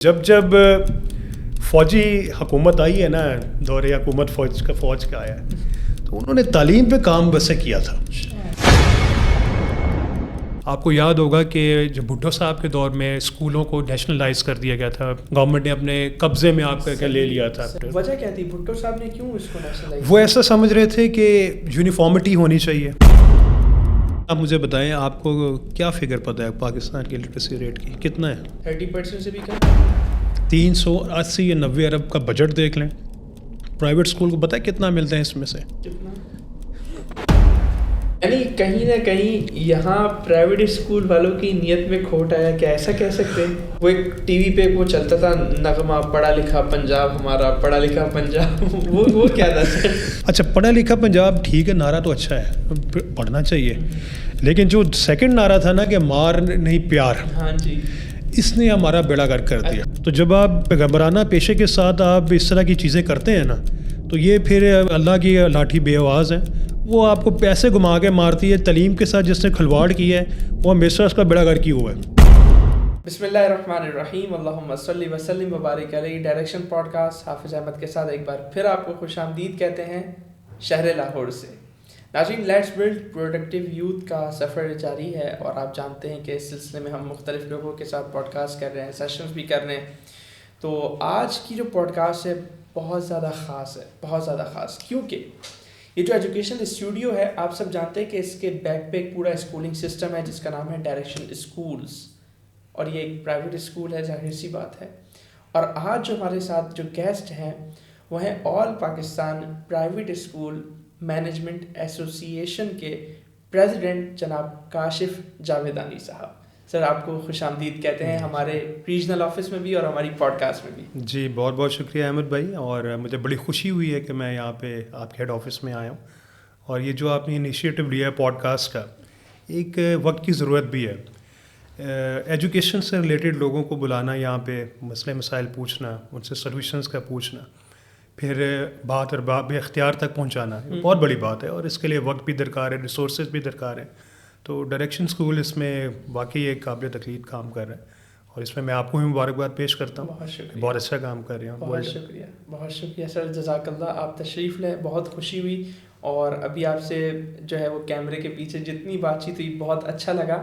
جب فوجی حکومت آئی ہے نا، دور حکومت فوج کا آیا ہے، تو انہوں نے تعلیم پہ کام ویسے کیا تھا. آپ کو یاد ہوگا کہ جو بھٹو صاحب کے دور میں اسکولوں کو نیشنلائز کر دیا گیا تھا، گورنمنٹ نے اپنے قبضے میں آپ کا لے لیا تھا. وجہ کیا تھی؟ بھٹو صاحب نے کیوں اس کو نیشنلائز؟ وہ ایسا سمجھ رہے تھے کہ یونیفارمٹی ہونی چاہیے. آپ مجھے بتائیں، آپ کو کیا فگر پتہ ہے پاکستان کی لٹریسی ریٹ کی کتنا ہے؟ 30% سے بھی کم. 380 یا 90 ارب کا بجٹ دیکھ لیں. پرائیویٹ اسکول کو پتہ ہے کتنا ملتا ہے اس میں سے؟ کتنا؟ یعنی کہیں نہ کہیں یہاں پرائیویٹ اسکول والوں کی نیت میں کھوٹ آیا، کیا ایسا کہہ سکتے ہیں؟ وہ ایک ٹی وی پہ وہ چلتا تھا نغمہ، پڑھا لکھا پنجاب ہمارا، پڑھا لکھا پنجاب. وہ کیا تھا سر؟ اچھا، پڑھا لکھا پنجاب ٹھیک ہے، نعرہ تو اچھا ہے، پڑھنا چاہیے، لیکن جو سیکنڈ نعرہ تھا نا کہ مار نہیں پیار، ہاں جی، اس نے ہمارا بیڑا گرک کر دیا. تو جب آپ گھبرانہ پیشے کے ساتھ آپ اس طرح کی چیزیں کرتے ہیں نا، تو یہ پھر اللہ کی لاٹھی بے آواز ہے، وہ آپ کو پیسے گھما کے مارتی ہے. تعلیم کے ساتھ جس نے کھلواڑ کیا ہے وہ ہمیشہ اس کا بیڑا گرک ہی ہوا ہے. بسم اللہ الرحمن الرحیم، اللہم صلی وسلم وبارک علیہ. ڈائریکشن پوڈ کاسٹ حافظ احمد کے ساتھ ایک بار پھر آپ کو خوش آمدید کہتے ہیں شہر لاہور سے. ناظرین، لیٹس بلڈ پروڈکٹیو یوتھ کا سفر جاری ہے، اور آپ جانتے ہیں کہ اس سلسلے میں ہم مختلف لوگوں کے ساتھ پوڈ کاسٹ کر رہے ہیں، سیشنز بھی کر رہے ہیں. تو آج کی جو پوڈ کاسٹ ہے بہت زیادہ خاص ہے، بہت زیادہ خاص، کیونکہ یہ جو ایجوکیشن اسٹوڈیو ہے، آپ سب جانتے ہیں کہ اس کے بیک پہ ایک پورا اسکولنگ سسٹم ہے جس کا نام ہے ڈائریکشن اسکولز، اور یہ ایک پرائیویٹ اسکول ہے، ظاہر سی بات ہے. اور آج جو ہمارے ساتھ جو گیسٹ ہیں وہ ہیں آل پاکستان پرائیویٹ اسکول مینجمنٹ ایسوسی ایشن کے پریزیڈنٹ جناب کاشف جاویدانی صاحب. سر، آپ کو خوش آمدید کہتے ہیں ہمارے ریجنل آفس میں بھی اور ہماری پوڈ کاسٹ میں بھی. جی، بہت بہت شکریہ احمد بھائی، اور مجھے بڑی خوشی ہوئی ہے کہ میں یہاں پہ آپ کے ہیڈ آفس میں آیا ہوں. اور یہ جو آپ نے انیشیٹو لیا ہے پوڈ کاسٹ کا، ایک وقت کی ضرورت بھی ہے. ایجوکیشن سے ریلیٹڈ لوگوں کو بلانا، یہاں پہ مسئلے مسائل پوچھنا، ان سے سلوشنز کا پوچھنا، پھر بات اور بے اختیار تک پہنچانا بہت بڑی بات ہے، اور اس کے لیے وقت بھی درکار ہے، ریسورسز بھی درکار ہے. تو ڈائریکشن اسکول اس میں واقعی ایک قابل تقلید کام کر رہا ہے، اور اس میں میں آپ کو بھی مبارکباد پیش کرتا ہوں. بہت شکریہ، بہت اچھا کام کر رہے ہیں. بہت شکریہ، بہت شکریہ سر، جزاک اللہ. آپ تشریف لیں، بہت خوشی ہوئی. اور ابھی آپ سے جو ہے وہ کیمرے کے پیچھے جتنی بات چیت ہوئی بہت اچھا لگا.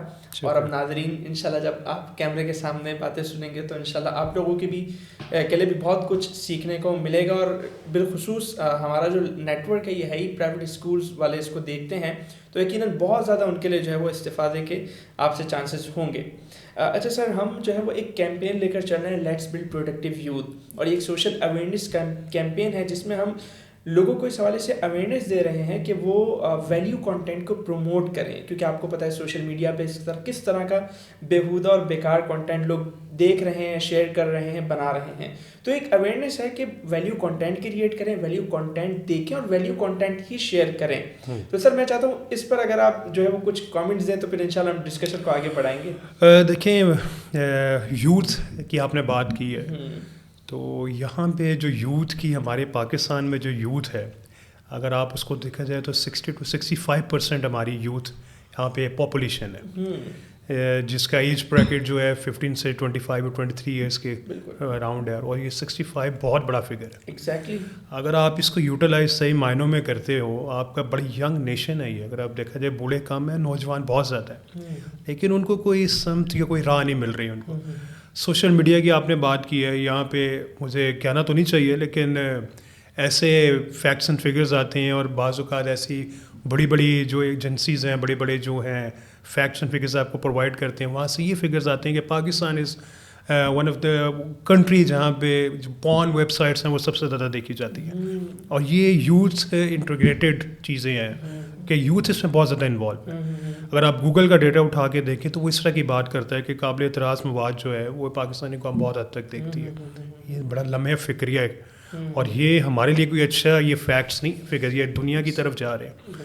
اور اب ناظرین انشاءاللہ جب آپ کیمرے کے سامنے باتیں سنیں گے تو انشاءاللہ آپ لوگوں کے بھی کے لیے بھی بہت کچھ سیکھنے کو ملے گا. اور بالخصوص ہمارا جو نیٹ ورک ہے یہ ہے ہی پرائیویٹ اسکولز والے اس کو دیکھتے ہیں، تو یقیناً بہت زیادہ ان کے لیے جو ہے وہ استفادے کے آپ سے چانسز ہوں گے. اچھا سر، ہم جو ہے وہ ایک کیمپین لے کر چل رہے ہیں، لیٹس بلڈ پروڈکٹیو یوتھ، اور یہ ایک سوشل اویئرنیس کیمپین ہے جس میں ہم لوگوں کو اس حوالے سے اویئرنیس دے رہے ہیں کہ وہ ویلیو کنٹینٹ کو پروموٹ کریں، کیونکہ آپ کو پتہ ہے سوشل میڈیا پہ کس طرح کا بیہودہ اور بیکار کنٹینٹ لوگ دیکھ رہے ہیں، شیئر کر رہے ہیں، بنا رہے ہیں. تو ایک اویئرنیس ہے کہ ویلیو کنٹینٹ کریٹ کریں، ویلیو کنٹینٹ دیکھیں اور ویلیو کنٹینٹ ہی شیئر کریں. تو سر میں چاہتا ہوں اس پر اگر آپ جو ہے وہ کچھ کامنٹس دیں تو پھر انشاءاللہ ہم ڈسکشن کو آگے بڑھائیں گے. دیکھیں، یوتھ کی آپ نے بات کی ہے، تو یہاں پہ جو یوتھ کی ہمارے پاکستان میں جو یوتھ ہے، اگر آپ اس کو دیکھا جائے تو 60 to 65% ہماری یوتھ یہاں پہ پاپولیشن ہے، جس کا ایج بریکٹ جو ہے 15 سے 25 اور 23 ایئرس کے اراؤنڈ ہے، اور یہ 65 بہت بڑا فگر ہے. ایگزیکٹلی. اگر آپ اس کو یوٹیلائز صحیح معنوں میں کرتے ہو، آپ کا بڑی ینگ نیشن ہے یہ. اگر آپ دیکھا جائے بوڑھے کم ہیں، نوجوان بہت زیادہ ہیں، لیکن ان کو کوئی سمت یا کوئی راہ نہیں مل رہی ان کو. سوشل میڈیا کی آپ نے بات کی ہے، یہاں پہ مجھے کہنا تو نہیں چاہیے لیکن ایسے فیکٹس اینڈ فگرز آتے ہیں، اور بعض اوقات ایسی بڑی بڑی جو ایجنسیز ہیں، بڑے بڑے جو ہیں فیکٹس اینڈ فگرز آپ کو پرووائڈ کرتے ہیں، وہاں سے یہ فگرز آتے ہیں کہ Pakistan is one of the country جہاں پہ جو پورن ویب سائٹس ہیں وہ سب سے زیادہ دیکھی جاتی ہیں. اور یہ یوتھ انٹیگریٹڈ چیزیں ہیں کہ یوتھ اس میں بہت زیادہ انوالو ہے. اگر آپ گوگل کا ڈیٹا اٹھا کے دیکھیں تو وہ اس طرح کی بات کرتا ہے کہ قابل اعتراض مواد جو ہے وہ پاکستانی قوم بہت حد تک دیکھتی ہے. یہ بڑا لمحہ فکریہ ہے، اور یہ ہمارے لیے کوئی اچھا یہ فیکٹس نہیں، فگر یہ دنیا کی طرف جا رہے ہیں.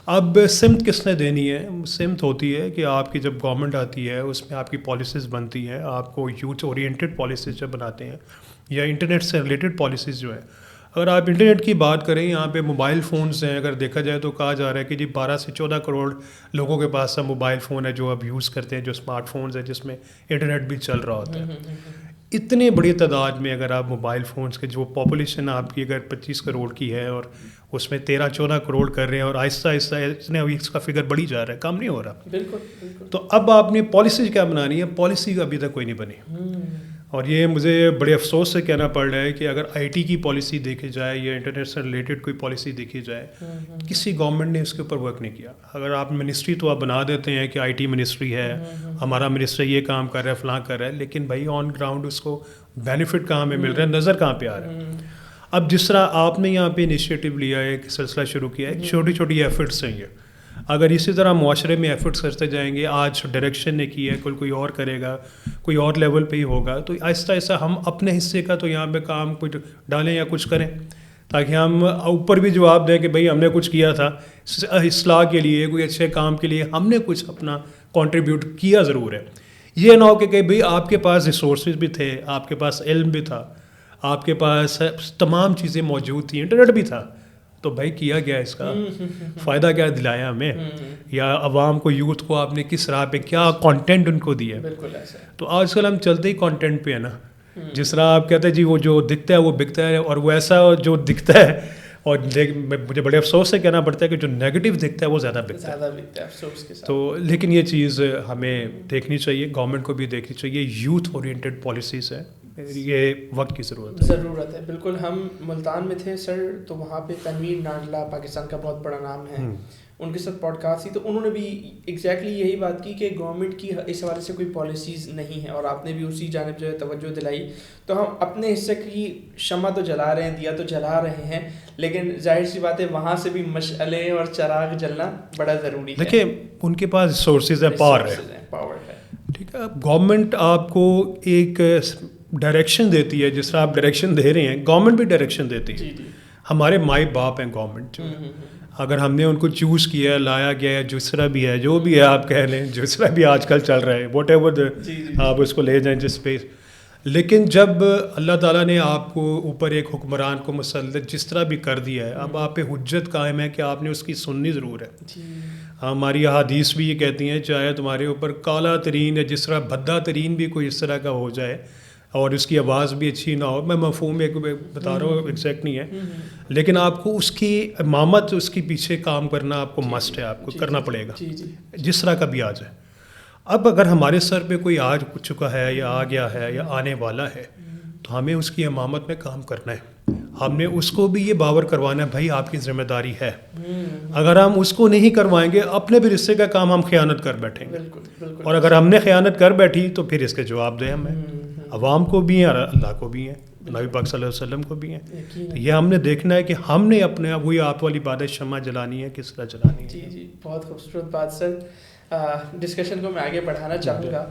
اب سمت کس نے دینی ہے؟ سمت ہوتی ہے کہ آپ کی جب گورنمنٹ آتی ہے اس میں آپ کی پالیسیز بنتی ہیں، آپ کو یوتھ اورینٹیڈ پالیسیز جب بناتے ہیں، یا انٹرنیٹ سے ریلیٹڈ پالیسیز جو ہے. اگر آپ انٹرنیٹ کی بات کریں، یہاں پہ موبائل فونز ہیں، اگر دیکھا جائے تو کہا جا رہا ہے کہ جی 12 سے 14 کروڑ لوگوں کے پاس اب موبائل فون ہے جو اب یوز کرتے ہیں، جو اسمارٹ فونز ہیں جس میں انٹرنیٹ بھی چل رہا ہوتا ہے. اتنے بڑی تعداد میں اگر آپ موبائل فونس کے جو پاپولیشن آپ کی اگر 25 کروڑ کی ہے اور اس میں 13-14 کروڑ کر رہے ہیں اور آہستہ آہستہ اتنے اس کا فگر بڑھی جا رہا ہے, کم نہیں ہو رہا. بالکل. تو اب آپ نے پالیسی کیا بنانی ہے؟ پالیسی ابھی تک کوئی نہیں بنی. اور یہ مجھے بڑے افسوس سے کہنا پڑ رہا ہے کہ اگر آئی ٹی کی پالیسی دیکھی جائے یا انٹرنیٹ سے ریلیٹڈ کوئی پالیسی دیکھی جائے, کسی گورنمنٹ نے اس کے اوپر ورک نہیں کیا. اگر آپ منسٹری تو آپ بنا دیتے ہیں کہ آئی ٹی منسٹری ہے, ہمارا منسٹر یہ کام کر رہا ہے, فلاں کر رہا ہے, لیکن بھائی آن گراؤنڈ اس کو بینیفٹ کہاں میں مل رہا ہے, نظر کہاں پہ آ رہا ہے. اب جس طرح آپ نے یہاں پہ انیشیٹو لیا ہے, ایک سلسلہ شروع کیا ہے, چھوٹی چھوٹی ایفرٹس ہیں یہ. اگر اسی طرح معاشرے میں ایفرٹس کرتے جائیں گے, آج ڈائریکشن نے کی ہے, کل کوئی اور کرے گا, کوئی اور لیول پہ ہی ہوگا, تو آہستہ آہستہ ہم اپنے حصے کا تو یہاں پہ کام کچھ ڈالیں یا کچھ کریں, تاکہ ہم اوپر بھی جواب دیں کہ بھئی ہم نے کچھ کیا تھا اصلاح کے لیے, کوئی اچھے کام کے لیے ہم نے کچھ اپنا کنٹریبیوٹ کیا ضرور ہے. یہ نہ ہو کہ بھئی آپ کے پاس ریسورسز بھی تھے, آپ کے پاس علم بھی تھا, آپ کے پاس تمام چیزیں موجود تھیں, انٹرنیٹ بھی تھا, تو بھائی کیا گیا اس کا فائدہ کیا دلایا ہمیں, یا عوام کو, یوتھ کو آپ نے کس راہ پہ کیا کانٹینٹ ان کو دیا. تو آج کل ہم چلتے ہی کانٹینٹ پہ ہے نا, جس طرح آپ کہتے ہیں جی وہ جو دکھتا ہے وہ بکتا ہے, اور وہ ایسا جو دکھتا ہے, اور مجھے بڑے افسوس سے کہنا پڑتا ہے کہ جو نیگیٹو دکھتا ہے وہ زیادہ بکتا ہے. افسوس کے ساتھ. تو لیکن یہ چیز ہمیں دیکھنی چاہیے, گورنمنٹ کو بھی دیکھنی چاہیے. یوتھ اورینٹیڈ پالیسیز ہے, یہ وقت کی ضرورت ہے. بالکل. ہم ملتان میں تھے سر, تو وہاں پہ تنویر ناڈلا پاکستان کا بہت بڑا نام ہے, ان کے ساتھ پوڈ کاسٹ تھی, تو انہوں نے بھی ایگزیکٹلی یہی بات کی کہ گورنمنٹ کی اس حوالے سے کوئی پالیسیز نہیں ہیں, اور آپ نے بھی اسی جانب جو ہے توجہ دلائی. تو ہم اپنے حصے کی شمع تو جلا رہے ہیں, دیا تو جلا رہے ہیں, لیکن ظاہر سی بات ہے وہاں سے بھی مشعلے اور چراغ جلنا بڑا ضروری ہے. دیکھیں ان کے پاس ریسورسز ہے, پاور ہے, ٹھیک ہے. گورنمنٹ آپ کو ایک ڈائریکشن دیتی ہے, جس طرح آپ ڈائریکشن دے رہے ہیں, گورنمنٹ بھی ڈائریکشن دیتی ہے. ہمارے مائی باپ ہیں گورنمنٹ, اگر ہم نے ان کو چوز کیا ہے, لایا گیا ہے, جس طرح بھی ہے, جو بھی ہے آپ کہہ لیں, جس طرح بھی آج کل چل رہا ہے, واٹ ایور آپ اس کو لے جائیں جس پہ. لیکن جب اللہ تعالیٰ نے آپ کو اوپر ایک حکمران کو مسلط جس طرح بھی کر دیا ہے, اب آپ پہ حجت قائم ہے کہ آپ نے اس کی سننی ضرور ہے. ہماری احادیث بھی یہ کہتی ہیں, چاہے تمہارے اوپر کالا ترین یا جس طرح بھدا ترین بھی کوئی اس طرح کا ہو جائے اور اس کی آواز بھی اچھی نہ ہو, میں مفہوم ایک بتا رہا ہوں, ایگزیکٹ نہیں ہے, لیکن آپ کو اس کی امامت, اس کے پیچھے کام کرنا آپ کو مسٹ ہے, آپ کو کرنا پڑے گا, جس طرح کا بھی آ جائے. اب اگر ہمارے سر پہ کوئی آ چکا ہے یا آ گیا ہے یا آنے والا ہے, تو ہمیں اس کی امامت میں کام کرنا ہے. ہم نے اس کو بھی یہ باور کروانا ہے, بھائی آپ کی ذمہ داری ہے. اگر ہم اس کو نہیں کروائیں گے, اپنے بھی رشتے کا کام ہم خیانت کر بیٹھیں گے, اور اگر ہم نے خیانت کر بیٹھی تو پھر اس کے جواب دیں ہمیں, عوام کو بھی ہیں اور اللہ کو بھی ہیں, نبی پاک صلی اللہ علیہ وسلم کو بھی ہیں. یہ ہم نے دیکھنا ہے کہ ہم نے اپنے وہی آپ والی بات شمع جلانی ہے, کس طرح جلانی ہے. جی, بہت خوبصورت بات سر. ڈسکشن کو میں آگے بڑھانا چاہوں گا.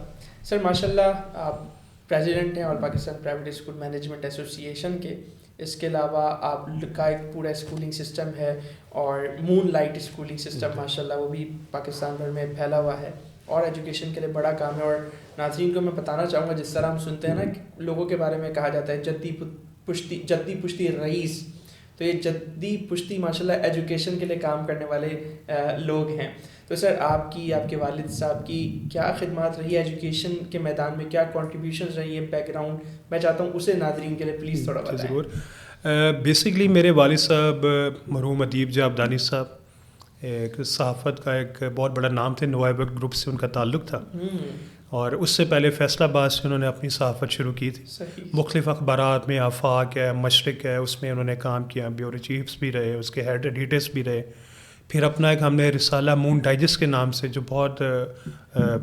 سر ماشاء اللہ آپ پریزیڈنٹ ہیں اور Pakistan private school management association کے. اس کے علاوہ آپ کا ایک پورا اسکولنگ سسٹم ہے, اور مون لائٹ اسکولنگ سسٹم ماشاء اللہ وہ بھی پاکستان بھر میں پھیلا ہوا ہے, اور ایجوکیشن کے لیے بڑا کام ہے. اور ناظرین کو میں بتانا چاہوں گا, جس طرح ہم سنتے ہیں نا لوگوں کے بارے میں کہا جاتا ہے جدی پشتی رئیس, تو یہ جدی پشتی ماشاء اللہ ایجوکیشن کے لیے کام کرنے والے لوگ ہیں. تو سر آپ کے والد صاحب کی کیا خدمات رہی ہے ایجوکیشن کے میدان میں, کیا کنٹریبیوشنز رہی ہیں, بیک گراؤنڈ میں چاہتا ہوں اسے ناظرین کے لیے پلیز تھوڑا بتائیں. ضرور. بیسکلی میرے والد صاحب مرحوم ادیب جی عبدانی صاحب ایک صحافت کا ایک بہت بڑا نام تھے, نوائب گروپ سے ان کا تعلق تھا, اور اس سے پہلے فیصل آباد سے انہوں نے اپنی صحافت شروع کی تھی. مختلف اخبارات میں, آفاق ہے, مشرق ہے, اس میں انہوں نے کام کیا, بیورو چیفس بھی رہے, اس کے ہیڈ ایڈیٹرس بھی رہے. پھر اپنا ایک ہم نے رسالہ مون ڈائجسٹ کے نام سے, جو بہت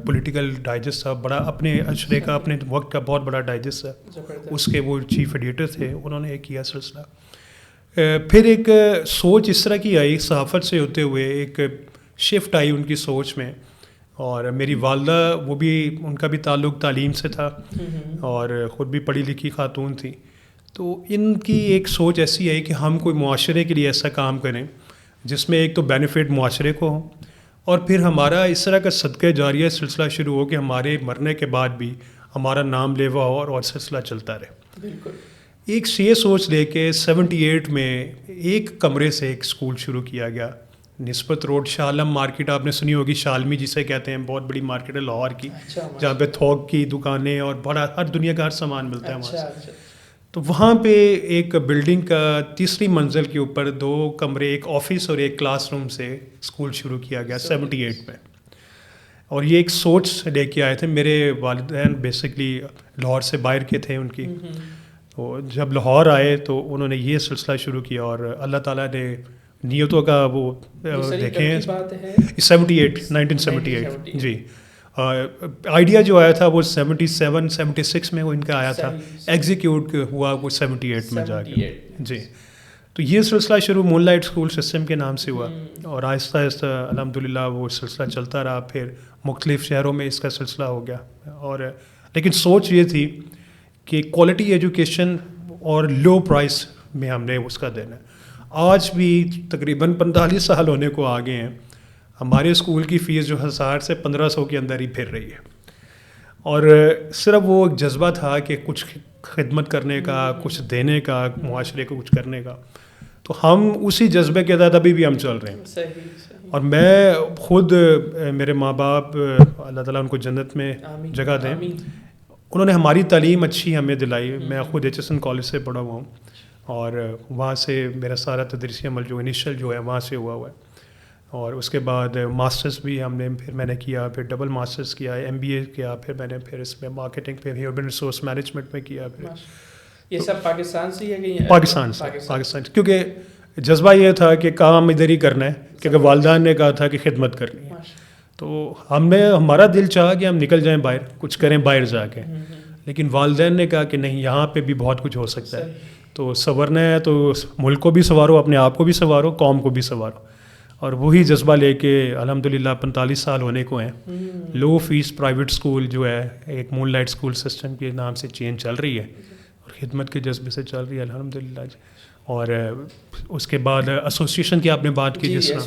پولیٹیکل ڈائجسٹ تھا, بڑا اپنے اشرے کا, اپنے وقت کا بہت بڑا ڈائجسٹ ہے, اس کے وہ چیف ایڈیٹر تھے, انہوں نے ایک کیا سلسلہ. پھر ایک سوچ اس طرح کی آئی صحافت سے ہوتے ہوئے, ایک شفٹ آئی ان کی سوچ میں, اور میری والدہ وہ بھی, ان کا بھی تعلق تعلیم سے تھا, اور خود بھی پڑھی لکھی خاتون تھی. تو ان کی ایک سوچ ایسی آئی کہ ہم کوئی معاشرے کے لیے ایسا کام کریں جس میں ایک تو بینیفٹ معاشرے کو ہو, اور پھر ہمارا اس طرح کا صدقہ جاریہ سلسلہ شروع ہو کہ ہمارے مرنے کے بعد بھی ہمارا نام لیوا ہو اور سلسلہ چلتا رہے. بالکل. ایک یہ سوچ لے کے 78 میں ایک کمرے سے ایک اسکول شروع کیا گیا, نسبت روڈ شاہ عالم مارکیٹ آپ نے سنی ہوگی, شالمی جسے کہتے ہیں, بہت بڑی مارکیٹ ہے لاہور کی, جہاں پہ تھوک کی دکانیں اور بڑا ہر دنیا کا ہر سامان ملتا ہے وہاں سے. تو وہاں پہ ایک بلڈنگ کا تیسری منزل کے اوپر 2 کمرے, ایک آفس اور ایک کلاس روم سے اسکول شروع کیا گیا 78 میں. اور یہ ایک سوچ لے کے آئے تھے. میرے والدین بیسکلی لاہور سے باہر کے تھے ان کی, تو جب لاہور آئے تو انہوں نے یہ سلسلہ شروع کیا, اور اللہ تعالیٰ نے نیتوں کا وہ دیکھیں 1978 جی. آئیڈیا جو آیا تھا وہ 76 میں وہ ان کا آیا تھا, ایگزیکیوٹ ہوا وہ 78 میں جا کے جی. تو یہ سلسلہ شروع مون لائٹ اسکول سسٹم کے نام سے ہوا, اور آہستہ آہستہ الحمدللہ وہ سلسلہ چلتا رہا. پھر مختلف شہروں میں اس کا سلسلہ ہو گیا, اور لیکن سوچ یہ تھی کہ کوالٹی ایجوکیشن اور لو پرائس میں ہم نے اس کا دینا ہے. آج بھی تقریباً 45 سال ہونے کو آگے ہیں, ہمارے اسکول کی فیس جو 1000 سے 1500 کے اندر ہی پھر رہی ہے. اور صرف وہ ایک جذبہ تھا کہ کچھ خدمت کرنے کا, کچھ دینے کا, معاشرے کو کچھ کرنے کا, تو ہم اسی جذبے کے تحت ابھی بھی ہم چل رہے ہیں. اور میں خود, میرے ماں باپ اللہ تعالیٰ ان کو جنت میں جگہ دیں, انہوں نے ہماری تعلیم اچھی ہمیں دلائی. میں خود HSN کالج سے پڑھا ہوا ہوں, اور وہاں سے میرا سارا تدریسی عمل جو انیشل جو ہے وہاں سے ہوا ہے. اور اس کے بعد ماسٹرز بھی میں نے کیا, پھر ڈبل ماسٹرز کیا, MBA کیا, پھر میں نے اس میں مارکیٹنگ پہ ہیومن ریسورس مینجمنٹ میں کیا. پھر یہ سب پاکستان سے ہی ہے؟ پاکستان, کیونکہ جذبہ یہ تھا کہ کام ادھر ہی کرنا ہے, کیونکہ والدین نے کہا تھا کہ خدمت کرنی ہے. تو ہمارا دل چاہا کہ ہم نکل جائیں باہر, کچھ کریں باہر جا کے, لیکن والدین نے کہا کہ نہیں, یہاں پہ بھی بہت کچھ ہو سکتا ہے. تو سنورنا ہے تو ملک کو بھی سنوارو, اپنے آپ کو بھی سنوارو, قوم کو بھی سنوارو. اور وہی جذبہ لے کے الحمدللہ 45 سال ہونے کو ہیں. لو فیس پرائیویٹ اسکول جو ہے ایک مون لائٹ اسکول سسٹم کے نام سے چین چل رہی ہے, اور خدمت کے جذبے سے چل رہی ہے الحمدللہ. اور اس کے بعد ایسوسیشن کی آپ نے بات کی, جس طرح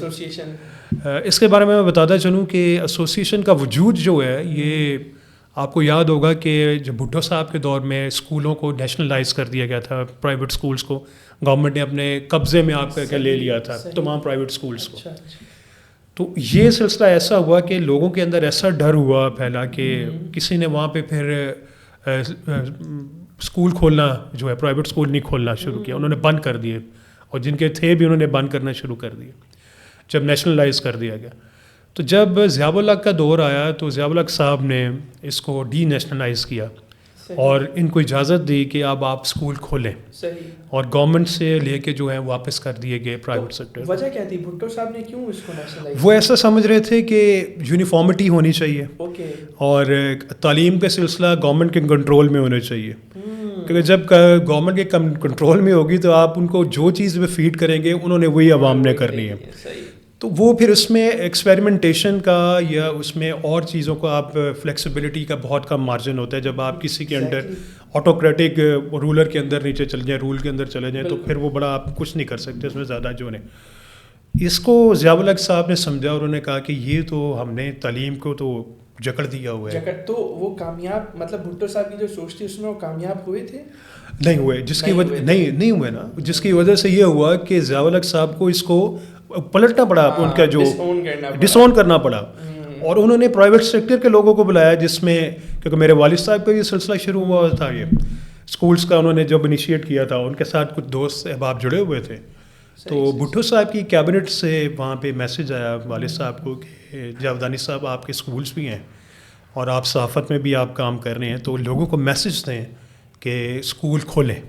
اس کے بارے میں بتاتا چلوں کہ ایسوسیشن کا وجود جو ہے, یہ آپ کو یاد ہوگا کہ جب بھٹو صاحب کے دور میں اسکولوں کو نیشنلائز کر دیا گیا تھا, پرائیویٹ اسکولس کو گورنمنٹ نے اپنے قبضے میں آپ کا لے لیا تھا, تمام پرائیویٹ اسکولس کو. تو یہ سلسلہ ایسا ہوا کہ لوگوں کے اندر ایسا ڈر ہوا پھیلا کہ کسی نے وہاں پہ پھر اسکول کھولنا جو ہے, پرائیویٹ اسکول نہیں کھولنا شروع کیا, انہوں نے بند کر دیے, اور جن کے تھے بھی انہوں نے بند کرنا شروع کر دیے جب نیشنلائز کر دیا گیا. تو جب ضیاء الحق کا دور آیا تو ضیاء الحق صاحب نے اس کو ڈی نیشنلائز کیا, اور ان کو اجازت دی کہ اب آپ اسکول کھولیں, اور گورنمنٹ سے لے کے جو ہے واپس کر دیے گئے پرائیویٹ سیکٹر. وجہ کیا تھی بھٹو صاحب نے کیوں اس کو نیشنلائز؟ وہ ایسا سمجھ رہے تھے کہ یونیفارمٹی ہونی چاہیے, اور تعلیم کا سلسلہ گورنمنٹ کے کنٹرول میں ہونا چاہیے, کیونکہ جب گورنمنٹ کے کنٹرول میں ہوگی تو آپ ان کو جو چیز وہ فیڈ کریں گے انہوں نے وہی عوام نے کرنی ہے. تو وہ پھر اس میں ایکسپیریمنٹیشن کا یا اس میں اور چیزوں کا آپ فلیکسیبلٹی کا بہت کم مارجن ہوتا ہے. جب آپ کسی کے انڈر آٹوکریٹک رولر کے اندر نیچے چل جائیں, رول کے اندر چلے جائیں, تو پھر وہ بڑا آپ کچھ نہیں کر سکتے اس میں زیادہ جو نے. اس کو ضیاء الحق صاحب نے سمجھا, اور انہوں نے کہا کہ یہ تو ہم نے تعلیم کو تو جکڑ دیا ہوا ہے. تو وہ کامیاب, مطلب بھٹو صاحب کی جو سوچ تھی اس میں وہ کامیاب ہوئے تھے؟ نہیں ہوئے, جس کی وجہ نہیں ہوئے نا, جس کی وجہ سے یہ ہوا کہ ضیاء الحق صاحب کو اس کو پلٹنا پڑا, ان کا جو ڈسون کرنا پڑا, اور انہوں نے پرائیویٹ سیکٹر کے لوگوں کو بلایا, جس میں کیونکہ میرے والد صاحب کا یہ سلسلہ شروع ہوا تھا, یہ اسکولس کا انہوں نے جب انیشیٹ کیا تھا, ان کے ساتھ کچھ دوست احباب جڑے ہوئے تھے. تو بھٹو صاحب کی کیبنٹ سے وہاں پہ میسج آیا والد صاحب کو کہ جاودانی صاحب آپ کے اسکولس بھی ہیں اور آپ صحافت میں بھی آپ کام کر رہے ہیں, تو لوگوں کو میسج دیں کہ اسکول کھولیں.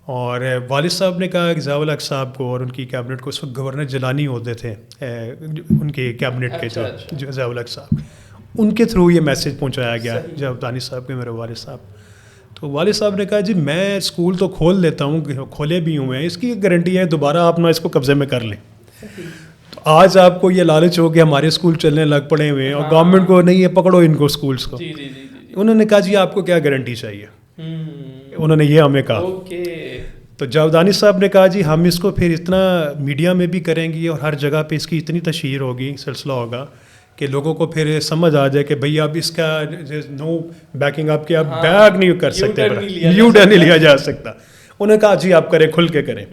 اور والد صاحب نے کہا کہ ضیاء الحق صاحب کو اور ان کی کیبنٹ کو, اس وقت گورنر جیلانی ہوتے تھے ان کے کیبنٹ کے, جو ضیاء الحق صاحب, ان کے تھرو یہ میسج پہنچایا گیا جاودانی صاحب کے میرے والد صاحب. تو والد صاحب نے کہا جی میں اسکول تو کھول دیتا ہوں, کھولے بھی ہوئے ہیں, اس کی گارنٹی ہے دوبارہ آپ نا اس کو قبضے میں کر لیں. تو آج آپ کو یہ لالچ ہو کہ ہمارے اسکول چلنے لگ پڑے ہوئے ہیں, اور گورنمنٹ کو نہیں ہے پکڑو ان کو اسکولس کو. انہوں نے کہا جی آپ کو کیا گارنٹی چاہیے, انہوں نے یہ ہمیں کہا. تو جاودانی صاحب نے کہا جی ہم اس کو پھر اتنا میڈیا میں بھی کریں گے اور ہر جگہ پہ اس کی اتنی تشہیر ہوگی, سلسلہ ہوگا کہ لوگوں کو پھر سمجھ آ جائے کہ بھئی اب اس کا نو بیکنگ اپ کے آپ بیک نہیں کر سکتے, یو ٹرن نہیں لیا جا سکتا. انہوں نے کہا جی آپ کریں, کھل کے کریں.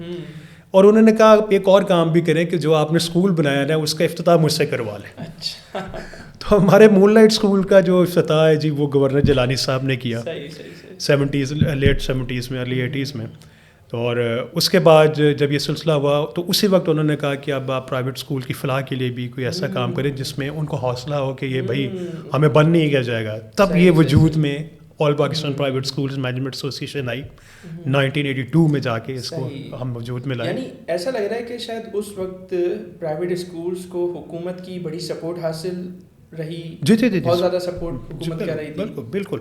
اور انہوں نے کہا ایک اور کام بھی کریں کہ جو آپ نے اسکول بنایا نا اس کا افتتاح مجھ سے کروا لیں. اچھا. تو ہمارے مون لائٹ اسکول کا جو افتتاح ہے جی وہ گورنر جیلانی صاحب نے کیا 70s لیٹ 70s میں ارلی 80s میں. اور اس کے بعد جب یہ سلسلہ ہوا تو اسی وقت انہوں نے کہا کہ اب آپ پرائیویٹ اسکول کی فلاح کے لیے بھی کوئی ایسا کام کریں جس میں ان کو حوصلہ ہو کہ یہ بھائی ہمیں بند نہیں کیا جائے گا. تب یہ وجود میں all Pakistan private schools management association آئی 1982 میں جا کے اس کو ہم وجود میں لائے. یعنی ایسا لگ رہا ہے کہ شاید اس وقت پرائیویٹ اسکولز کو حکومت کی بڑی سپورٹ حاصل رہی. جی بہت زیادہ سپورٹ حکومت کر رہی تھی. بالکل بالکل.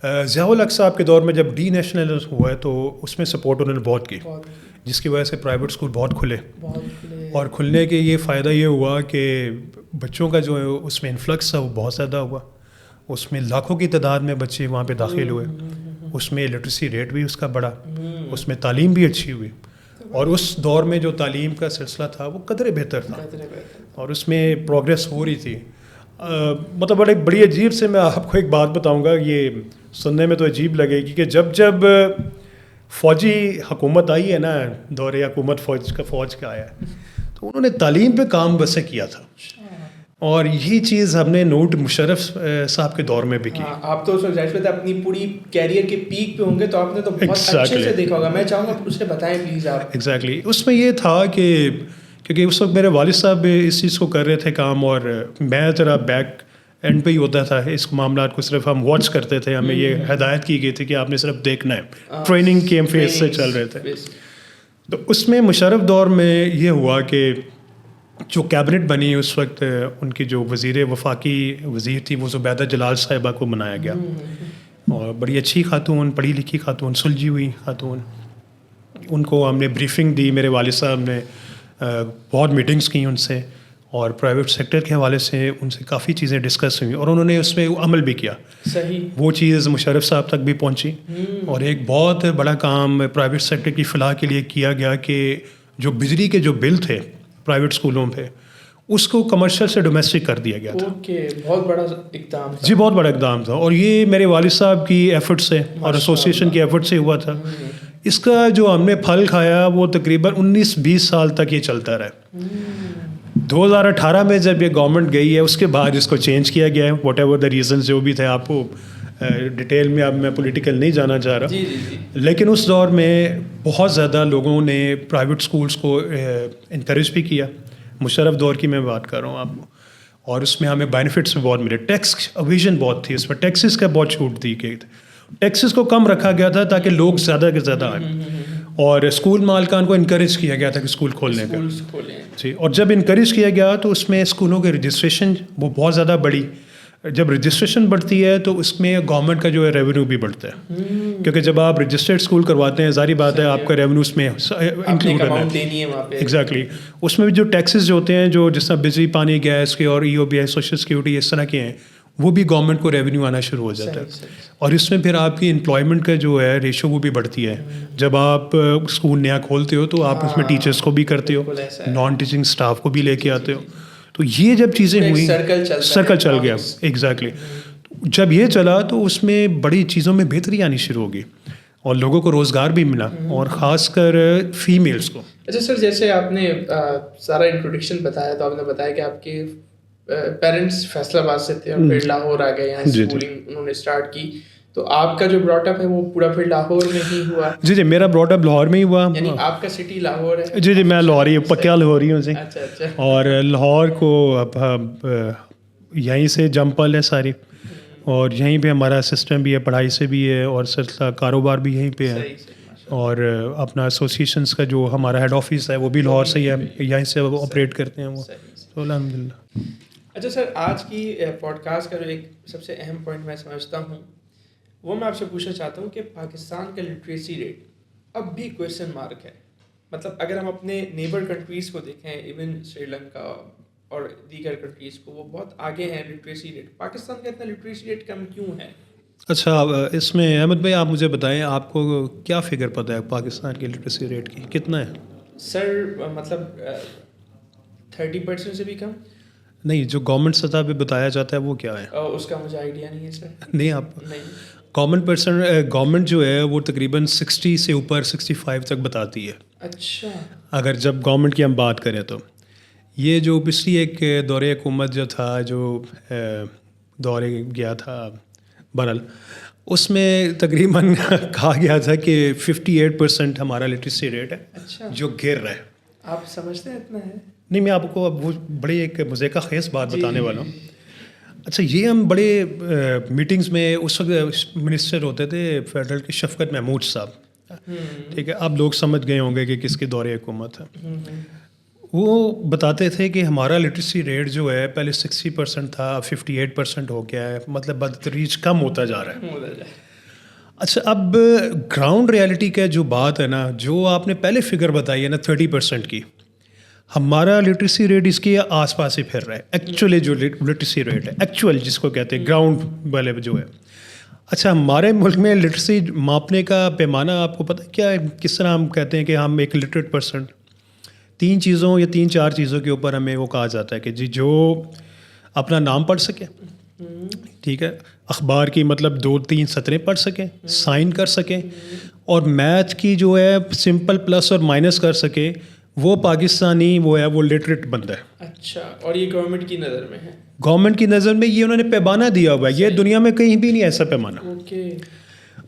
ضیاء الحق صاحب کے دور میں جب ڈی نیشنل ہوا ہے تو اس میں سپورٹ انہوں نے بہت کی, جس کی وجہ سے پرائیویٹ اسکول بہت کھلے. اور کھلنے کے یہ فائدہ یہ ہوا کہ بچوں کا جو ہے اس میں انفلکس تھا وہ بہت زیادہ ہوا. اس میں لاکھوں کی تعداد میں بچے وہاں پہ داخل ہوئے. اس میں لٹریسی ریٹ بھی اس کا بڑھا, اس میں تعلیم بھی اچھی ہوئی. اور اس دور میں جو تعلیم کا سلسلہ تھا وہ قدرے بہتر تھا اور اس میں پروگریس ہو رہی تھی. مطلب بڑی عجیب سے میں آپ کو ایک بات بتاؤں گا, یہ سننے میں تو عجیب لگے گی کہ جب فوجی حکومت آئی ہے نا, دور حکومت فوج کا آیا ہے, تو انہوں نے تعلیم پہ کام ویسے کیا تھا. اور یہی چیز ہم نے نوٹ مشرف صاحب کے دور میں بھی کی. آپ تو اس وقت اپنی پوری کیریئر کے پیک پہ ہوں گے تو آپ نے تو بہت اچھے سے دیکھا ہوگا. میں چاہوں گا اسے بتائیں پلیز آپ. ایگزیکٹلی. اس میں یہ تھا کہ کیونکہ اس وقت میرے والد صاحب اس چیز کو کر رہے تھے کام, اور میں ذرا بیک اینڈ پہ ہی ہوتا تھا اس معاملات کو, صرف ہم واچ کرتے تھے. ہمیں یہ ہدایت کی گئی تھی کہ آپ نے صرف دیکھنا ہے. ٹریننگ کے فیز سے چل رہے تھے. تو اس میں مشرف دور میں یہ ہوا کہ جو کیبنٹ بنی اس وقت, ان کی جو وفاقی وزیر تھی وہ زبیدہ جلال صاحبہ کو بنایا گیا. اور بڑی اچھی خاتون, پڑھی لکھی خاتون, سلجھی ہوئی خاتون. ان کو ہم نے بریفنگ دی, میرے والد صاحب نے بہت میٹنگز کی ان سے, اور پرائیویٹ سیکٹر کے حوالے سے ان سے کافی چیزیں ڈسکس ہوئیں اور انہوں نے اس میں عمل بھی کیا. صحیح. وہ چیز مشرف صاحب تک بھی پہنچی. اور ایک بہت بڑا کام پرائیویٹ سیکٹر کی فلاح کے لیے کیا گیا کہ جو بجلی کے جو بل تھے پرائیویٹ اسکولوں پہ, اس کو کمرشل سے ڈومیسٹک کر دیا گیا تھا. بہت بڑا اقدام تھا. جی بہت بڑا اقدام تھا, اور یہ میرے والد صاحب کی ایفرٹ سے اور ایسوسیشن کی ایفرٹ سے ہوا تھا. اس کا جو ہم نے پھل کھایا وہ تقریباً 19-20 سال تک یہ چلتا رہا. 2018 میں جب یہ گورنمنٹ گئی ہے اس کے بعد اس کو چینج کیا گیا ہے, واٹ ایور دا ریزنز جو بھی تھے. آپ کو ڈیٹیل میں اب میں پولیٹیکل نہیں جانا چاہ رہا, لیکن اس دور میں بہت زیادہ لوگوں نے پرائیویٹ اسکولس کو انکریج بھی کیا. مشرف دور کی میں بات کر رہا ہوں آپ کو, اور اس میں ہمیں بینیفٹس بھی بہت ملے. ٹیکس اویژن بہت تھی اس میں, ٹیکسز کا بہت چھوٹ دی گئی. ٹیکسز کو کم رکھا گیا تھا تاکہ لوگ زیادہ کے زیادہ آئیں, اور اسکول مالکان کو انکریج کیا گیا تھا کہ اسکول کھولنے کا. جی, اور جب انکریج کیا گیا تو اس میں اسکولوں کے رجسٹریشن وہ بہت زیادہ بڑھی. جب رجسٹریشن بڑھتی ہے تو اس میں گورنمنٹ کا جو ہے ریونیو بھی بڑھتا ہے, کیونکہ جب آپ رجسٹرڈ اسکول کرواتے ہیں ظاہری بات ہے آپ کا ریونیو اس میں انکلوڈ ہے. ایگزیکٹلی. اس میں بھی جو ٹیکسز جو ہوتے ہیں جو جس طرح بجلی, پانی, گیس کے, اور EOB سوشل سیکورٹی اس طرح کے ہیں, وہ بھی گورنمنٹ کو ریونیو آنا شروع ہو جاتا ہے. اور اس میں پھر آپ کی امپلائمنٹ کا جو ہے ریشو وہ بھی بڑھتی ہے. جب آپ اسکول نیا کھولتے ہو تو آپ اس میں ٹیچرس کو بھی کرتے ہو, نان ٹیچنگ اسٹاف کو بھی لے کے آتے ہو. تو یہ جب چیزیں ہوئیں, سرکل چل گیا. ایگزیکٹلی. جب یہ چلا تو اس میں بڑی چیزوں میں بہتری آنی شروع ہوگی اور لوگوں کو روزگار بھی ملا, اور خاص کر فیمیلس کو. اچھا سر, جیسے آپ نے سارا انٹروڈکشن بتایا تو آپ نے بتایا کہ آپ کے پیرنٹس فیصل آباد سے تھے اور پھر لاہور آ گئے, یہاں اسکولنگ انہوں نے اسٹارٹ کی. تو آپ کا جو براٹ اپ ہے وہ پورا پھر لاہور میں ہی ہوا؟ جی میرا براٹ اپ لاہور میں ہی ہوا. یعنی آپ کا سٹی لاہور ہے؟ جی میں لاہوری ہوں, پکیا لاہوری ہوں. اچھا. اور لاہور کو اب یہیں سے جمپل ہے ساری, اور یہیں پہ ہمارا سسٹم بھی ہے, پڑھائی سے بھی ہے, اور سلسلہ کاروبار بھی یہیں پہ ہے. اور اپنا ایسوسیشنس کا جو ہمارا ہیڈ آفس ہے وہ بھی لاہور سے ہی ہے, یہیں سے آپریٹ کرتے ہیں وہ. تو الحمد للہ. اچھا سر, آج کی پوڈ کاسٹ کا جو ایک سب سے اہم پوائنٹ میں سمجھتا ہوں وہ میں آپ سے پوچھنا چاہتا ہوں کہ پاکستان کا لٹریسی ریٹ اب بھی کویشچن مارک ہے. مطلب اگر ہم اپنے نیبر کنٹریز کو دیکھیں, ایون سری لنکا اور دیگر کنٹریز کو, وہ بہت آگے ہیں لٹریسی ریٹ. پاکستان کا اتنا لٹریسی ریٹ کم کیوں ہے؟ اچھا, اس میں احمد بھائی آپ مجھے بتائیں, آپ کو کیا فگر پتہ ہے پاکستان کی لٹریسی ریٹ کی کتنا ہے؟ سر مطلب 30% سے بھی کم نہیں, جو گورنمنٹ سطح پہ بتایا جاتا ہے وہ کیا ہے؟ اس کا مجھے آئیڈیا نہیں ہے سر. نہیں, آپ گورنمنٹ جو ہے وہ تقریباً 60 سے اوپر 65 تک بتاتی ہے. اچھا. اگر جب گورنمنٹ کی ہم بات کریں تو یہ جو پچھلی ایک دور حکومت جو تھا جو دور گیا تھا برل اس میں تقریباً کہا گیا تھا کہ 58% ہمارا لٹریسی ریٹ ہے. اچھا. جو گر رہا ہے. آپ سمجھتے ہیں اتنا ہے؟ نہیں, میں آپ کو اب وہ بڑی ایک مذائقہ خیز بات بتانے والا ہوں. اچھا, یہ ہم بڑے میٹنگز میں اس وقت منسٹر ہوتے تھے فیڈرل کے شفقت محمود صاحب, ٹھیک ہے, آپ لوگ سمجھ گئے ہوں گے کہ کس کے دور حکومت ہے. وہ بتاتے تھے کہ ہمارا لٹریسی ریٹ جو ہے پہلے 60% تھا, 58% ہو گیا ہے, مطلب بدتدریج کم ہوتا جا رہا ہے. اچھا, اب گراؤنڈ ریالٹی کا جو بات ہے نا, جو آپ نے پہلے فگر بتائی ہے نا 30% کی, ہمارا لٹریسی ریٹ اس کے آس پاس ہی پھر رہا ہے. ایکچولی جو لٹریسی ریٹ ہے, ایکچوئل جس کو کہتے ہیں گراؤنڈ والے جو ہے. اچھا, ہمارے ملک میں لٹریسی ماپنے کا پیمانہ آپ کو پتہ کیا ہے, کس طرح ہم کہتے ہیں کہ ہم ایک لٹریٹ پرسنٹ 3 چیزوں یا 3-4 چیزوں کے اوپر ہمیں وہ کہا جاتا ہے کہ جی جو اپنا نام پڑھ سکے, ٹھیک ہے, اخبار کی مطلب 2-3 سطریں پڑھ سکیں, سائن کر سکیں, اور میتھ کی جو ہے سمپل پلس اور مائنس کر سکے, وہ پاکستانی وہ ہے وہ لٹریٹ بندہ ہے. اچھا, اور یہ گورنمنٹ کی نظر میں ہے؟ گورنمنٹ کی نظر میں یہ انہوں نے پیمانہ دیا ہوا ہے. یہ دنیا میں کہیں بھی نہیں ایسا پیمانہ. اوکے.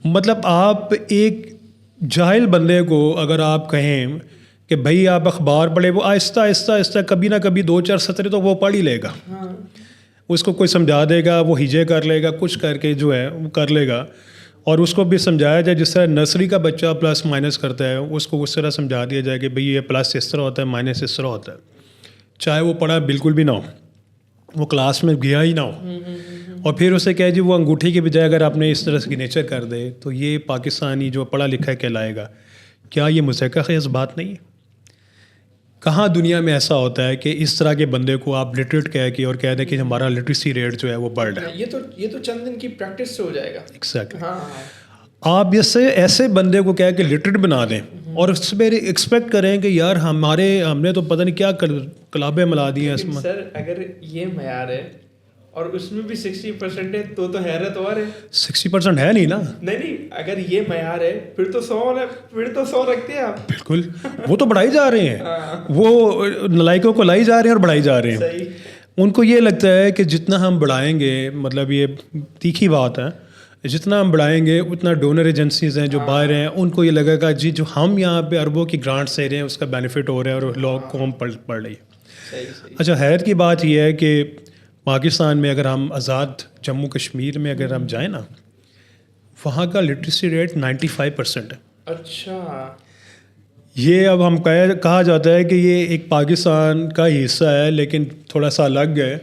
مطلب آپ ایک جاہل بندے کو اگر آپ کہیں کہ بھائی آپ اخبار پڑھے, وہ آہستہ آہستہ آہستہ کبھی نہ کبھی 2-4 سطریں تو وہ پڑھ ہی لے گا. اس کو کوئی سمجھا دے گا, وہ ہجے کر لے گا, کچھ کر کے جو ہے وہ کر لے گا. اور اس کو بھی سمجھایا جائے جس طرح نرسری کا بچہ پلس مائنس کرتا ہے, اس کو اس طرح سمجھا دیا جائے کہ بھئی یہ پلس اس طرح ہوتا ہے, مائنس اس طرح ہوتا ہے, چاہے وہ پڑھا بالکل بھی نہ ہو, وہ کلاس میں گیا ہی نہ ہو, اور پھر اسے کہے جی وہ انگوٹھی کے بجائے اگر آپ نے اس طرح سگنیچر کر دے تو یہ پاکستانی جو پڑھا لکھا کہلائے گا. کیا یہ مذائقہ خیز بات نہیں ہے؟ کہاں دنیا میں ایسا ہوتا ہے کہ اس طرح کے بندے کو آپ لٹریٹ کہہ کے اور کہہ دیں کہ ہمارا لٹریسی ریٹ جو ہے وہ بڑھ رہا ہے. یہ تو چند دن کی پریکٹس سے ہو جائے گا. ایگزیکٹلی. آپ اس سے ایسے بندے کو کہہ کے لٹریٹ بنا دیں اور اس پہ ایکسپیکٹ کریں کہ یار ہم نے تو پتہ نہیں کیا کلابیں ملا دی ہیں اس میں. سر اگر یہ معیار ہے اور اس میں بھی 60% ہے تو حیرت اور ہے. 60% ہے نہیں نا. نہیں, اگر یہ معیار ہے پھر تو 100 رکھتے ہیں آپ. بالکل, وہ تو بڑھائی جا رہے ہیں, وہ نلائکوں کو لائی جا رہے ہیں اور بڑھائی جا رہے ہیں. صحیح. ان کو یہ لگتا ہے کہ جتنا ہم بڑھائیں گے, مطلب یہ تیکھی بات ہے, جتنا ہم بڑھائیں گے اتنا ڈونر ایجنسیز ہیں جو باہر ہیں, ان کو یہ لگے گا جی جو ہم یہاں پہ اربوں کی گرانٹس دے رہے ہیں اس کا بینیفٹ ہو رہا ہے اور لوگ قوم پڑھ رہی ہے. اچھا, حیرت کی بات یہ ہے کہ پاکستان میں اگر ہم آزاد جموں کشمیر میں اگر ہم جائیں نا, وہاں کا لٹریسی ریٹ 95% ہے. اچھا. یہ اب ہم کہا جاتا ہے کہ یہ ایک پاکستان کا حصہ ہے لیکن تھوڑا سا الگ ہے,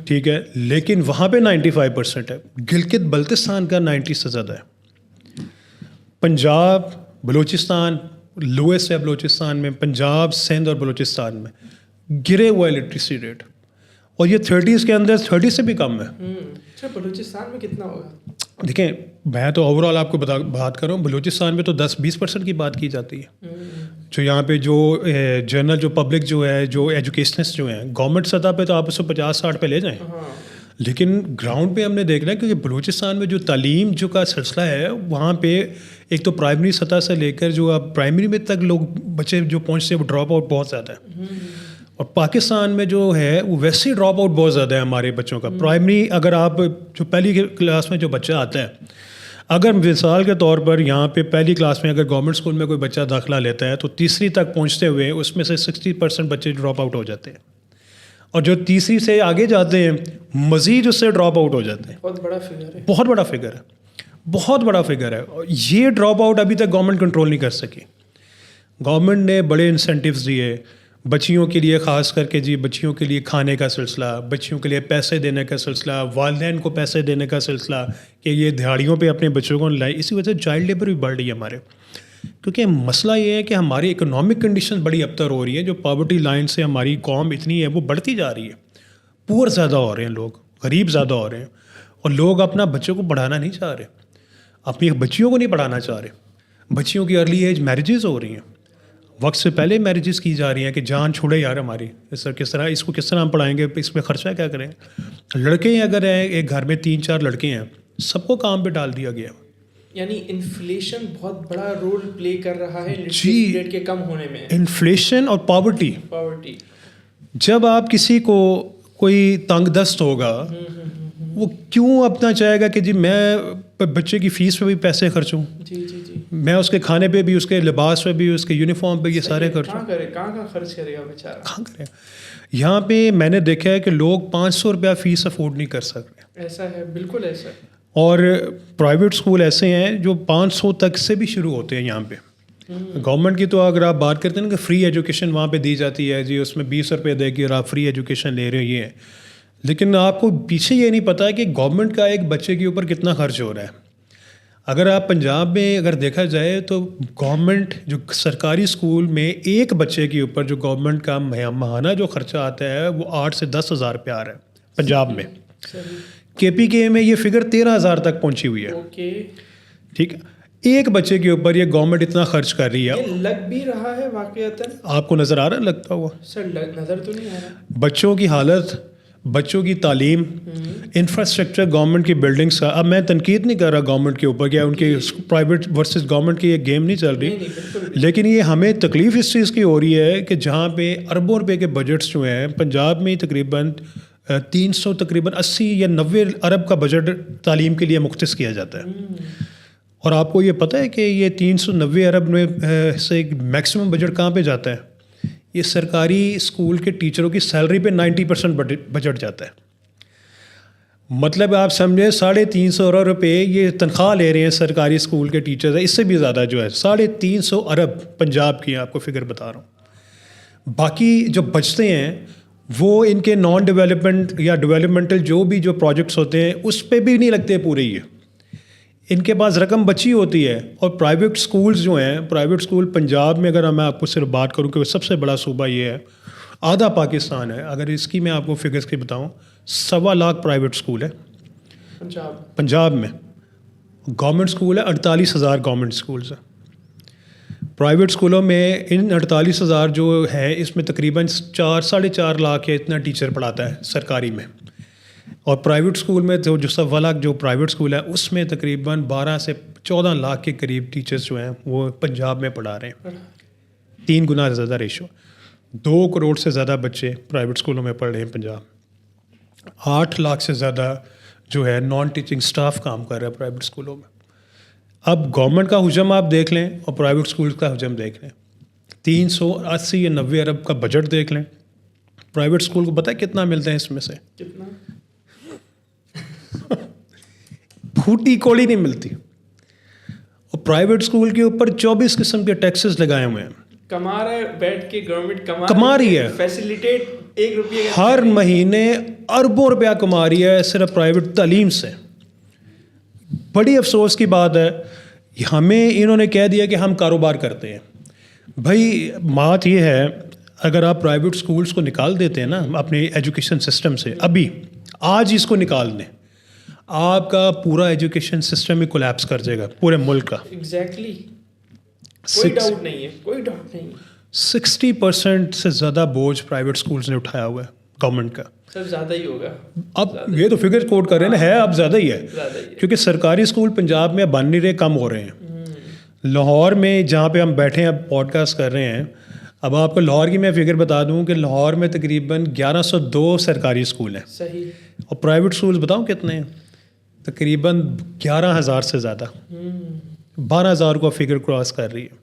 ٹھیک ہے, لیکن وہاں پہ 95% ہے. گلگت بلتستان کا 90 سے زیادہ ہے. پنجاب, بلوچستان, لوئسٹ ہے بلوچستان میں, پنجاب, سندھ اور بلوچستان میں گرے ہوا ہے لٹریسی ریٹ, اور یہ 30s کے اندر 30 سے بھی کم ہے. اچھا, بلوچستان میں کتنا ہوگا؟ دیکھیں, میں تو اوور آل آپ کو بات کر رہا ہوں, بلوچستان میں تو 10-20% کی بات کی جاتی ہے. جو یہاں پہ جو جنرل جو پبلک جو ہے, جو ایجوکیشنسٹ جو ہیں, گورنمنٹ سطح پہ تو آپ اس کو 50-60 پہ لے جائیں, لیکن گراؤنڈ پہ ہم نے دیکھنا ہے کیونکہ بلوچستان میں جو تعلیم جو کا سلسلہ ہے وہاں پہ ایک تو پرائمری سطح سے لے کر جو اب پرائمری میں تک لوگ بچے جو پہنچتے ہیں وہ ڈراپ آؤٹ بہت زیادہ ہے. اور پاکستان میں جو ہے وہ ویسے ہی ڈراپ آؤٹ بہت زیادہ ہے ہمارے بچوں کا. پرائمری اگر آپ جو پہلی کلاس میں جو بچہ آتا ہے, اگر مثال کے طور پر یہاں پہ پہلی کلاس میں اگر گورنمنٹ اسکول میں کوئی بچہ داخلہ لیتا ہے تو تیسری تک پہنچتے ہوئے اس میں سے 60% بچے ڈراپ آؤٹ ہو جاتے ہیں, اور جو تیسری سے آگے جاتے ہیں مزید اس سے ڈراپ آؤٹ ہو جاتے ہیں. بہت بڑا فگر ہے. بہت بڑا فگر ہے, بہت بڑا فگر ہے. یہ ڈراپ آؤٹ ابھی تک گورنمنٹ کنٹرول نہیں کر سکی. گورنمنٹ نے بڑے انسینٹیوز دیے بچیوں کے لیے, خاص کر کے جی بچیوں کے لیے کھانے کا سلسلہ, بچیوں کے لیے پیسے دینے کا سلسلہ, والدین کو پیسے دینے کا سلسلہ کہ یہ دہاڑیوں پہ اپنے بچوں کو لائے. اسی وجہ سے چائلڈ لیبر بھی بڑھ رہی ہے ہمارے, کیونکہ مسئلہ یہ ہے کہ ہماری اکنامک کنڈیشن بڑی ابتر ہو رہی ہے. جو پاورٹی لائن سے ہماری قوم اتنی ہے وہ بڑھتی جا رہی ہے. پور زیادہ ہو رہے ہیں لوگ, غریب زیادہ ہو رہے ہیں, اور لوگ اپنا بچوں کو پڑھانا نہیں چاہ رہے, اپنی بچیوں کو نہیں پڑھانا چاہ رہے. بچیوں کی ارلی ایج میرجز ہو رہی ہیں, وقت سے پہلے میرجز کی جا رہی ہیں کہ جان چھوڑے یار ہماری, کس طرح اس کو کس طرح ہم پڑھائیں گے, اس میں خرچہ کیا کریں گے. لڑکے ہیں اگر ایک گھر میں 3-4 لڑکے ہیں سب کو کام پہ ڈال دیا گیا. یعنی انفلیشن بہت بڑا رول پلے کر رہا ہے جی ریٹ کے کم ہونے میں. انفلیشن اور پاورٹی. جب آپ کسی کو کوئی تنگ دست ہوگا وہ کیوں اپنا چاہے گا کہ جی میں بچے کی فیس پہ بھی پیسے خرچوں, میں اس کے کھانے پہ بھی, اس کے لباس پہ بھی, اس کے یونیفارم پہ, یہ سارے خرچوں. کہاں خرچ کرے گا بیچارہ, کہاں کرے گا. یہاں پہ میں نے دیکھا ہے کہ لوگ 500 روپیہ فیس افورڈ نہیں کر سکتے. ایسا ہے, بالکل ایسا ہے. اور پرائیویٹ اسکول ایسے ہیں جو 500 تک سے بھی شروع ہوتے ہیں یہاں پہ. گورنمنٹ کی تو اگر آپ بات کرتے ہیں نا کہ فری ایجوکیشن وہاں پہ دی جاتی ہے, جی اس میں 20 روپے دے کے اور آپ فری ایجوکیشن لے رہے ہو, یہ ہے. لیکن آپ کو پیچھے یہ نہیں پتا کہ گورنمنٹ کا ایک بچے کے اوپر کتنا خرچ ہو رہا ہے. اگر آپ پنجاب میں اگر دیکھا جائے تو گورنمنٹ جو سرکاری اسکول میں ایک بچے کے اوپر جو گورنمنٹ کا ماہانہ جو خرچہ آتا ہے وہ 8 سے 10 ہزار روپیہ آ رہا ہے پنجاب میں. کے پی کے میں یہ فگر 13,000 تک پہنچی ہوئی ہے. ٹھیک ہے, ایک بچے کے اوپر یہ گورنمنٹ اتنا خرچ کر رہی ہے. لگ بھی رہا ہے واقعتاً. آپ کو نظر آ رہا ہے لگتا ہوا؟ سر نظر تو نہیں آ رہا. بچوں کی حالت, بچوں کی تعلیم, انفراسٹرکچر, گورنمنٹ کی بلڈنگس کا. اب میں تنقید نہیں کر رہا گورنمنٹ کے اوپر, کیا ان کی پرائیویٹ ورسز گورنمنٹ کی یہ گیم نہیں چل رہی, لیکن یہ ہمیں تکلیف اس چیز کی ہو رہی ہے کہ جہاں پہ اربوں روپے کے بجٹس جو ہیں پنجاب میں تقریباً 300 تقریباً 80 یا 90 ارب کا بجٹ تعلیم کے لیے مختص کیا جاتا ہے. اور آپ کو یہ پتہ ہے کہ یہ 390 ارب میں سے میکسیمم بجٹ کہاں پہ جاتا ہے؟ یہ سرکاری اسکول کے ٹیچروں کی سیلری پہ 90% بجٹ جاتا ہے. مطلب آپ سمجھیں 350 ارب روپے یہ تنخواہ لے رہے ہیں سرکاری اسکول کے ٹیچرز, اس سے بھی زیادہ جو ہے 350 ارب پنجاب کی آپ کو فگر بتا رہا ہوں. باقی جو بچتے ہیں وہ ان کے نان ڈیولپمنٹ یا ڈیولپمنٹل جو بھی جو پروجیکٹس ہوتے ہیں اس پہ بھی نہیں لگتے پورے. یہ ان کے پاس رقم بچی ہوتی ہے. اور پرائیویٹ اسکولز جو ہیں, پرائیویٹ اسکول پنجاب میں اگر میں آپ کو صرف بات کروں کہ سب سے بڑا صوبہ یہ ہے, آدھا پاکستان ہے. اگر اس کی میں آپ کو فگرس کی بتاؤں 1.25 لاکھ پرائیویٹ اسکول ہے پنجاب میں. گورنمنٹ اسکول ہے 48,000 گورنمنٹ اسکولز ہیں. پرائیویٹ اسکولوں میں ان 48,000 جو ہے اس میں تقریباً 4-4.5 لاکھ یا اتنا ٹیچر پڑھاتا ہے سرکاری میں. اور پرائیویٹ اسکول میں جو 1.25 لاکھ جو پرائیویٹ اسکول ہے اس میں تقریباً 12 سے 14 لاکھ کے قریب ٹیچرز جو ہیں وہ پنجاب میں پڑھا رہے ہیں. 3 گنا زیادہ ریشو. 2 کروڑ سے زیادہ بچے پرائیویٹ اسکولوں میں پڑھ رہے ہیں پنجاب. 8 لاکھ سے زیادہ جو ہے نان ٹیچنگ اسٹاف کام کر رہا ہے پرائیویٹ اسکولوں میں. اب گورنمنٹ کا حجم آپ دیکھ لیں اور پرائیویٹ اسکول کا حجم دیکھ لیں, 380 یا 90 ارب کا بجٹ دیکھ لیں. پرائیویٹ اسکول کو پتہ ہے کتنا ملتا ہے اس میں سے؟ کتنا؟ پھوٹی کوڑی نہیں ملتی. اور پرائیویٹ اسکول کے اوپر 24 قسم کے ٹیکسز لگائے ہوئے ہیں. کما رہا ہے بیٹھ کے گورنمنٹ کما رہی ہے, فیسیلیٹیٹ 1 روپیہ ہر مہینے اربوں روپیہ کما رہی ہے صرف پرائیویٹ تعلیم سے. بڑی افسوس کی بات ہے, ہمیں انہوں نے کہہ دیا کہ ہم کاروبار کرتے ہیں. بھائی بات یہ ہے اگر آپ پرائیویٹ اسکولس کو نکال دیتے ہیں نا اپنے ایجوکیشن سسٹم سے, ابھی آج اس کو نکال دیں, آپ کا پورا ایجوکیشن سسٹم ہی کولیپس کر جائے گا پورے ملک کا. ایگزیکٹلی, کوئی ڈاؤٹ نہیں ہے, کوئی ڈاؤٹ نہیں. 60% سے زیادہ بوجھ پرائیویٹ اسکولس نے اٹھایا ہوا ہے گورنمنٹ کا. سب زیادہ ہی ہوگا. اب یہ تو فگر کوٹ کر رہے ہیں, ہے اب زیادہ ہی ہے, کیونکہ سرکاری اسکول پنجاب میں بن نہیں رہے, کم ہو رہے ہیں. لاہور میں جہاں پہ ہم بیٹھے ہیں اب پوڈ کاسٹ کر رہے ہیں, اب آپ کو لاہور کی میں فگر بتا دوں کہ لاہور میں تقریباً 1102 سرکاری اسکول ہیں. صحیح. اور پرائیویٹ اسکولز بتاؤں کتنے ہیں؟ تقریباً 11,000 سے زیادہ, 12,000 کو فگر کراس کر رہی ہے,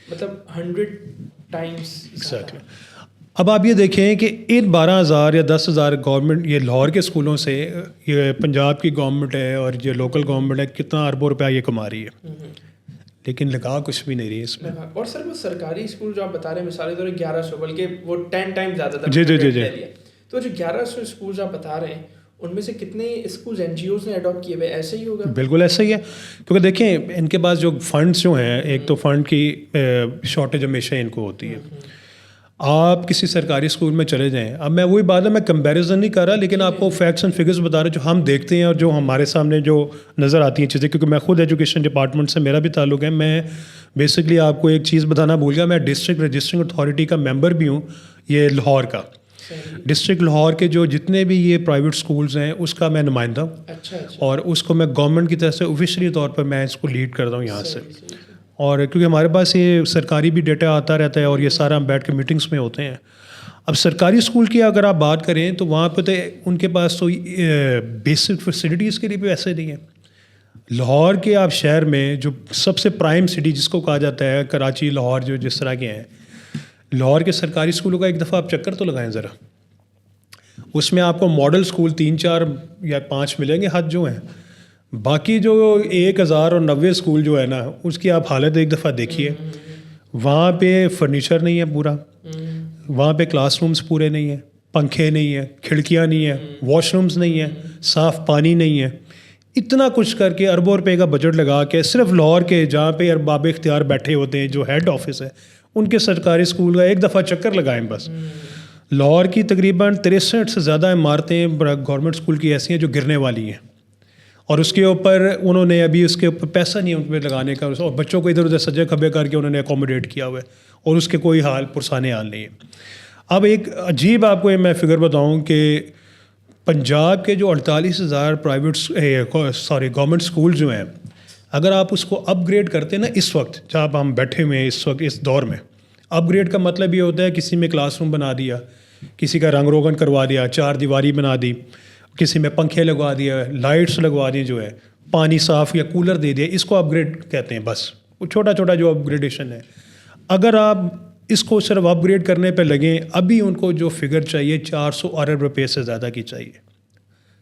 مطلب 100 ٹائمس. ایگزیکٹلی. اب آپ یہ دیکھیں کہ ان 12,000 یا 10,000 گورنمنٹ یہ لاہور کے اسکولوں سے یہ پنجاب کی گورنمنٹ ہے اور یہ لوکل گورنمنٹ ہے کتنا اربوں روپیہ یہ کما رہی ہے, لیکن لگا کچھ بھی نہیں رہی ہے اس میں. اور سر وہ سرکاری اسکول جو آپ بتا رہے ہیں مثال کے طور پر 1100 بلکہ وہ 10 ٹائم زیادہ تھا. جی جی جی جی. تو جو 1100 اسکول جو آپ بتا رہے ہیں ان میں سے کتنے اسکولز این جی اوز نے اڈاپٹ کیے ہوئے؟ ایسے ہی ہوگا. بالکل ایسا ہی ہے, کیونکہ دیکھیں ان کے پاس جو فنڈس جو ہیں, ایک تو فنڈ کی شارٹیج ہمیشہ ان کو ہوتی ہے. آپ کسی سرکاری اسکول میں چلے جائیں, اب میں وہی بات ہے, میں کمپیریزن نہیں کر رہا لیکن آپ کو فیکٹس اینڈ فگرس بتا رہا جو ہم دیکھتے ہیں اور جو ہمارے سامنے جو نظر آتی ہیں چیزیں, کیونکہ میں خود ایجوکیشن ڈپارٹمنٹ سے میرا بھی تعلق ہے. میں بیسکلی آپ کو ایک چیز بتانا بھول گیا, میں ڈسٹرکٹ رجسٹرنگ اتھارٹی کا ممبر بھی ہوں یہ لاہور کا. ڈسٹرکٹ لاہور کے جو جتنے بھی یہ پرائیویٹ اسکولز ہیں اس کا میں نمائندہ ہوں. اچھا. اور اس کو میں گورنمنٹ کی طرف سے آفیشلی طور پر میں اس کو لیڈ کرتا ہوں یہاں سے. اور کیونکہ ہمارے پاس یہ سرکاری بھی ڈیٹا آتا رہتا ہے اور یہ سارا ہم بیٹھ کے میٹنگس میں ہوتے ہیں. اب سرکاری اسکول کی اگر آپ بات کریں تو وہاں پہ تو ان کے پاس تو بیسک فیسلٹیز کے لیے بھی ایسے نہیں ہیں. لاہور کے آپ شہر میں جو سب سے پرائم سٹی جس کو کہا جاتا ہے کراچی لاہور جو جس طرح کے ہیں, لاہور کے سرکاری اسکولوں کا ایک دفعہ آپ چکر تو لگائیں ذرا. اس میں آپ کو ماڈل اسکول 3-4 یا 5 ملیں گے حد جو ہیں. باقی جو 1090 اسکول جو ہے نا اس کی آپ حالت ایک دفعہ دیکھیے. وہاں پہ فرنیچر نہیں ہے پورا, وہاں پہ کلاس رومز پورے نہیں ہیں, پنکھے نہیں ہیں, کھڑکیاں نہیں ہیں, واش رومز نہیں ہیں, صاف پانی نہیں ہے. اتنا کچھ کر کے اربوں روپے کا بجٹ لگا کے صرف لاہور کے جہاں پہ ارباب اختیار بیٹھے ہوتے ہیں جو ہیڈ آفس ہے ان کے سرکاری اسکول کا ایک دفعہ چکر لگائیں بس. لاہور کی تقریباً 63 سے زیادہ عمارتیں گورنمنٹ اسکول کی ایسی ہیں جو گرنے والی ہیں, اور اس کے اوپر انہوں نے ابھی اس کے اوپر پیسہ نہیں ان پہ لگانے کا, اور بچوں کو ادھر ادھر سجے کھبے کر کے انہوں نے اکوموڈیٹ کیا ہوا ہے, اور اس کے کوئی حال پرسانے حال نہیں ہے. اب ایک عجیب آپ کو میں فگر بتاؤں کہ پنجاب کے جو 48,000 گورنمنٹ اسکول جو ہیں, اگر آپ اس کو اپ گریڈ کرتے ہیں نا اس وقت جہاں ہم بیٹھے ہوئے ہیں اس وقت اس دور میں, اپ گریڈ کا مطلب یہ ہوتا ہے کسی میں کلاس روم بنا دیا, کسی کا رنگ روغن کروا دیا, 4 دیواری بنا دی, کسی میں پنکھے لگوا دیا, لائٹس لگوا دی, جو ہے پانی صاف یا کولر دے دیا, اس کو اپ گریڈ کہتے ہیں. بس وہ چھوٹا چھوٹا جو اپ گریڈیشن ہے. اگر آپ اس کو صرف اپ گریڈ کرنے پہ لگیں, ابھی ان کو جو فگر چاہیے 400 ارب روپے سے زیادہ کی چاہیے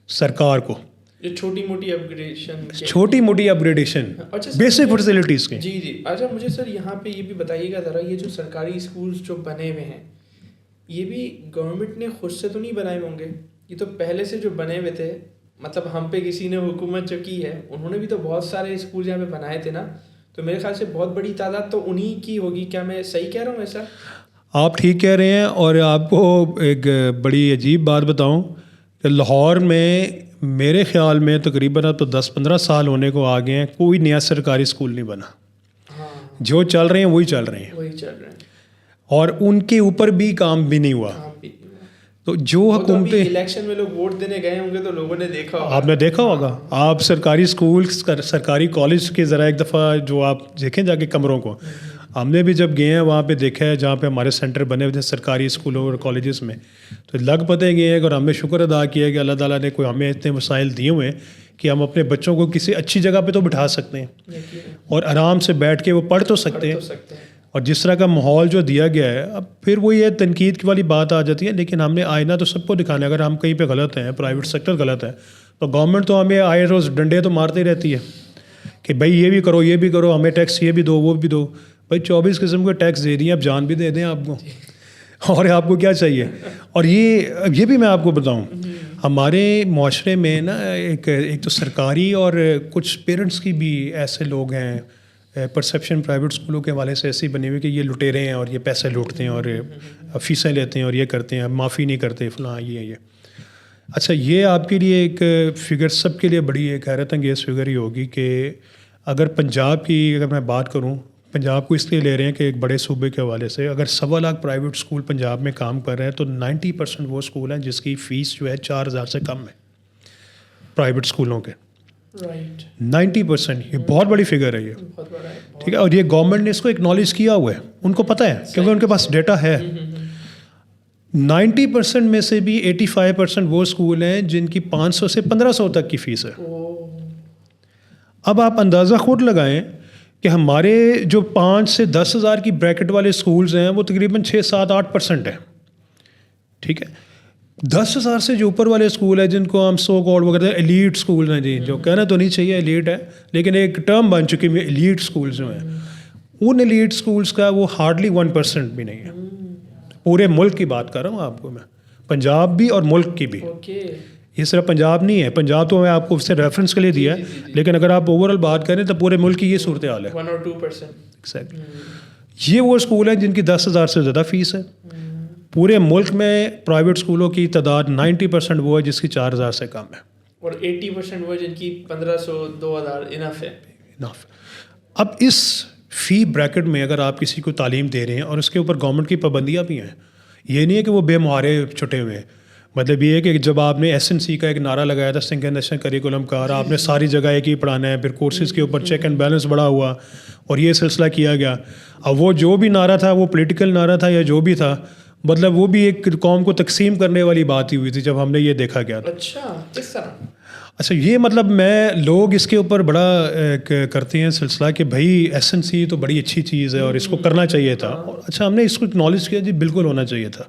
سرکار کو. یہ چھوٹی موٹی اپ گریڈیشن, چھوٹی موٹی اپ گریڈیشن بیسک فیسلٹیز کی. جی. اچھا مجھے سر یہاں پہ یہ بھی بتائیے گا ذرا, یہ جو سرکاری اسکولس جو بنے ہوئے ہیں یہ بھی گورنمنٹ نے خود سے تو نہیں بنائے ہوں گے, یہ تو پہلے سے جو بنے ہوئے تھے, مطلب ہم پہ کسی نے حکومت جو کی ہے انہوں نے بھی تو بہت سارے اسکول یہاں پہ بنائے تھے نا, تو میرے خیال سے بہت بڑی تعداد تو انہی کی ہوگی. کیا میں صحیح کہہ رہا ہوں ایسا؟ آپ ٹھیک کہہ رہے ہیں. اور آپ کو ایک بڑی عجیب بات بتاؤں کہ لاہور میں میرے خیال میں تقریباً اب تو 10-15 سال ہونے کو آ گئے ہیں, کوئی نیا سرکاری اسکول نہیں بنا. جو چل رہے ہیں وہی چل رہے ہیں, اور ان کے اوپر بھی کام بھی نہیں ہوا. تو جو حکومتیں الیکشن میں لوگ ووٹ دینے گئے ہوں گے تو لوگوں نے دیکھا ہوگا, آپ نے دیکھا ہوگا. آپ سرکاری اسکول سرکاری کالج کے ذرا ایک دفعہ جو آپ دیکھیں جا کے کمروں کو, ہم نے بھی جب گئے ہیں وہاں پہ دیکھا ہے جہاں پہ ہمارے سینٹر بنے ہوئے تھے سرکاری اسکولوں اور کالجز میں, تو لگ پتہ گئے ہیں. اور ہم نے شکر ادا کیا کہ اللہ تعالیٰ نے کوئی ہمیں اتنے مسائل دیے ہوئے ہیں کہ ہم اپنے بچوں کو کسی اچھی جگہ پہ تو بٹھا سکتے ہیں اور آرام سے بیٹھ کے وہ پڑھ تو سکتے ہیں. اور جس طرح کا ماحول جو دیا گیا ہے, اب پھر وہ یہ تنقید والی بات آ جاتی ہے, لیکن ہم نے آئینہ تو سب کو دکھانا ہے. اگر ہم کہیں پہ غلط ہیں, پرائیویٹ سیکٹر غلط ہے, تو گورنمنٹ تو ہمیں آئے روز ڈنڈے تو مارتی رہتی ہے کہ بھائی یہ بھی کرو, یہ بھی کرو, ہمیں ٹیکس یہ بھی دو, وہ بھی دو. بھائی 24 قسم کے ٹیکس دے دیں, اب جان بھی دے دیں آپ کو, اور آپ کو کیا چاہیے. اور یہ بھی میں آپ کو بتاؤں, ہمارے معاشرے میں نا ایک تو سرکاری اور کچھ پیرنٹس کی بھی ایسے لوگ ہیں, پرسیپشن پرائیویٹ اسکولوں کے حوالے سے ایسی بنی ہوئی کہ یہ لٹیرے ہیں اور یہ پیسے لوٹتے ہیں اور فیسیں لیتے ہیں اور یہ کرتے ہیں, معافی نہیں کرتے فلاں یہ. اچھا, یہ آپ کے لیے ایک فگر سب کے لیے بڑی ایک حیرت انگیز فگر ہی ہوگی کہ اگر پنجاب کی اگر میں بات کروں, پنجاب کو اس لیے لے رہے ہیں کہ ایک بڑے صوبے کے حوالے سے اگر 1.25 لاکھ پرائیویٹ اسکول پنجاب میں کام کر رہے ہیں تو 90% وہ اسکول ہیں جس کی فیس جو ہے 4,000 سے کم ہے پرائیویٹ اسکولوں کے. 90%, یہ بہت بڑی فگر ہے یہ, ٹھیک ہے. اور یہ گورنمنٹ نے اس کو اکنالج کیا ہوا ہے, ان کو پتہ ہے کیونکہ ان کے پاس ڈیٹا ہے. 90% میں سے بھی 85% وہ اسکول ہیں جن کی 500 سے 1,500 تک کی فیس ہے. اب آپ اندازہ خود لگائیں کہ ہمارے جو 5 سے 10 ہزار کی بریکٹ والے اسکولز ہیں وہ تقریباً 6-7-8% ہیں, ٹھیک ہے. 10,000 سے جو اوپر والے اسکول ہیں جن کو ہم سو کالڈ وغیرہ ایلیٹ اسکول ہیں, جی جو کہنا تو نہیں چاہیے ایلیٹ ہے, لیکن ایک ٹرم بن چکی ہے ایلیٹ اسکولز جو ہیں, ان ایلیٹ اسکولز کا وہ ہارڈلی 1% بھی نہیں ہے. پورے ملک کی بات کر رہا ہوں آپ کو میں, پنجاب بھی اور ملک کی بھی. یہ صرف پنجاب نہیں ہے, پنجاب تو میں آپ کو اس سے ریفرنس کے لیے دیا ہے, لیکن اگر آپ اوور آل بات کریں تو پورے ملک کی یہ صورتحال ہے. 1 or 2%. ایگزیکٹلی. یہ وہ اسکول ہیں جن کی 10,000 سے زیادہ فیس ہے. پورے ملک میں پرائیویٹ اسکولوں کی تعداد 90% وہ ہے جس کی 4,000 سے کم ہے, اور 80% وہ جن کی 1,500-2,000 انف ہے. اب اس فی بریکٹ میں اگر آپ کسی کو تعلیم دے رہے ہیں اور اس کے اوپر گورنمنٹ کی پابندیاں بھی ہیں, یہ نہیں ہے کہ وہ بے مہارے چھٹے ہوئے ہیں. مطلب یہ ہے کہ جب آپ نے SNC کا ایک نعرہ لگایا تھا سنگل نیشنل کریکولم کا, اور آپ نے ساری جگہ ایک ہی پڑھانا ہے, پھر کورسز کے اوپر چیک اینڈ بیلنس بڑا ہوا اور یہ سلسلہ کیا گیا. اب وہ جو بھی نعرہ تھا وہ پولیٹیکل نعرہ تھا یا جو بھی تھا, مطلب وہ بھی ایک قوم کو تقسیم کرنے والی بات ہی ہوئی تھی جب ہم نے یہ دیکھا گیا تھا. اچھا کس طرح؟ اچھا یہ مطلب لوگ اس کے اوپر بڑا کرتے ہیں سلسلہ کہ بھائی SNC تو بڑی اچھی چیز ہے اور اس کو کرنا چاہیے تھا. اچھا ہم نے اس کو اکنالج کیا, جی بالکل ہونا چاہیے تھا,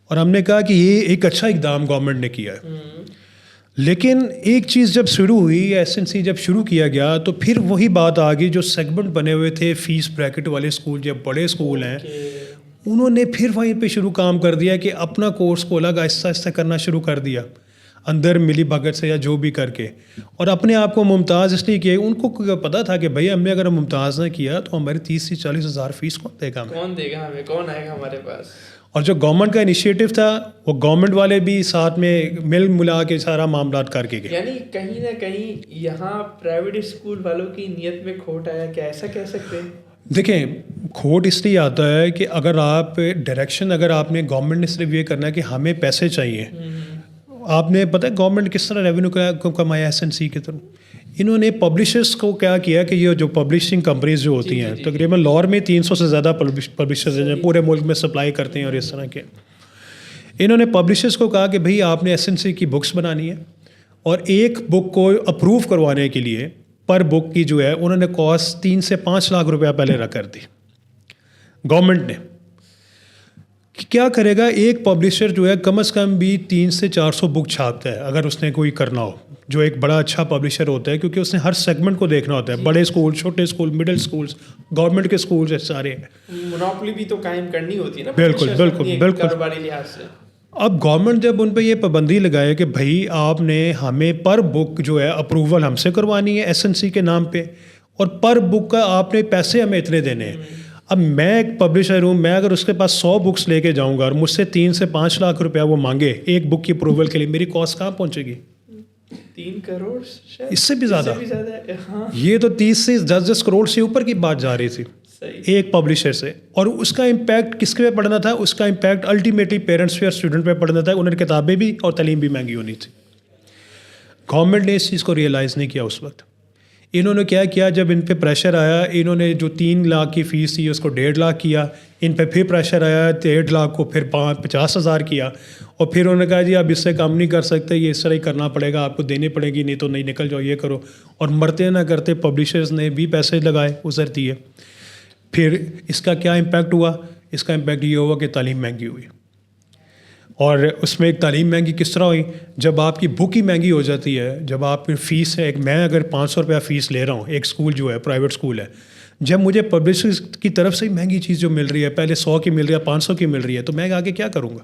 اور ہم نے کہا کہ یہ ایک اچھا اقدام گورنمنٹ نے کیا ہے. لیکن ایک چیز جب شروع ہوئی, SNC جب شروع کیا گیا تو پھر وہی بات آ گئی, جو سیگمنٹ بنے ہوئے تھے فیس بریکٹ والے اسکول, جب بڑے اسکول ہیں انہوں نے پھر وہیں پہ شروع کام کر دیا کہ اپنا کورس کو الگ آہستہ آہستہ کرنا شروع کر دیا, اندر ملی بھگت سے یا جو بھی کر کے, اور اپنے آپ کو ممتاز اس لیے کیا. ان کو پتا تھا کہ بھائی ہم نے اگر ممتاز نہ کیا تو ہماری 30 سے 40 ہزار فیس کون دے گا ہمیں, کون آئے گا ہمارے پاس. اور جو گورنمنٹ کا انیشیٹو تھا وہ گورنمنٹ والے بھی ساتھ میں مل ملا کے سارا معاملات کر کے گئے. یعنی کہیں نہ کہیں یہاں پرائیویٹ اسکول والوں کی نیت میں کھوٹ آیا, کیا ایسا کہہ سکتے ہیں؟ دیکھیں کھوٹ اس لیے آتا ہے کہ اگر آپ ڈائریکشن, اگر آپ نے گورنمنٹ نے صرف یہ کرنا ہے کہ ہمیں پیسے چاہیے. آپ نے پتہ ہے گورنمنٹ کس طرح ریونیو کمایا SNC کے تھرو. انہوں نے پبلشرس کو کیا کیا کہ یہ جو پبلشنگ کمپنیز جو ہوتی ہیں تقریباً لاہور میں 300 سے زیادہ پبلشرز ہیں پورے ملک میں سپلائی کرتے ہیں اور اس طرح کے. انہوں نے پبلشرس کو کہا کہ بھئی آپ نے SNC کی بکس بنانی ہے, اور ایک بک کو اپروو کروانے کے لیے پر بک کی جو ہے انہوں نے کاسٹ 3 سے 5 لاکھ روپیہ پہلے رکھ کر دی گورنمنٹ نے. کیا کرے گا ایک پبلشر جو ہے کم از کم بھی 300 سے 400 بک چھاپتا ہے اگر اس نے کوئی کرنا ہو, جو ایک بڑا اچھا پبلشر ہوتا ہے, کیونکہ اس نے ہر سیگمنٹ کو دیکھنا ہوتا ہے, بڑے اسکول, چھوٹے اسکول, مڈل اسکولس, گورنمنٹ کے اسکولس سارے ہیں. مونوپولی بھی تو قائم کرنی ہوتی ہے نا. بالکل بالکل بالکل. اب گورنمنٹ جب ان پہ یہ پابندی لگائے کہ بھائی آپ نے ہمیں پر بک جو ہے اپروول ہم سے کروانی ہے SNC کے نام پہ, اور پر بک کا آپ نے پیسے ہمیں اتنے دینے ہیں. اب میں ایک پبلشر ہوں, میں اگر اس کے پاس 100 بکس لے کے جاؤں گا اور مجھ سے 3 سے 5 لاکھ روپیہ وہ مانگے ایک بک کی اپروول کے لیے, میری کاسٹ کہاں پہنچے گی؟ 3 کروڑ, اس سے بھی زیادہ. یہ تو 30 سے 10 کروڑ سے اوپر کی بات جا رہی تھی ایک پبلشر سے. اور اس کا امپیکٹ کس کے پہ پڑنا تھا؟ اس کا امپیکٹ الٹیمیٹلی پیرنٹس پہ اور اسٹوڈنٹ پہ پڑنا تھا. انہیں کتابیں بھی اور تعلیم بھی مہنگی ہونی تھی. گورنمنٹ نے اس چیز کو ریئلائز نہیں کیا اس وقت. انہوں نے کیا کیا, جب ان پہ پریشر آیا, انہوں نے جو 3 لاکھ کی فیس تھی اس کو 1.5 لاکھ کیا. ان پہ پھر پریشر آیا 1.5 لاکھ کو پھر 50,000 کیا, اور پھر انہوں نے کہا جی اب اس سے کم نہیں کر سکتے, یہ اس طرح ہی کرنا پڑے گا, آپ کو دینی پڑے گی, نہیں تو نہیں نکل جاؤ, یہ کرو. اور مرتے نہ کرتے پبلشرز نے بھی پیسے لگائے, ازر دیے. پھر اس کا کیا امپیکٹ ہوا؟ اس کا امپیکٹ یہ ہوا کہ تعلیم مہنگی ہوئی. اور اس میں ایک تعلیم مہنگی کس طرح ہوئی؟ جب آپ کی بک ہی مہنگی ہو جاتی ہے, جب آپ کی فیس ہے, ایک میں اگر 500 روپیہ فیس لے رہا ہوں, ایک اسکول جو ہے پرائیویٹ اسکول ہے, جب مجھے پبلشرز کی طرف سے مہنگی چیز جو مل رہی ہے, پہلے 100 کی مل رہی ہے, 500 کی مل رہی ہے, تو میں آگے کیا کروں گا؟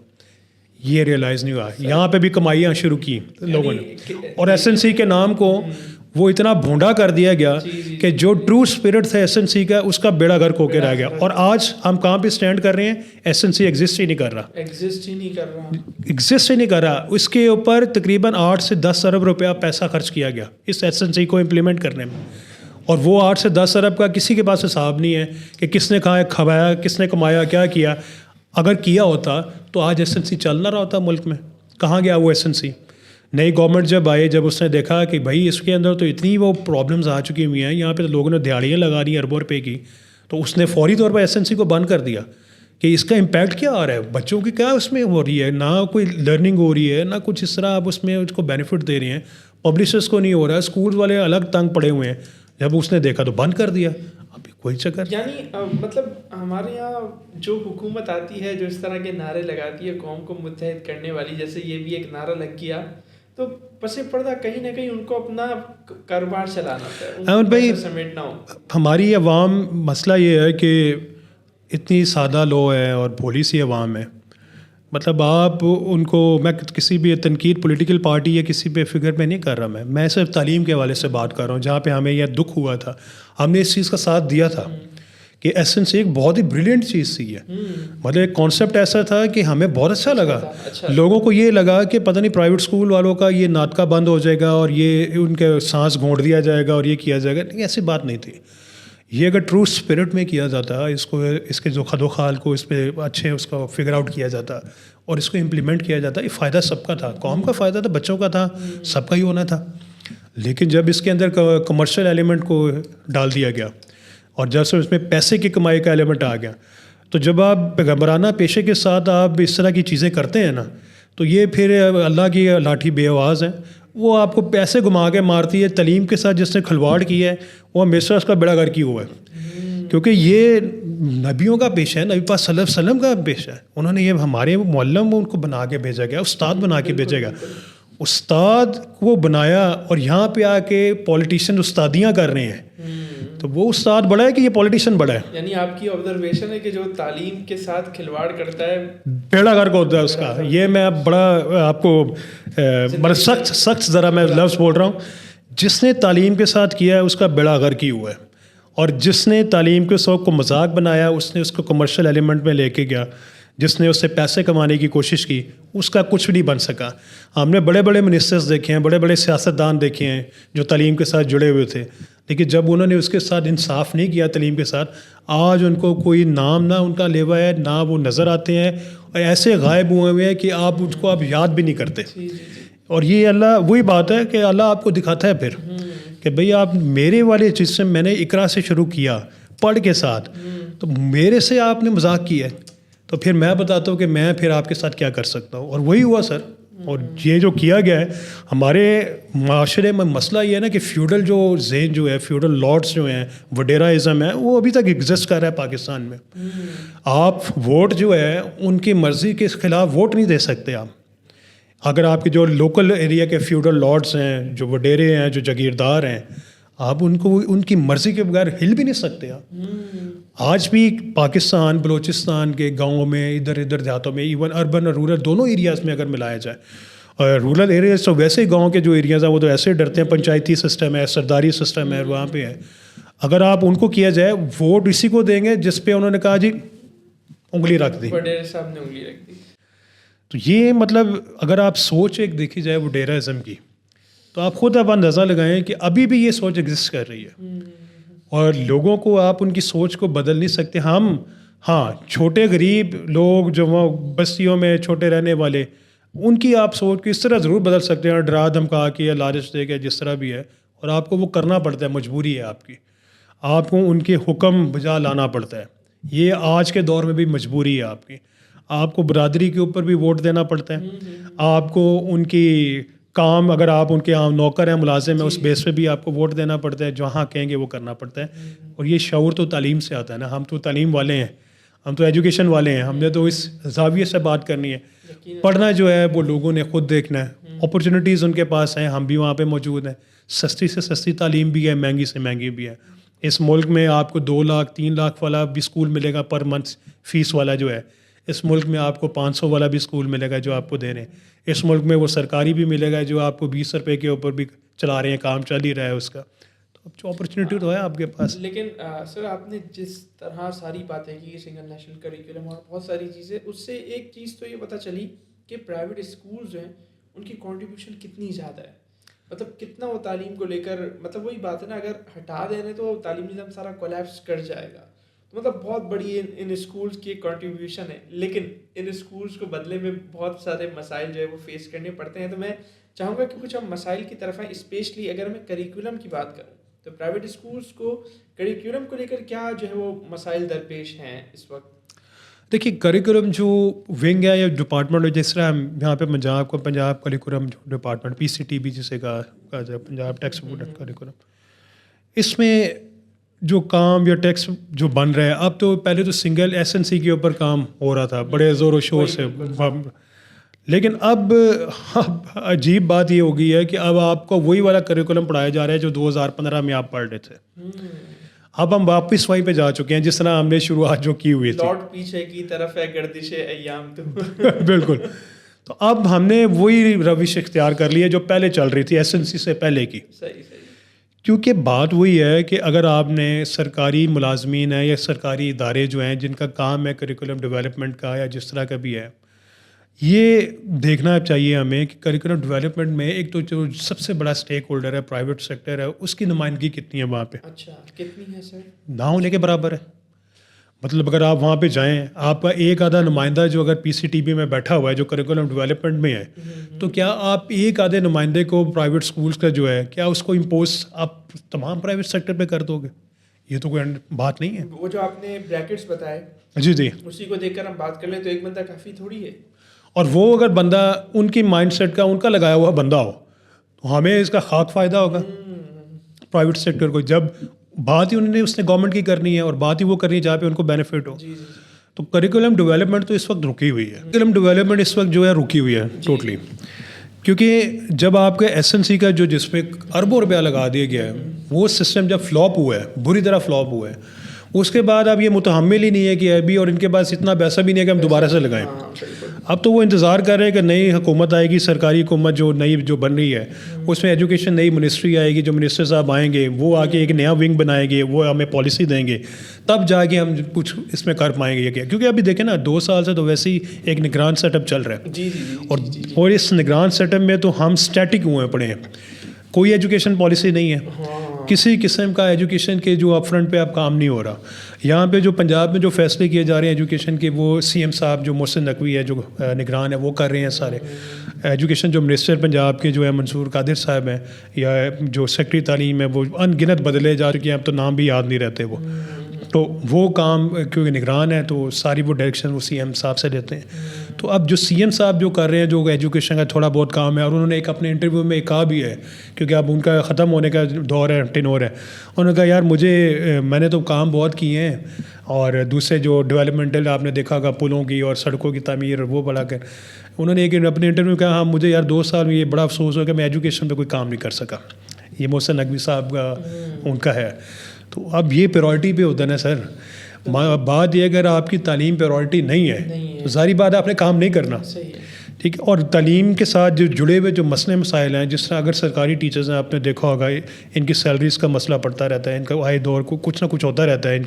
یہ ریئلائز نہیں ہوا. یہاں پہ بھی کمائیاں شروع کی لوگوں نے, اور SNC کے نام کو وہ اتنا بھونڈا کر دیا گیا کہ جو ٹرو اسپرٹ تھا SNC کا, اس کا بیڑا گرک ہو کے رہ گیا. اور آج ہم کہاں پہ اسٹینڈ کر رہے ہیں؟ SNC ایگزسٹ ہی نہیں کر رہا, ایگزسٹ ہی نہیں کر رہا. اس کے اوپر تقریباً 8 سے 10 ارب روپیہ پیسہ خرچ کیا گیا اس SNC کو امپلیمنٹ کرنے میں, اور وہ 8 سے 10 ارب کا کسی کے پاس حساب نہیں ہے کہ کس نے کھایا, کس نے کمایا, کیا کیا. اگر کیا ہوتا تو آج SNC چل نہ رہا ہوتا ملک میں. کہاں گیا وہ SNC؟ نئی گورنمنٹ جب آئے, جب اس نے دیکھا کہ بھائی اس کے اندر تو اتنی وہ پرابلمز آ چکی ہوئی ہیں, یہاں پہ تو لوگوں نے دہاڑیاں لگا دی اربوں روپے کی, تو اس نے فوری طور پر SNC کو بند کر دیا کہ اس کا امپیکٹ کیا آ رہا ہے, بچوں کی کیا اس میں ہو رہی ہے, نہ کوئی لرننگ ہو رہی ہے, نہ کچھ اس طرح آپ اس میں اس کو بینیفٹ دے رہے ہیں, پبلشرس کو نہیں ہو رہا ہے, اسکول والے الگ تنگ پڑے ہوئے ہیں. جب اس نے دیکھا تو بند کر دیا. ابھی کوئی چکر. یعنی مطلب ہمارے یہاں جو حکومت آتی ہے جو اس طرح کے نعرے لگاتی ہے قوم کو متحد کرنے والی, جیسے یہ بھی ایک نعرہ لگ گیا, تو پس پردہ کہیں نہ کہیں ان کو اپنا کاروبار چلانا ہوتا ہے, احمد بھائی سمیٹنا ہو. ہماری عوام, مسئلہ یہ ہے کہ اتنی سادہ لو ہے اور بھولی سی عوام ہے. مطلب آپ ان کو, میں کسی بھی تنقید پولیٹیکل پارٹی یا کسی پہ فگر پہ نہیں کر رہا, میں صرف تعلیم کے حوالے سے بات کر رہا ہوں, جہاں پہ ہمیں یہ دکھ ہوا تھا. ہم نے اس چیز کا ساتھ دیا تھا کہ SNC ایک بہت ہی بریلینٹ چیز تھی. مطلب ایک کانسیپٹ ایسا تھا کہ ہمیں بہت اچھا لگا. لوگوں کو یہ لگا کہ پتہ نہیں پرائیویٹ اسکول والوں کا یہ ناطقہ بند ہو جائے گا اور یہ ان کے سانس گھونٹ دیا جائے گا اور یہ کیا جائے گا. لیکن ایسی بات نہیں تھی. یہ اگر ٹرو اسپرٹ میں کیا جاتا، اس کے جو خد و خال کو اس پہ اچھے اس کو فگر آؤٹ کیا جاتا اور اس کو امپلیمنٹ کیا جاتا، یہ فائدہ سب کا تھا، قوم کا فائدہ تھا، بچوں کا تھا، سب کا ہی ہونا تھا. لیکن جب اس کے اندر کمرشل ایلیمنٹ کو ڈال دیا گیا اور جب سے اس میں پیسے کی کمائی کا ایلیمنٹ آ گیا، تو جب آپ پیغمبرانہ پیشے کے ساتھ آپ اس طرح کی چیزیں کرتے ہیں نا، تو یہ پھر اللہ کی لاٹھی بے آواز ہے، وہ آپ کو پیسے گھما کے مارتی ہے. تعلیم کے ساتھ جس نے کھلواڑ کیا ہے وہ ہمیشہ اس کا بیڑا غرق کی ہوا ہے، کیونکہ یہ نبیوں کا پیشہ ہے، نبی پاک صلی اللہ علیہ وسلم کا پیشہ ہے. انہوں نے یہ ہمارے معلم ان کو بنا کے بھیجا گیا، استاد بنا کے بھیجا گیا. استاد کو بنایا اور یہاں پہ آ کے پولیٹیشین استادیاں کر رہے ہیں، تو وہ استاد بڑا ہے کہ یہ پولیٹیشین بڑا ہے؟ یعنی آپ کی آبزرویشن ہے کہ جو تعلیم کے ساتھ کھلواڑ کرتا ہے بیڑا غرق ہوتا ہے اس کا. یہ میں بڑا آپ کو بڑا سخت ذرا میں لفظ بول رہا ہوں. جس نے تعلیم کے ساتھ کیا ہے اس کا بیڑا غرق ہی ہوا ہے، اور جس نے تعلیم کے شوق کو مذاق بنایا، اس نے اس کو کمرشل ایلیمنٹ میں لے کے گیا، جس نے اس سے پیسے کمانے کی کوشش کی، اس کا کچھ بھی نہیں بن سکا. ہم نے بڑے بڑے منسٹرز دیکھے ہیں، بڑے بڑے سیاستدان دیکھے ہیں جو تعلیم کے ساتھ جڑے ہوئے تھے، لیکن جب انہوں نے اس کے ساتھ انصاف نہیں کیا تعلیم کے ساتھ، آج ان کو کوئی نام نہ ان کا لیوا ہے، نہ وہ نظر آتے ہیں، اور ایسے غائب ہوئے ہوئے ہیں کہ آپ اس کو آپ یاد بھی نہیں کرتے. اور یہ اللہ وہی بات ہے کہ اللہ آپ کو دکھاتا ہے پھر کہ بھئی آپ میرے والے چیز سے، میں نے اقرا سے شروع کیا پڑھ کے ساتھ، تو میرے سے آپ نے مذاق کیا ہے، تو پھر میں بتاتا ہوں کہ میں پھر آپ کے ساتھ کیا کر سکتا ہوں. اور وہی ہوا سر. اور یہ جو کیا گیا ہے ہمارے معاشرے میں، مسئلہ یہ ہے نا کہ فیوڈل جو ذہن جو ہے، فیوڈل لارڈس جو ہیں، وڈیراازم ہے، وہ ابھی تک ایگزسٹ کر رہا ہے پاکستان میں. آپ ووٹ جو ہے ان کی مرضی کے خلاف ووٹ نہیں دے سکتے آپ. اگر آپ کے جو لوکل ایریا کے فیوڈل لارڈس ہیں، جو وڈیرے ہیں، جو جاگیردار ہیں، آپ ان کو ان کی مرضی کے بغیر ہل بھی نہیں سکتے آپ. آج بھی پاکستان بلوچستان کے گاؤں میں، ادھر ادھر دیہاتوں میں، ایون اربن اور رورل دونوں ایریاز میں اگر ملایا جائے، اور رورل ایریاز تو ویسے گاؤں کے جو ایریاز ہیں وہ تو ایسے ڈرتے ہیں، پنچایتی سسٹم ہے، سرداری سسٹم ہے وہاں پہ ہے. اگر آپ ان کو کیا جائے ووٹ اسی کو دیں گے جس پہ انہوں نے کہا جی انگلی رکھ دی، وڈیرے صاحب نے انگلی رکھ دی. تو یہ مطلب اگر آپ سوچ ایک دیکھی جائے وڈیراازم کی، تو آپ خود اب اندازہ لگائیں کہ ابھی بھی یہ سوچ ایگزسٹ کر رہی ہے، اور لوگوں کو آپ ان کی سوچ کو بدل نہیں سکتے. ہاں چھوٹے غریب لوگ جو وہ بستیوں میں چھوٹے رہنے والے، ان کی آپ سوچ کو اس طرح ضرور بدل سکتے ہیں، ڈرا دھمکا کے یا لالچ دے کے، جس طرح بھی ہے، اور آپ کو وہ کرنا پڑتا ہے، مجبوری ہے آپ کی، آپ کو ان کے حکم بجا لانا پڑتا ہے. یہ آج کے دور میں بھی مجبوری ہے آپ کی. آپ کو برادری کے اوپر بھی ووٹ دینا پڑتا ہے، آپ کو ان کی کام، اگر آپ ان کے عام نوکر ہیں، ملازم ہیں، اس بیس پہ بھی آپ کو ووٹ دینا پڑتا ہے، جہاں کہیں گے وہ کرنا پڑتا ہے. اور یہ شعور تو تعلیم سے آتا ہے نا. ہم تو تعلیم والے ہیں، ہم تو ایجوکیشن والے ہیں، ہم نے تو اس زاویے سے بات کرنی ہے. پڑھنا جو ہے وہ لوگوں نے خود دیکھنا ہے، اپرچونیٹیز ان کے پاس ہیں، ہم بھی وہاں پہ موجود ہیں. سستی سے سستی تعلیم بھی ہے، مہنگی سے مہنگی بھی ہے. اس ملک میں آپ کو 2 لاکھ 3 لاکھ والا بھی اسکول ملے گا پر منتھ فیس والا جو ہے. اس ملک میں آپ کو 500 والا بھی اسکول ملے گا جو آپ کو دے رہے ہیں. اس ملک میں وہ سرکاری بھی ملے گا جو آپ کو 20 روپے کے اوپر بھی چلا رہے ہیں، کام چل ہی رہا ہے اس کا. تو اب جو اپرچونیٹی تو ہے آپ کے پاس. لیکن سر آپ نے جس طرح ساری باتیں کی، سنگل نیشنل کریکولم اور بہت ساری چیزیں، اس سے ایک چیز تو یہ پتہ چلی کہ پرائیویٹ اسکول جو ہیں ان کی کنٹریبیوشن کتنی زیادہ ہے. مطلب کتنا وہ تعلیم کو لے کر، مطلب وہی بات ہے نا، اگر ہٹا دینے تو تعلیمی نظام سارا کولیپس کر جائے گا. مطلب بہت بڑی ان اسکولس کی کنٹریبیوشن ہے، لیکن ان اسکولس کو بدلے میں بہت سارے مسائل جو ہے وہ فیس کرنے پڑتے ہیں. تو میں چاہوں گا کہ کچھ ہم مسائل کی طرف ہیں، اسپیشلی اگر میں کریکولم کی بات کروں تو پرائیویٹ اسکولس کو کریکولم کو لے کر کیا جو ہے وہ مسائل درپیش ہیں اس وقت. دیکھیے کریکولم جو ونگ ہے یا ڈپارٹمنٹ، جس طرح یہاں پہ پنجاب کریکولم ڈپارٹمنٹ، PCTB جسے کہا جائے، پنجاب ٹیکسٹ بک کریکولم، اس میں جو کام یا ٹیکسٹ جو بن رہا ہے اب، تو پہلے تو سنگل SNC کے اوپر کام ہو رہا تھا بڑے زور و شور سے، لیکن اب عجیب بات یہ ہو گئی ہے کہ اب آپ کو وہی والا کریکولم پڑھایا جا رہا ہے جو 2015 میں آپ پڑھ رہے تھے. اب ہم واپس وہیں پہ جا چکے ہیں جس طرح ہم نے شروعات جو کی ہوئی تھی. لوٹ پیچھے کی طرف ہے گردش ایام تو بالکل. تو اب ہم نے وہی روش اختیار کر لی ہے جو پہلے چل رہی تھی SNC سے پہلے کی. صحیح. کیونکہ بات وہی ہے کہ اگر آپ نے سرکاری ملازمین ہیں یا سرکاری ادارے جو ہیں جن کا کام ہے کریکولم ڈیولپمنٹ کا یا جس طرح کا بھی ہے، یہ دیکھنا چاہیے ہمیں کہ کریکولم ڈیولپمنٹ میں ایک تو جو سب سے بڑا اسٹیک ہولڈر ہے پرائیویٹ سیکٹر ہے, اس کی نمائندگی کتنی ہے وہاں پہ. اچھا کتنی ہے سر؟ نہ ہونے کے برابر ہے. مطلب اگر آپ وہاں پہ جائیں, آپ کا ایک آدھا نمائندہ جو اگر پی سی ٹی بی میں بیٹھا ہوا ہے جو کریکولم ڈیولپمنٹ میں ہے, تو کیا آپ ایک آدھے نمائندے کو پرائیویٹ اسکولس کا جو ہے کیا اس کو امپوز آپ تمام پرائیویٹ سیکٹر پہ کر دو گے؟ یہ تو کوئی بات نہیں ہے. وہ جو آپ نے بریکٹس بتائے جی اسی کو دیکھ کر ہم بات کر لیں تو ایک بندہ کافی تھوڑی ہے. اور وہ اگر بندہ ان کی مائنڈ سیٹ کا ان کا لگایا ہوا بندہ ہو تو ہمیں اس کا خاک فائدہ ہوگا پرائیویٹ سیکٹر کو. جب بات ہی انہوں نے اس نے گورنمنٹ کی کرنی ہے اور بات ہی وہ کرنی ہے جہاں پہ ان کو بینیفٹ ہو. تو کریکولم ڈیولپمنٹ تو اس وقت رکی ہوئی ہے. کریکولم ڈیولپمنٹ اس وقت جو ہے رکی ہوئی ہے ٹوٹلی, کیونکہ جب آپ کے ایس این سی کا جو جس پہ اربوں روپیہ لگا دیا گیا ہے وہ سسٹم جب فلاپ ہوا ہے, بری طرح فلاپ ہوا ہے, اس کے بعد اب یہ متحمل ہی نہیں ہے کہ ابھی اور ان کے پاس اتنا پیسہ بھی نہیں ہے کہ ہم دوبارہ سے لگائیں. اب تو وہ انتظار کر رہے ہیں کہ نئی حکومت آئے گی, سرکاری حکومت جو نئی جو بن رہی ہے اس میں ایجوکیشن نئی منسٹری آئے گی, جو منسٹر صاحب آئیں گے وہ آ کے ایک نیا ونگ بنائیں گے, وہ ہمیں پالیسی دیں گے, تب جا کے ہم کچھ اس میں کر پائیں گے. یہ کیا, کیونکہ ابھی دیکھیں نا 2 سال سے تو ویسے ہی ایک نگران سیٹ اپ چل رہا ہے اور اس نگران سیٹ اپ میں تو ہم اسٹیٹک ہوئے پڑے ہیں, کوئی ایجوکیشن پالیسی نہیں ہے, کسی قسم کا ایجوکیشن کے جو اپ فرنٹ پہ اب کام نہیں ہو رہا. یہاں پہ جو پنجاب میں جو فیصلے کیے جا رہے ہیں ایجوکیشن کے, وہ سی ایم صاحب جو محسن نقوی ہے جو نگران ہے وہ کر رہے ہیں سارے. ایجوکیشن جو منسٹر پنجاب کے جو ہے منصور قادر صاحب ہیں یا جو سیکرٹری تعلیم ہے وہ ان گنت بدلے جا چکے ہیں, اب تو نام بھی یاد نہیں رہتے وہ. تو وہ کام کیونکہ نگران ہے تو ساری وہ ڈائریکشن وہ سی ایم صاحب سے لیتے ہیں. تو اب جو سی ایم صاحب جو کر رہے ہیں جو ایجوکیشن کا تھوڑا بہت کام ہے, اور انہوں نے ایک اپنے انٹرویو میں کہا بھی ہے کیونکہ اب ان کا ختم ہونے کا دور ہے, ٹینور ہے, انہوں نے کہا یار میں نے تو کام بہت کیے ہیں, اور دوسرے جو ڈیولپمنٹل آپ نے دیکھا ہوگا پلوں کی اور سڑکوں کی تعمیر وہ بڑھا کر, انہوں نے ایک اپنے انٹرویو میں کہا ہاں مجھے یار 2 سال میں یہ بڑا افسوس ہو کہ میں ایجوکیشن پہ کوئی کام نہیں کر سکا. یہ محسن نقوی صاحب کا ان کا ہے. تو اب یہ پرائورٹی پہ ہوتا ہے نا سر, بات یہ اگر آپ کی تعلیم پرائورٹی نہیں ہے تو ظاہری بات آپ نے کام نہیں کرنا. ٹھیک ہے, اور تعلیم کے ساتھ جو جڑے ہوئے جو مسئلے مسائل ہیں, جس طرح اگر سرکاری ٹیچرز ہیں آپ نے دیکھا ہوگا ان کی سیلریز کا مسئلہ پڑتا رہتا ہے, ان کا آئے دور کو کچھ نہ کچھ ہوتا رہتا ہے.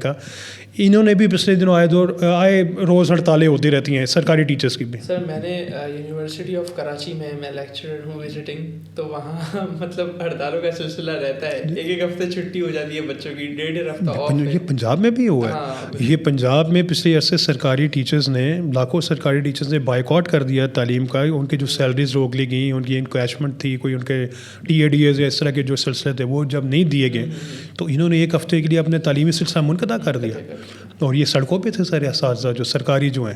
انہوں نے بھی پچھلے دنوں آئے روز ہڑتالیں ہوتی رہتی ہیں سرکاری ٹیچرز کی بھی. سر میں نے یونیورسٹی آف کراچی میں لیکچرر ہوں وزٹنگ, تو وہاں مطلب ہڑتالوں کا سلسلہ رہتا ہے. ایک ہفتے چھٹی ہو جاتی ہے بچوں کی, 1.5 ہفتہ آف. یہ پنجاب میں بھی ہوا ہے. یہ پنجاب میں پچھلے عرصے سرکاری ٹیچرز نے, لاکھوں سرکاری ٹیچرز نے بائیکاٹ کر دیا تعلیم کا. ان کی جو سیلریز روک لی گئیں, ان کی انکیشمنٹ تھی, کوئی ان کے ٹی اے ڈی ایز یا اس طرح کے جو سلسلے تھے وہ جب نہیں دیے گئے تو انہوں نے ایک ہفتے کے لیے اپنے تعلیمی سلسلہ منقطع کر دیا. اور یہ سڑکوں پہ تھے سارے اساتذہ جو سرکاری جو ہیں.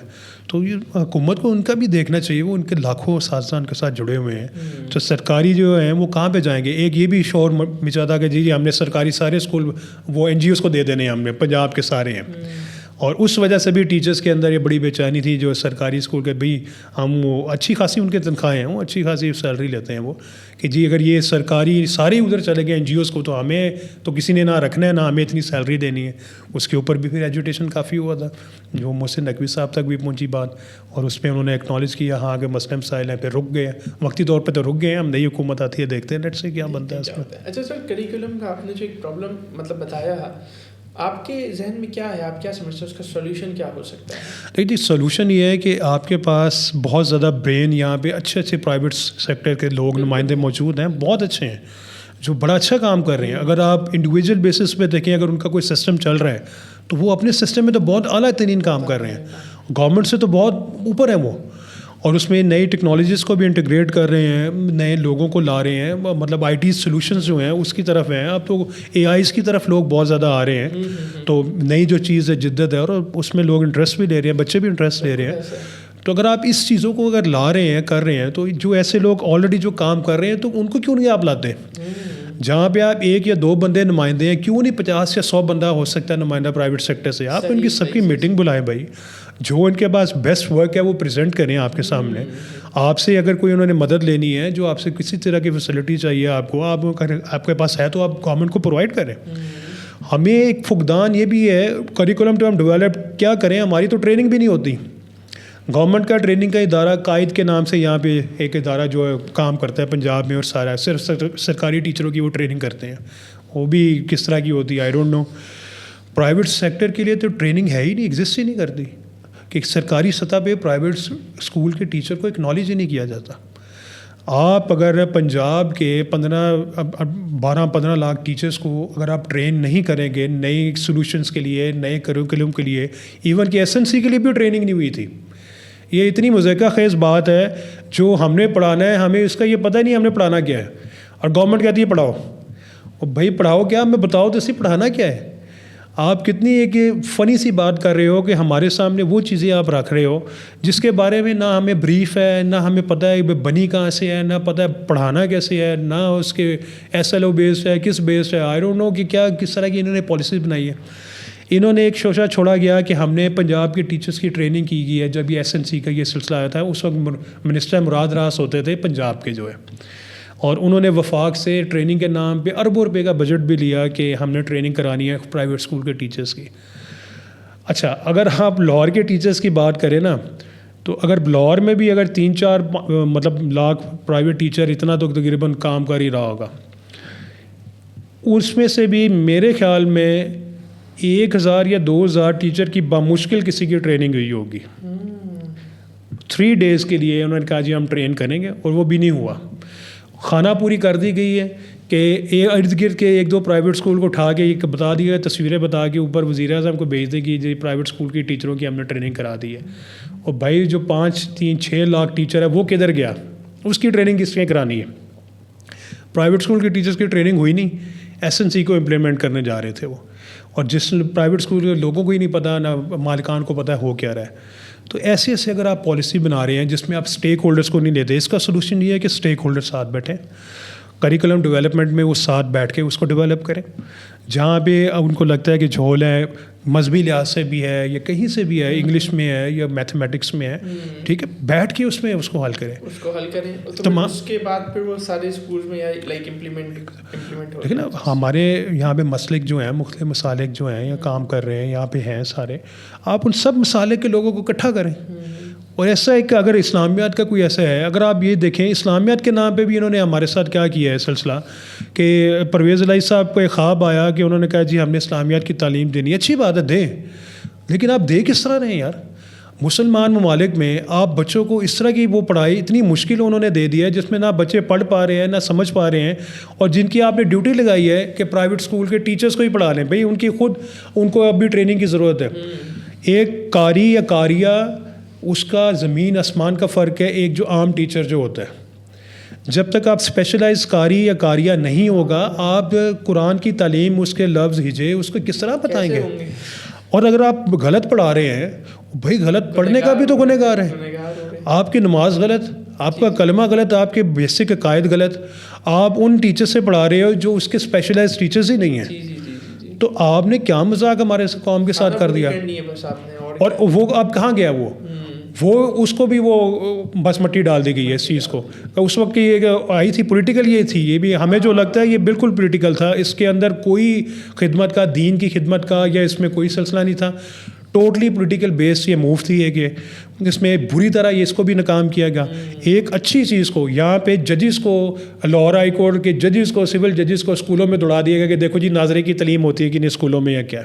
تو یہ حکومت کو ان کا بھی دیکھنا چاہیے, وہ ان کے لاکھوں اساتذہ ان کے ساتھ جڑے ہوئے ہیں. تو سرکاری جو ہیں وہ کہاں پہ جائیں گے؟ ایک یہ بھی شور مچا تھا کہ جی ہم نے سرکاری سارے اسکول وہ این جی اوز کو دے دینے ہیں, ہم نے پنجاب کے سارے ہیں. اور اس وجہ سے بھی ٹیچرز کے اندر یہ بڑی بے چینی تھی جو سرکاری اسکول کے بھی ہم وہ اچھی خاصی ان کے تنخواہیں ہیں, وہ اچھی خاصی سیلری لیتے ہیں وہ, کہ جی اگر یہ سرکاری سارے ادھر چلے گئے این جی اوز کو تو ہمیں تو کسی نے نہ رکھنا ہے نہ ہمیں اتنی سیلری دینی ہے. اس کے اوپر بھی پھر ایجوٹیشن کافی ہوا تھا جو محسن نقوی صاحب تک بھی پہنچی بات, اور اس پہ انہوں نے ایکنالج کیا ہاں کہ مسئلے مسائل ہیں, پھر رک گئے وقتی طور پہ, تو رک گئے ہیں. ہم نئی حکومت آتی ہے دیکھتے ہیں نیٹ سے کیا بنتا ہے اس میں. اچھا سر, کریکولم کا آپ نے جو ایک پرابلم مطلب بتایا, آپ کے ذہن میں کیا ہے, آپ کیا سمجھتے ہیں اس کا سولوشن کیا ہو سکتا ہے؟ دیکھیے سولوشن یہ ہے کہ آپ کے پاس بہت زیادہ برین یہاں پہ اچھے پرائیویٹ سیکٹر کے لوگ نمائندے موجود ہیں, بہت اچھے ہیں جو بڑا اچھا کام کر رہے ہیں. اگر آپ انڈیویجول بیسس پہ دیکھیں, اگر ان کا کوئی سسٹم چل رہا ہے تو وہ اپنے سسٹم میں تو بہت اعلیٰ ترین کام کر رہے ہیں, گورنمنٹ سے تو بہت اوپر ہیں وہ, اور اس میں نئی ٹیکنالوجیز کو بھی انٹیگریٹ کر رہے ہیں, نئے لوگوں کو لا رہے ہیں, مطلب آئی ٹی سولوشنز جو ہیں اس کی طرف ہیں. اب تو اے آئیز کی طرف لوگ بہت زیادہ آ رہے ہیں, تو نئی جو چیز ہے جدت ہے, اور اس میں لوگ انٹرسٹ بھی لے رہے ہیں, بچے بھی انٹرسٹ لے رہے ہیں. تو اگر آپ اس چیزوں کو اگر لا رہے ہیں, کر رہے ہیں, تو جو ایسے لوگ آلریڈی جو کام کر رہے ہیں تو ان کو کیوں نہیں آپ لاتے؟ جہاں پہ آپ 1 یا 2 بندے نمائندے ہیں, کیوں نہیں 50 یا 100 بندہ ہو سکتا ہے نمائندہ پرائیویٹ سیکٹر سے؟ آپ ان کی سب کی میٹنگ بلائیں بھائی, جو ان کے پاس بیسٹ ورک ہے وہ پریزنٹ کریں آپ کے سامنے. آپ سے اگر کوئی انہوں نے مدد لینی ہے, جو آپ سے کسی طرح کی فیسلٹی چاہیے آپ کو, آپ کے پاس ہے تو آپ گورنمنٹ کو پرووائڈ کریں. ہمیں ایک فقدان یہ بھی ہے, کریکولم تو ہم ڈیولپ کیا کریں, ہماری تو ٹریننگ بھی نہیں ہوتی. گورنمنٹ کا ٹریننگ کا ادارہ قائد کے نام سے یہاں پہ ایک ادارہ جو ہے کام کرتا ہے پنجاب میں, اور سارا صرف سرکاری ٹیچروں کی وہ ٹریننگ کرتے ہیں. وہ بھی کس طرح کی ہوتی ہے I don't know. Private sector کے لیے تو ٹریننگ ہے ہی نہیں, ایگزسٹ ہی نہیں کرتی. کہ سرکاری سطح پہ پرائیویٹ اسکول کے ٹیچر کو اکنالج ہی نہیں کیا جاتا. آپ اگر پنجاب کے 12-15 لاکھ ٹیچرس کو اگر آپ ٹرین نہیں کریں گے نئے سولوشنس کے لیے, نئے کریکولم کے لیے, ایون کہ SNC کے لیے بھی ٹریننگ نہیں ہوئی تھی. یہ اتنی مضحکہ خیز بات ہے. جو ہم نے پڑھانا ہے ہمیں اس کا یہ پتہ نہیں ہم نے پڑھانا کیا ہے, اور گورنمنٹ کہتی ہے پڑھاؤ. اور بھائی پڑھاؤ کیا, ہمیں بتاؤ تو اسی پڑھانا کیا ہے. آپ کتنی ایک فنی سی بات کر رہے ہو کہ ہمارے سامنے وہ چیزیں آپ رکھ رہے ہو جس کے بارے میں نہ ہمیں بریف ہے, نہ ہمیں پتہ ہے بنی کہاں سے ہے, نہ پتہ ہے پڑھانا کیسے ہے, نہ اس کے SLO بیسڈ ہے, کس بیسڈ ہے. آئی ڈونٹ نو کہ کیا کس طرح کی انہوں نے پالیسیز بنائی ہے. انہوں نے ایک شوشہ چھوڑا گیا کہ ہم نے پنجاب کے ٹیچرس کی ٹریننگ کی گئی ہے. جب یہ SNC کا یہ سلسلہ آیا تھا اس وقت منسٹر مراد راس ہوتے تھے پنجاب کے جو ہے, اور انہوں نے وفاق سے ٹریننگ کے نام پہ اربوں روپے کا بجٹ بھی لیا کہ ہم نے ٹریننگ کرانی ہے پرائیویٹ اسکول کے ٹیچرس کی. اچھا اگر آپ لاہور کے ٹیچرس کی بات کریں نا, تو اگر لاہور میں بھی اگر 3-4 لاکھ پرائیویٹ ٹیچر اتنا تو تقریباً کام کر ہی رہا ہوگا. اس میں سے بھی میرے خیال میں 1000 یا 2000 ٹیچر کی بمشکل کسی کی ٹریننگ ہوئی ہوگی. 3 days کے لیے انہوں نے کہا جی ہم ٹرین کریں گے, اور وہ بھی نہیں ہوا. خانہ پوری کر دی گئی ہے کہ ارد گرد کے 1-2 پرائیویٹ اسکول کو اٹھا کے یہ بتا دیا ہے, تصویریں بتا کے اوپر وزیر اعظم کو بھیج دے گی جی پرائیویٹ اسکول کی ٹیچروں کی ہم نے ٹریننگ کرا دی ہے. اور بھائی جو 5-3-6 لاکھ ٹیچر ہے وہ کدھر گیا, اس کی ٹریننگ کس نے کرانی ہے. پرائیویٹ اسکول کے ٹیچرس کی ٹریننگ ہوئی نہیں, SNC کو امپلیمنٹ کرنے جا رہے تھے وہ, اور جس پرائیویٹ اسکول کے لوگوں کو ہی نہیں پتہ, نہ مالکان کو پتہ ہو کیا رہا ہے. تو ایسے اگر آپ پالیسی بنا رہے ہیں جس میں آپ اسٹیک ہولڈرس کو نہیں لیتے, اس کا سلوشن یہ ہے کہ اسٹیک ہولڈر ساتھ بیٹھیں, کریکولم ڈیولپمنٹ میں وہ ساتھ بیٹھ کے اس کو ڈیولپ کریں. جہاں پہ ان کو لگتا ہے کہ جھول ہے مذہبی لحاظ سے بھی ہے یا کہیں سے بھی ہے, انگلش میں ہے یا میتھمیٹکس میں ہے, ٹھیک ہے, بیٹھ کے اس میں اس کو حل کریں. اس کے بعد پھر وہ سارے اسکول میں لائک امپلیمنٹ ہو. دیکھیں نا ہمارے یہاں پہ مسلک جو ہیں, مختلف مسالک جو ہیں یا کام کر رہے ہیں یہاں پہ ہیں سارے, آپ ان سب مسالک کے لوگوں کو اکٹھا کریں. اور ایسا ہے کہ اگر اسلامیات کا کوئی ایسا ہے, اگر آپ یہ دیکھیں اسلامیات کے نام پہ بھی انہوں نے ہمارے ساتھ کیا کیا ہے سلسلہ, کہ پرویز الہی صاحب کو ایک خواب آیا کہ انہوں نے کہا جی ہم نے اسلامیات کی تعلیم دینی ہے. اچھی بات ہے دیں, لیکن آپ دے کس طرح رہے ہیں یار. مسلمان ممالک میں آپ بچوں کو اس طرح کی وہ پڑھائی اتنی مشکل انہوں نے دے دی ہے جس میں نہ بچے پڑھ پا رہے ہیں نہ سمجھ پا رہے ہیں, اور جن کی آپ نے ڈیوٹی لگائی ہے کہ پرائیویٹ اسکول کے ٹیچرس کو ہی پڑھا لیں. بھائی ان کی خود ان کو اب بھی ٹریننگ کی ضرورت ہے. ایک قاری یا قاریہ اس کا زمین آسمان کا فرق ہے ایک جو عام ٹیچر جو ہوتا ہے. جب تک آپ اسپیشلائز قاری یا قاریہ نہیں ہوگا, آپ قرآن کی تعلیم اس کے لفظ ہجے اس کو کس طرح بتائیں گے. اور اگر آپ غلط پڑھا رہے ہیں, بھائی غلط پڑھنے کا بھی تو گنہگار ہے. آپ کی نماز غلط, آپ کا کلمہ غلط, آپ کے بیسک عقائد غلط, آپ ان ٹیچر سے پڑھا رہے ہو جو اس کے اسپیشلائز ٹیچرز ہی نہیں ہیں. تو آپ نے کیا مذاق ہمارے قوم کے ساتھ کر دیا. اور وہ اب کہاں گیا, وہ اس کو بھی وہ بس مٹی ڈال دی گئی ہے اس چیز کو. اس وقت کی یہ آئی تھی پولیٹیکل, یہ تھی, یہ بھی ہمیں جو لگتا ہے یہ بالکل پولیٹیکل تھا. اس کے اندر کوئی خدمت کا, دین کی خدمت کا یا اس میں کوئی سلسلہ نہیں تھا. ٹوٹلی پولیٹیکل بیس یہ موو تھی ہے کہ اس میں بری طرح یہ اس کو بھی ناکام کیا گیا. ایک اچھی چیز کو یہاں پہ ججز کو, لاہور ہائی کورٹ کے ججز کو, سول ججز کو اسکولوں میں دوڑا دیا گیا کہ دیکھو جی ناظرے کی تعلیم ہوتی ہے کہ نہیں اسکولوں میں یا کیا.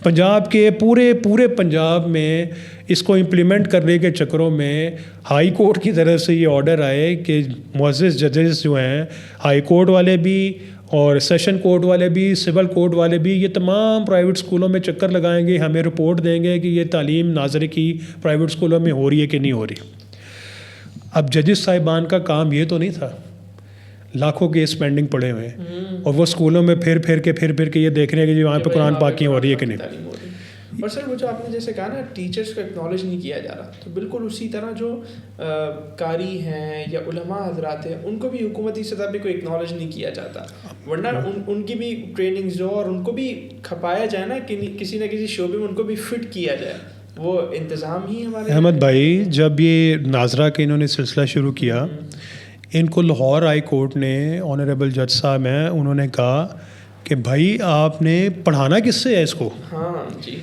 پنجاب کے پورے پنجاب میں اس کو امپلیمنٹ کرنے کے چکروں میں ہائی کورٹ کی طرف سے یہ آرڈر آئے کہ معزز ججز جو ہیں, ہائی کورٹ والے بھی اور سیشن کورٹ والے بھی, سول کورٹ والے بھی, یہ تمام پرائیویٹ اسکولوں میں چکر لگائیں گے, ہمیں رپورٹ دیں گے کہ یہ تعلیم ناظرے کی پرائیویٹ اسکولوں میں ہو رہی ہے کہ نہیں ہو رہی. اب ججز صاحبان کا کام یہ تو نہیں تھا, لاکھوں کیس پینڈنگ پڑے ہوئے ہیں اور وہ اسکولوں میں پھر کے یہ دیکھ رہے ہیں کہ وہاں پہ قرآن پاک کی ہو رہی ہے کہ نہیں. اور سر وہ جو آپ نے جیسے کہا نا ٹیچرس کو اکنالج نہیں کیا جا رہا, تو بالکل اسی طرح جو قاری ہیں یا علماء حضرات ہیں ان کو بھی حکومتی سطح پہ کوئی اکنالج نہیں کیا جاتا, ورنہ ان کی بھی ٹریننگز جو اور ان کو بھی کھپایا جائے نا کہ کسی نہ کسی شعبے میں ان کو بھی فٹ کیا جائے, وہ انتظام ہی ہمارے. احمد بھائی جب یہ ناظرہ کے انہوں نے سلسلہ شروع کیا, ان کو لاہور ہائی کورٹ نے, آنریبل جج صاحب ہیں, انہوں نے کہا کہ بھائی آپ نے پڑھانا کس سے ہے اس کو. ہاں جی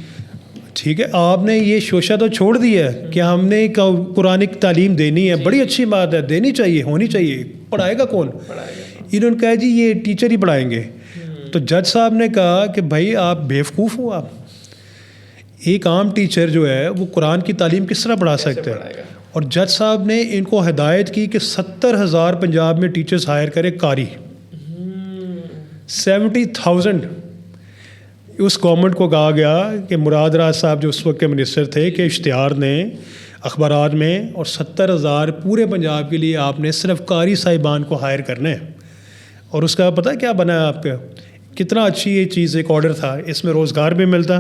ٹھیک ہے, آپ نے یہ شوشہ تو چھوڑ دیا ہے کہ ہم نے قرآن کی تعلیم دینی ہے, بڑی اچھی بات ہے, دینی چاہیے, ہونی چاہیے, پڑھائے گا کون؟ انہوں نے کہا جی یہ ٹیچر ہی پڑھائیں گے. تو جج صاحب نے کہا کہ بھائی آپ بیوقوف ہو, آپ ایک عام ٹیچر جو ہے وہ قرآن کی تعلیم کس طرح پڑھا سکتے ہیں؟ اور جج صاحب نے ان کو ہدایت کی کہ 70,000 پنجاب میں ٹیچرز ہائر کرے قاری. 70,000. اس گورنمنٹ کو کہا گیا کہ مراد راز صاحب جو اس وقت کے منسٹر تھے کہ اشتہار نے اخبارات میں اور 70,000 پورے پنجاب کے لیے آپ نے صرف قاری صاحبان کو ہائر کرنے ہیں. اور اس کا پتہ کیا بنا ہے آپ کا؟ کتنا اچھی یہ چیز ایک آرڈر تھا. اس میں روزگار بھی ملتا,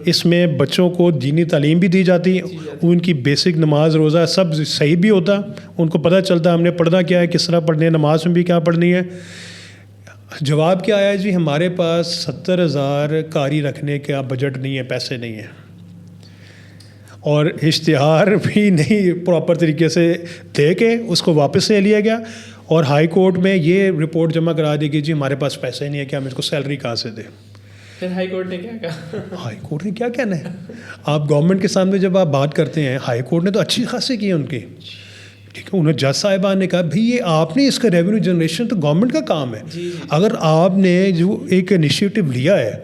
اس میں بچوں کو دینی تعلیم بھی دی جاتی, ان کی بیسک نماز روزہ سب صحیح بھی ہوتا, ان کو پتہ چلتا ہم نے پڑھنا کیا ہے, کس طرح پڑھنی ہے, نماز میں بھی کیا پڑھنی ہے. جواب کیا آیا جی ہمارے پاس 70,000 قاری رکھنے کا بجٹ نہیں ہے, پیسے نہیں ہیں, اور اشتہار بھی نہیں پراپر طریقے سے دے کے اس کو واپس لے لیا گیا. اور ہائی کورٹ میں یہ رپورٹ جمع کرا دی گئی جی ہمارے پاس پیسے نہیں ہے کہ ہم اس کو سیلری کہاں سے دیں. پھر ہائی کورٹ نے کیا کہا؟ ہائی کورٹ نے کیا کہنا ہے؟ آپ گورنمنٹ کے سامنے جب آپ بات کرتے ہیں, ہائی کورٹ نے تو اچھی خاصی کی ان کی, ٹھیک ہے. انہیں جج صاحبان نے کہا بھائی یہ آپ نے اس کا ریونیو جنریشن تو گورنمنٹ کا کام ہے, اگر آپ نے جو ایک انیشیٹو لیا ہے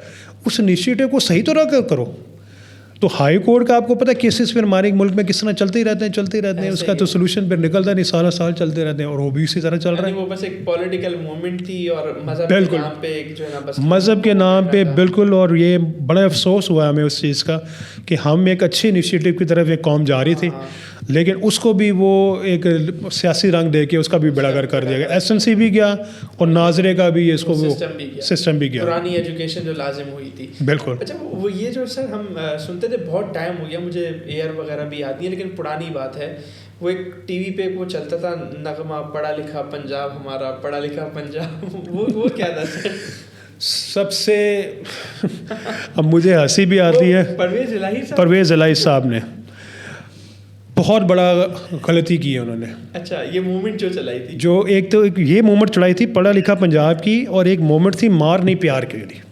اس انیشیٹو کو صحیح طرح کرو. تو ہائی کورٹ کا آپ کو پتہ ہے کیسز پھر ہمارے ملک میں کس طرح چلتے ہی رہتے ہیں, اس کا تو سولوشن پھر نکلتا نہیں, سال چلتے رہتے ہیں, اور وہ بھی اسی طرح چل رہا ہے. وہ بس ایک پولیٹیکل موومنٹ تھی اور مذہب کے نام پہ ایک جو ہے نا بس مذہب کے نام پہ بالکل. اور یہ بڑا افسوس ہوا ہمیں اس چیز کا کہ ہم ایک اچھی انیشیٹو کی طرف ایک قوم جا رہی تھی, لیکن اس کو بھی وہ ایک سیاسی رنگ دے کے اس کا بھی بیڑا گرک کر دیا گیا. ایس این سی بھی گیا اور ناظرے کا بھی اس کو سسٹم بھی گیا, پرانی ایجوکیشن جو لازم ہوئی تھی. بالکل. اچھا وہ یہ جو سر ہم سنتے تھے بہت ٹائم ہو گیا, مجھے ایئر وغیرہ بھی آتی ہے لیکن پرانی بات ہے, وہ ایک ٹی وی پہ وہ چلتا تھا نغمہ پڑھا لکھا پنجاب ہمارا, پڑھا لکھا پنجاب, وہ کیا تھا سر؟ سب سے اب مجھے ہنسی بھی آتی ہے, پرویز الہی صاحب نے بہت بڑا غلطی کی ہے انہوں نے. اچھا یہ موومنٹ جو چلائی تھی, جو ایک تو یہ موومنٹ چلائی تھی پڑھا لکھا پنجاب کی, اور ایک موومنٹ تھی مار نہیں پیار کے لیے.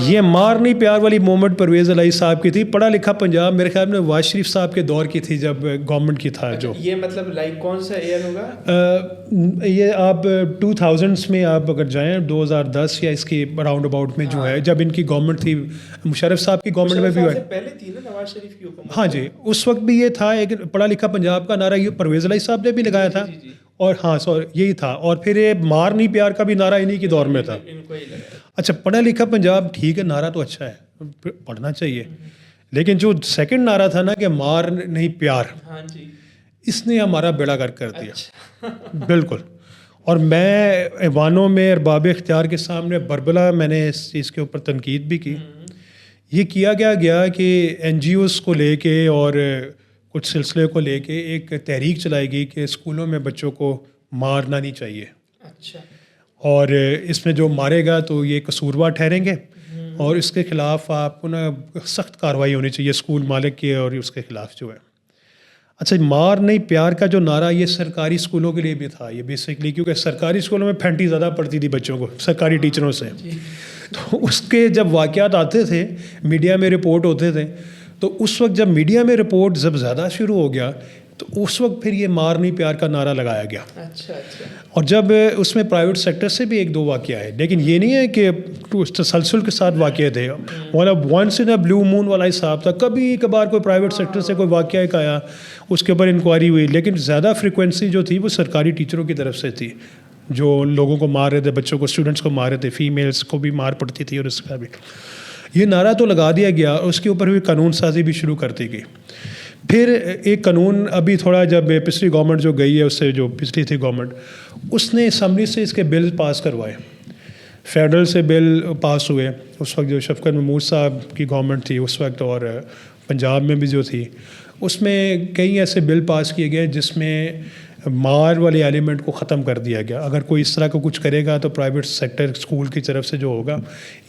یہ مار نہیں پیار والی موومنٹ پرویز الہی صاحب کی تھی. پڑھا لکھا پنجاب میرے خیال میں نواز شریف صاحب کے دور کی تھی جب گورنمنٹ کی تھا. جو یہ مطلب لائک کون سا ایئر ہوگا یہ آپ 2000s میں آپ اگر جائیں 2010 یا اس کی اراؤنڈ اباؤٹ میں جو ہے جب ان کی گورنمنٹ تھی, مشرف صاحب کی گورنمنٹ میں بھی ہوئے پہلے تھی نا نواز شریف کی حکومت. ہاں جی اس وقت بھی یہ تھا ایک پڑھا لکھا پنجاب کا نعرہ, یہ پرویز الہی صاحب نے بھی لگایا تھا. اور ہاں یہی تھا, اور پھر یہ مار نہیں پیار کا بھی نعرہ انہی کے دور میں تھا. اچھا پڑھا لکھا پنجاب ٹھیک ہے, نعرہ تو اچھا ہے, پڑھنا چاہیے, لیکن جو سیکنڈ نعرہ تھا نا کہ مار نہیں پیار, اس نے ہمارا بیڑا گرک کر دیا. بالکل. اور میں ایوانوں میں ارباب اختیار کے سامنے بربلا میں نے اس چیز کے اوپر تنقید بھی کی. یہ کیا گیا کہ این جی اوز کو لے کے اور کچھ سلسلے کو لے کے ایک تحریک چلائی گئی کہ اسکولوں میں بچوں کو مارنا نہیں چاہیے. اچھا. اور اس میں جو مارے گا تو یہ قصوروار ٹھہریں گے, اور اس کے خلاف آپ کو نا سخت کارروائی ہونی چاہیے اسکول مالک کی اور اس کے خلاف جو ہے. اچھا مار نہیں پیار کا جو نعرہ یہ سرکاری اسکولوں کے لیے بھی تھا, یہ بیسکلی کیونکہ سرکاری اسکولوں میں پھینٹی زیادہ پڑتی تھی بچوں کو سرکاری ٹیچروں سے. تو اس کے جب واقعات آتے تھے میڈیا میں رپورٹ ہوتے تھے, تو اس وقت جب میڈیا میں رپورٹ جب زیادہ شروع ہو گیا تو اس وقت پھر یہ مار نہیں پیار کا نعرہ لگایا گیا. اچھا. اور جب اس میں پرائیویٹ سیکٹر سے بھی ایک دو واقعہ ہے, لیکن یہ نہیں ہے کہ تسلسل کے ساتھ واقعہ تھے. مطلب ونس ان اے بلیو مون والا حساب تھا, کبھی کبھار کوئی پرائیویٹ سیکٹر سے کوئی واقعہ ایک آیا, اس کے اوپر انکوائری ہوئی, لیکن زیادہ فریکوینسی جو تھی وہ سرکاری ٹیچروں کی طرف سے تھی جو لوگوں کو مار رہے تھے, بچوں کو اسٹوڈنٹس کو مار رہے تھے, فیمیلس کو بھی مار پڑتی تھی. اور اس کا بھی یہ نعرہ تو لگا دیا گیا, اور اس کے اوپر بھی قانون سازی بھی شروع کر دی گئی. پھر ایک قانون ابھی تھوڑا جب پچھلی گورنمنٹ جو گئی ہے اس سے جو پچھلی تھی گورنمنٹ, اس نے اسمبلی سے اس کے بل پاس کروائے, فیڈرل سے بل پاس ہوئے. اس وقت جو شفقت محمود صاحب کی گورنمنٹ تھی اس وقت, اور پنجاب میں بھی جو تھی, اس میں کئی ایسے بل پاس کیے گئے جس میں مار والے ایلیمنٹ کو ختم کر دیا گیا. اگر کوئی اس طرح کا کچھ کرے گا تو پرائیویٹ سیکٹر اسکول کی طرف سے جو ہوگا,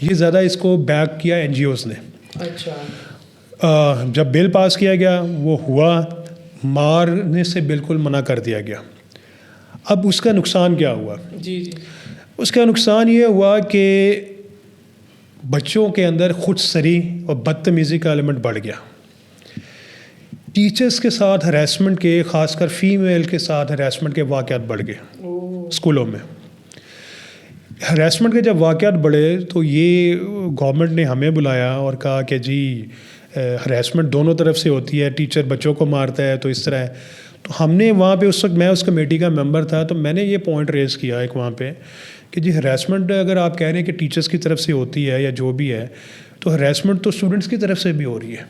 یہ زیادہ اس کو بیک کیا این جی اوز نے. اچھا. جب بل پاس کیا گیا وہ ہوا, مارنے سے بالکل منع کر دیا گیا. اب اس کا نقصان کیا ہوا؟ جی. اس کا نقصان یہ ہوا کہ بچوں کے اندر خود سری اور بدتمیزی کا ایلیمنٹ بڑھ گیا. ٹیچرز کے ساتھ ہراسمنٹ کے, خاص کر فیمیل کے ساتھ ہراسمنٹ کے واقعات بڑھ گئے اسکولوں میں. ہراسمنٹ کے جب واقعات بڑھے تو یہ گورنمنٹ نے ہمیں بلایا اور کہا کہ جی ہراسمنٹ دونوں طرف سے ہوتی ہے, ٹیچر بچوں کو مارتا ہے تو اس طرح ہے. تو ہم نے وہاں پہ اس وقت میں اس کمیٹی کا ممبر تھا, تو میں نے یہ پوائنٹ ریز کیا ایک وہاں پہ کہ جی ہراسمنٹ اگر آپ کہہ رہے ہیں کہ ٹیچرس کی طرف سے ہوتی ہے یا جو بھی ہے, تو ہراسمنٹ تو اسٹوڈنٹس کی طرف سے بھی ہو رہی ہے.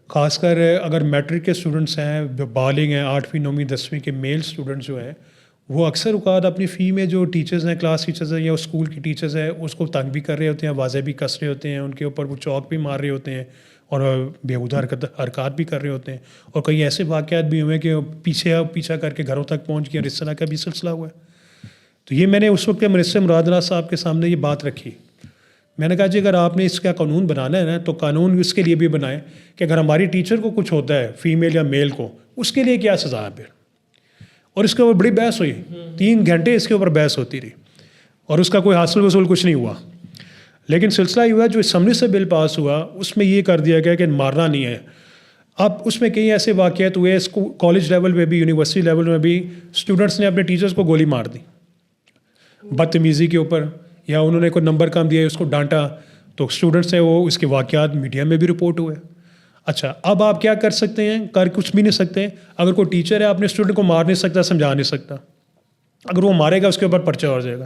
خاص کر اگر میٹرک کے اسٹوڈنٹس ہیں جو بالغ ہیں, 8ویں 9ویں 10ویں کے میل اسٹوڈنٹس جو ہیں, وہ اکثر اوقات اپنی فی میں جو ٹیچرز ہیں, کلاس ٹیچرز ہیں یا اسکول کی ٹیچرز ہیں, اس کو تنگ بھی کر رہے ہوتے ہیں, واضح بھی کس رہے ہوتے ہیں, ان کے اوپر وہ چوک بھی مار رہے ہوتے ہیں اور بیہودہ حرکات بھی کر رہے ہوتے ہیں. اور کئی ایسے واقعات بھی ہوئے کہ پیچھا کر کے گھروں تک پہنچ گیا, اور اس طرح کا بھی سلسلہ ہوا ہے. تو یہ میں نے اس وقت منسٹر مراد راز صاحب کے سامنے یہ بات رکھی. میں نے کہا جی اگر آپ نے اس کا قانون بنانا ہے نا, تو قانون اس کے لیے بھی بنائیں کہ اگر ہماری ٹیچر کو کچھ ہوتا ہے, فیمیل یا میل کو, اس کے لیے کیا سزا ہے پھر. اور اس کے اوپر بڑی بحث ہوئی, 3 گھنٹے اس کے اوپر بحث ہوتی رہی, اور اس کا کوئی حاصل وصول کچھ نہیں ہوا. لیکن سلسلہ یہ ہوا جو اسمبلی سے بل پاس ہوا, اس میں یہ کر دیا گیا کہ مارنا نہیں ہے. اب اس میں کئی ایسے واقعات ہوئے, کالج لیول پہ بھی, یونیورسٹی لیول میں بھی, اسٹوڈنٹس نے اپنے ٹیچرس کو گولی مار دی بدتمیزی کے اوپر, یا انہوں نے کوئی نمبر کم دیا, اس کو ڈانٹا, تو اسٹوڈنٹس ہیں وہ اس کے واقعات میڈیا میں بھی رپورٹ ہوئے. اچھا, اب آپ کیا کر سکتے ہیں؟ کر کچھ بھی نہیں سکتے. اگر کوئی ٹیچر ہے اپنے اسٹوڈنٹ کو مار نہیں سکتا, سمجھا نہیں سکتا, اگر وہ مارے گا اس کے اوپر پرچہ ہو جائے گا,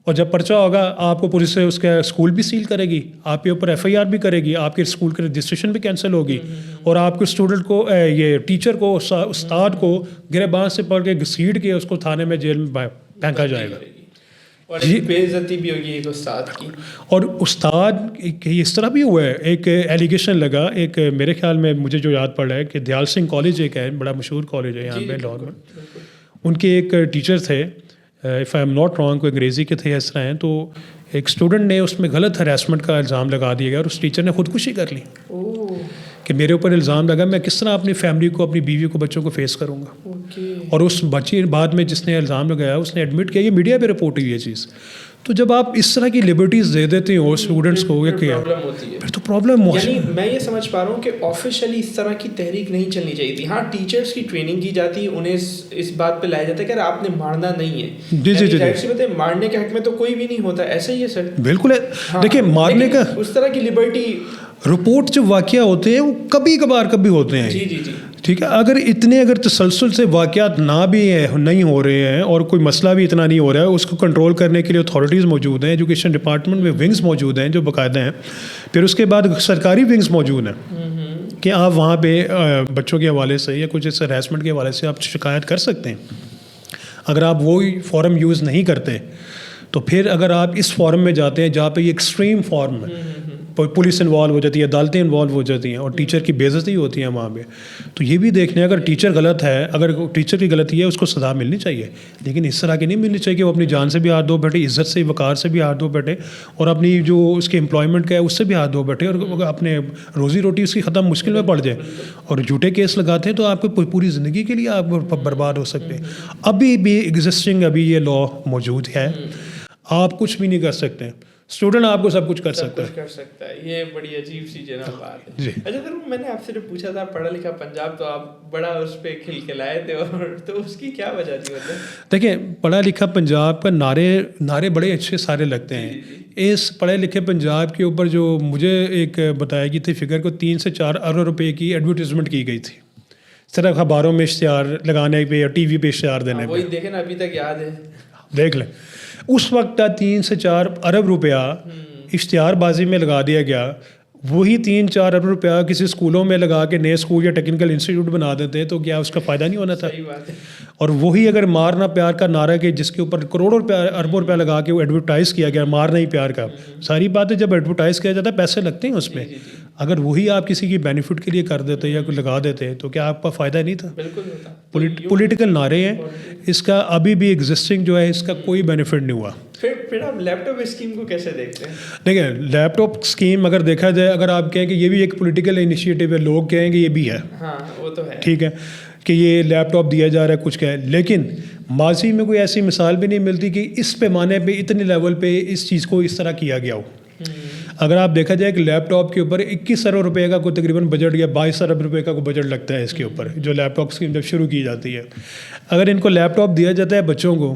اور جب پرچہ ہوگا آپ کو پولیس سے اس کا اسکول بھی سیل کرے گی, آپ کے اوپر FIR بھی کرے گی, آپ کے اسکول کی رجسٹریشن بھی کینسل ہوگی, اور آپ کے اسٹوڈنٹ کو یہ ٹیچر کو, استاد کو گریباں سے پکڑ کے گھسیٹ کے اس کو تھانے میں جیل میں پھینکا جائے گا. اور بے عزتی بھی ہوگی ایک استاد کی. اور استاد اس طرح بھی ہوا ہے, ایک ایلیگیشن لگا, ایک میرے خیال میں مجھے جو یاد پڑ رہا ہے کہ دیال سنگھ کالج ایک ہے, بڑا مشہور کالج ہے یہاں پہ لاہور میں. ان کے ایک ٹیچر تھے, if I am not wrong, کوئی انگریزی کے تھے اس طرح ہیں, تو ایک اسٹوڈنٹ نے اس میں غلط ہراسمنٹ کا الزام لگا دیا گیا, اور اس ٹیچر نے خودکشی کر لی کہ میرے اوپر الزام لگا, میں کس طرح اپنی فیملی کو, اپنی بیوی کو, بچوں کو فیس کروں گا. اور اس بچی بعد میں جس نے الزام لگایا اس نے ایڈمٹ کیا, یہ میڈیا پہ رپورٹ ہوئی یہ چیز. تو جب آپ اس طرح کی لبرٹیز دے دیتے ہو اسٹوڈنٹس کو, پھر تو پرابلم ہو. یعنی میں یہ سمجھ پا رہا ہوں کہ آفیشلی اس طرح کی تحریک نہیں چلنی چاہیے تھی. ہاں ٹیچرس کی ٹریننگ کی جاتی, انہیں اس بات پہ لایا جاتا ہے کہ آپ نے مارنا نہیں ہے. جی جی جی, مارنے کے حق میں تو کوئی بھی نہیں ہوتا, ایسا ہی ہے سر. بالکل ہے. دیکھیں مارنے کا اس طرح کی لبرٹی, رپورٹ جو واقعہ ہوتے ہیں وہ کبھی کبھار کبھی ہوتے ہیں. جی جی جی, ٹھیک ہے. اگر تسلسل سے واقعات نہ بھی نہیں ہو رہے ہیں, اور کوئی مسئلہ بھی اتنا نہیں ہو رہا ہے, اس کو کنٹرول کرنے کے لیے اتھارٹیز موجود ہیں, ایجوکیشن ڈپارٹمنٹ میں ونگز موجود ہیں جو باقاعدہ ہیں, پھر اس کے بعد سرکاری ونگز موجود ہیں کہ آپ وہاں پہ بچوں کے حوالے سے یا کچھ اس ہراسمنٹ کے حوالے سے آپ شکایت کر سکتے ہیں. اگر آپ وہی فورم یوز نہیں کرتے, تو پھر اگر آپ اس فورم میں جاتے ہیں جہاں پہ یہ ایکسٹریم فارم ہے, پولیس انوالو ہو جاتی ہے, عدالتیں انوالو ہو جاتی ہیں, اور ٹیچر کی بے عزتی ہوتی ہے وہاں پہ, تو یہ بھی دیکھنا ہے اگر ٹیچر غلط ہے, اگر ٹیچر کی غلطی ہے اس کو سزا ملنی چاہیے, لیکن اس طرح کی نہیں ملنی چاہیے کہ وہ اپنی جان سے بھی ہاتھ دھو بیٹھے, عزت سے, وقار سے بھی ہاتھ دھو بیٹھے, اور اپنی جو اس کے امپلائمنٹ کا ہے اس سے بھی ہاتھ دھو بیٹھے, اور اپنے روزی روٹی اس کی ختم مشکل میں پڑ جائے, اور جھوٹے کیس لگاتے ہیں تو آپ کو پوری زندگی کے لیے آپ برباد ہو سکتے ہیں. ابھی بھی ایگزسٹنگ ابھی یہ لا موجود ہے, آپ کچھ بھی نہیں کر سکتے, اسٹوڈنٹ آپ کو سب کچھ کر سکتا ہے. یہ بڑی عجیب سی جناب بات ہے. جی. اچھا سر, میں نے آپ سے جو پوچھا تھا پڑھا لکھا پنجاب, تو آپ بڑا اس پہ کھلکھلائے تھے, اور تو اس کی کیا وجہ تھی؟ دیکھیں پڑھا لکھا پنجاب کا نعرے بڑے اچھے سارے لگتے ہیں. اس پڑھے لکھے پنجاب کے اوپر جو مجھے ایک بتایا گئی تھی فگر کو 3 سے 4 ارب روپے کی ایڈورٹیزمنٹ کی گئی تھی, صرف اخباروں میں اشتہار لگانے پہ یا ٹی وی پہ اشتہار دینے پہ. وہی دیکھیں نا, ابھی تک یاد ہے, دیکھ لیں. اس وقت 3 سے 4 ارب روپیہ اشتہار بازی میں لگا دیا گیا. وہی 3-4 ارب روپیہ کسی اسکولوں میں لگا کے نئے اسکول یا ٹیکنیکل انسٹیٹیوٹ بنا دیتے ہیں, تو کیا اس کا فائدہ نہیں ہونا تھا؟ صحیح بات ہے. اور وہی اگر مارنا پیار کا نعرہ کہ جس کے اوپر کروڑوں روپیہ اربوں روپیہ لگا کے وہ ایڈورٹائز کیا گیا, مارنا ہی پیار کا, ساری بات ہے جب ایڈورٹائز کیا جاتا ہے پیسے لگتے ہیں اس میں, اگر وہی آپ کسی کی بینیفٹ کے لیے کر دیتے یا کوئی لگا دیتے تو کیا آپ کا فائدہ نہیں تھا؟ بالکل. پولیٹیکل نعرے ہیں, اس کا ابھی بھی ایگزسٹنگ جو ہے اس کا کوئی بینیفٹ نہیں ہوا. پھر آپ لیپ ٹاپ اسکیم کو کیسے دیکھتے ہیں؟ دیکھیں لیپ ٹاپ اسکیم اگر دیکھا جائے, اگر آپ کہیں کہ یہ بھی ایک پولیٹیکل انیشیٹو ہے, لوگ کہیں کہ یہ بھی ہے, ہاں وہ تو ہے, ٹھیک ہے کہ یہ لیپ ٹاپ دیا جا رہا ہے کچھ کہیں, لیکن ماضی میں کوئی ایسی مثال بھی نہیں ملتی کہ اس پیمانے پہ اتنے لیول پہ اس چیز کو اس طرح کیا گیا ہو. اگر آپ دیکھا جائے کہ لیپ ٹاپ کے اوپر 21 ارب روپے کا کوئی تقریباً بجٹ یا 22 ارب روپے کا کوئی بجٹ لگتا ہے اس کے اوپر، جو لیپ ٹاپ اسکیم جب شروع کی جاتی ہے. اگر ان کو لیپ ٹاپ دیا جاتا ہے بچوں کو،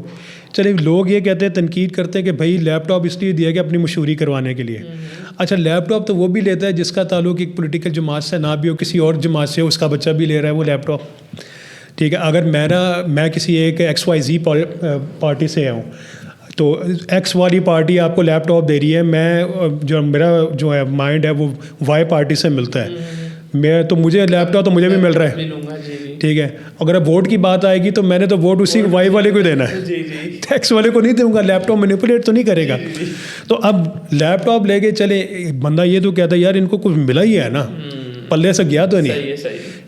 چلے لوگ یہ کہتے ہیں، تنقید کرتے ہیں کہ بھائی لیپ ٹاپ اس لیے دیا کہ اپنی مشہوری کروانے کے لیے. اچھا لیپ ٹاپ تو وہ بھی لیتا ہے جس کا تعلق ایک پولیٹیکل جماعت سے نہ بھی ہو، کسی اور جماعت سے، اس کا بچہ بھی لے رہا ہے وہ لیپ ٹاپ. ٹھیک ہے، اگر میں کسی ایک XYZ پارٹی سے ہوں تو ایکس والی پارٹی آپ کو لیپ ٹاپ دے رہی ہے، میرا جو ہے مائنڈ ہے وہ وائی پارٹی سے ملتا ہے، تو مجھے لیپ ٹاپ تو مجھے بھی مل رہا ہے. ٹھیک ہے، اگر اب ووٹ کی بات آئے گی تو میں نے تو ووٹ اسی وائی والے کو دینا ہے، ٹیکس والے کو نہیں دوں گا. لیپ ٹاپ مینیپولیٹ تو نہیں کرے گا. تو اب لیپ ٹاپ لے کے چلے بندہ یہ تو کہتا ہے یار ان کو کچھ ملا ہی ہے نا، پلے سے گیا تو نہیں.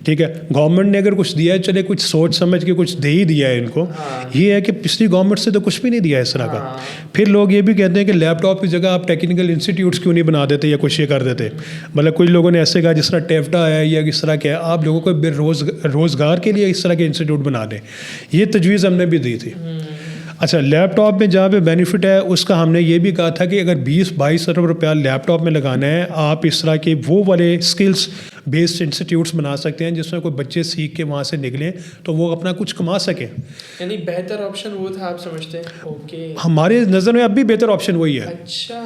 ٹھیک ہے، گورنمنٹ نے اگر کچھ دیا ہے چلے کچھ سوچ سمجھ کے کچھ دے ہی دیا ہے ان کو. یہ ہے کہ پچھلی گورنمنٹ سے تو کچھ بھی نہیں دیا اس طرح کا. پھر لوگ یہ بھی کہتے ہیں کہ لیپ ٹاپ کی جگہ آپ ٹیکنیکل انسٹیٹیوٹس کیوں نہیں بنا دیتے یا کچھ یہ کر دیتے. مطلب کچھ لوگوں نے ایسے کہا جس طرح ٹیفٹا ہے یا اس طرح کیا ہے، آپ لوگوں کو روزگار کے لیے اس طرح کے انسٹیٹیوٹ بنا دیں. یہ تجویز ہم نے بھی دی تھی. اچھا لیپ ٹاپ میں جہاں پہ بینیفٹ ہے اس کا ہم نے یہ بھی کہا تھا کہ اگر 20-22 ارب روپیہ لیپ ٹاپ میں لگانا ہے، آپ اس طرح کے وہ والے اسکلس بیسڈ انسٹیٹیوٹس بنا سکتے ہیں جس میں کوئی بچے سیکھ کے وہاں سے نکلیں تو وہ اپنا کچھ کما سکیں. یعنی بہتر آپشن وہ تھا آپ سمجھتے ہیں؟ اوکے، ہمارے نظر میں اب بھی بہتر آپشن وہی ہے. اچھا،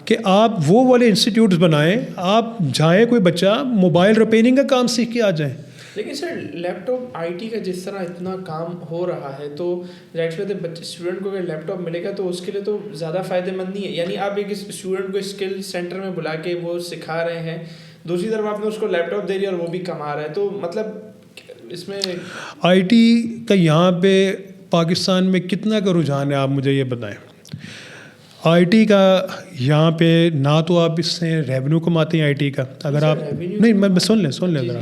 کہ آپ وہ والے انسٹیٹیوٹس بنائیں، آپ جائیں کوئی بچہ موبائل ریپیئرنگ کا کام سیکھ کے آ جائیں. لیکن سر لیپ ٹاپ IT کا جس طرح اتنا کام ہو رہا ہے تو ظاہر سی بات ہے بچے اسٹوڈنٹ کو اگر لیپ ٹاپ ملے گا تو اس کے لیے تو زیادہ فائدہ مند نہیں ہے. یعنی آپ ایک اسٹوڈنٹ کو اسکل سینٹر میں بلا کے وہ سکھا رہے ہیں، دوسری طرف آپ نے اس کو لیپ ٹاپ دے دیا اور وہ بھی کما رہا ہے، تو مطلب اس میں IT کا یہاں پہ پاکستان میں کتنا کا رجحان ہے آپ مجھے یہ بتائیں. IT کا یہاں پہ نہ تو آپ اس سے ریونیو کماتے ہیں IT کا، اگر آپ نہیں میں سن لیں ذرا.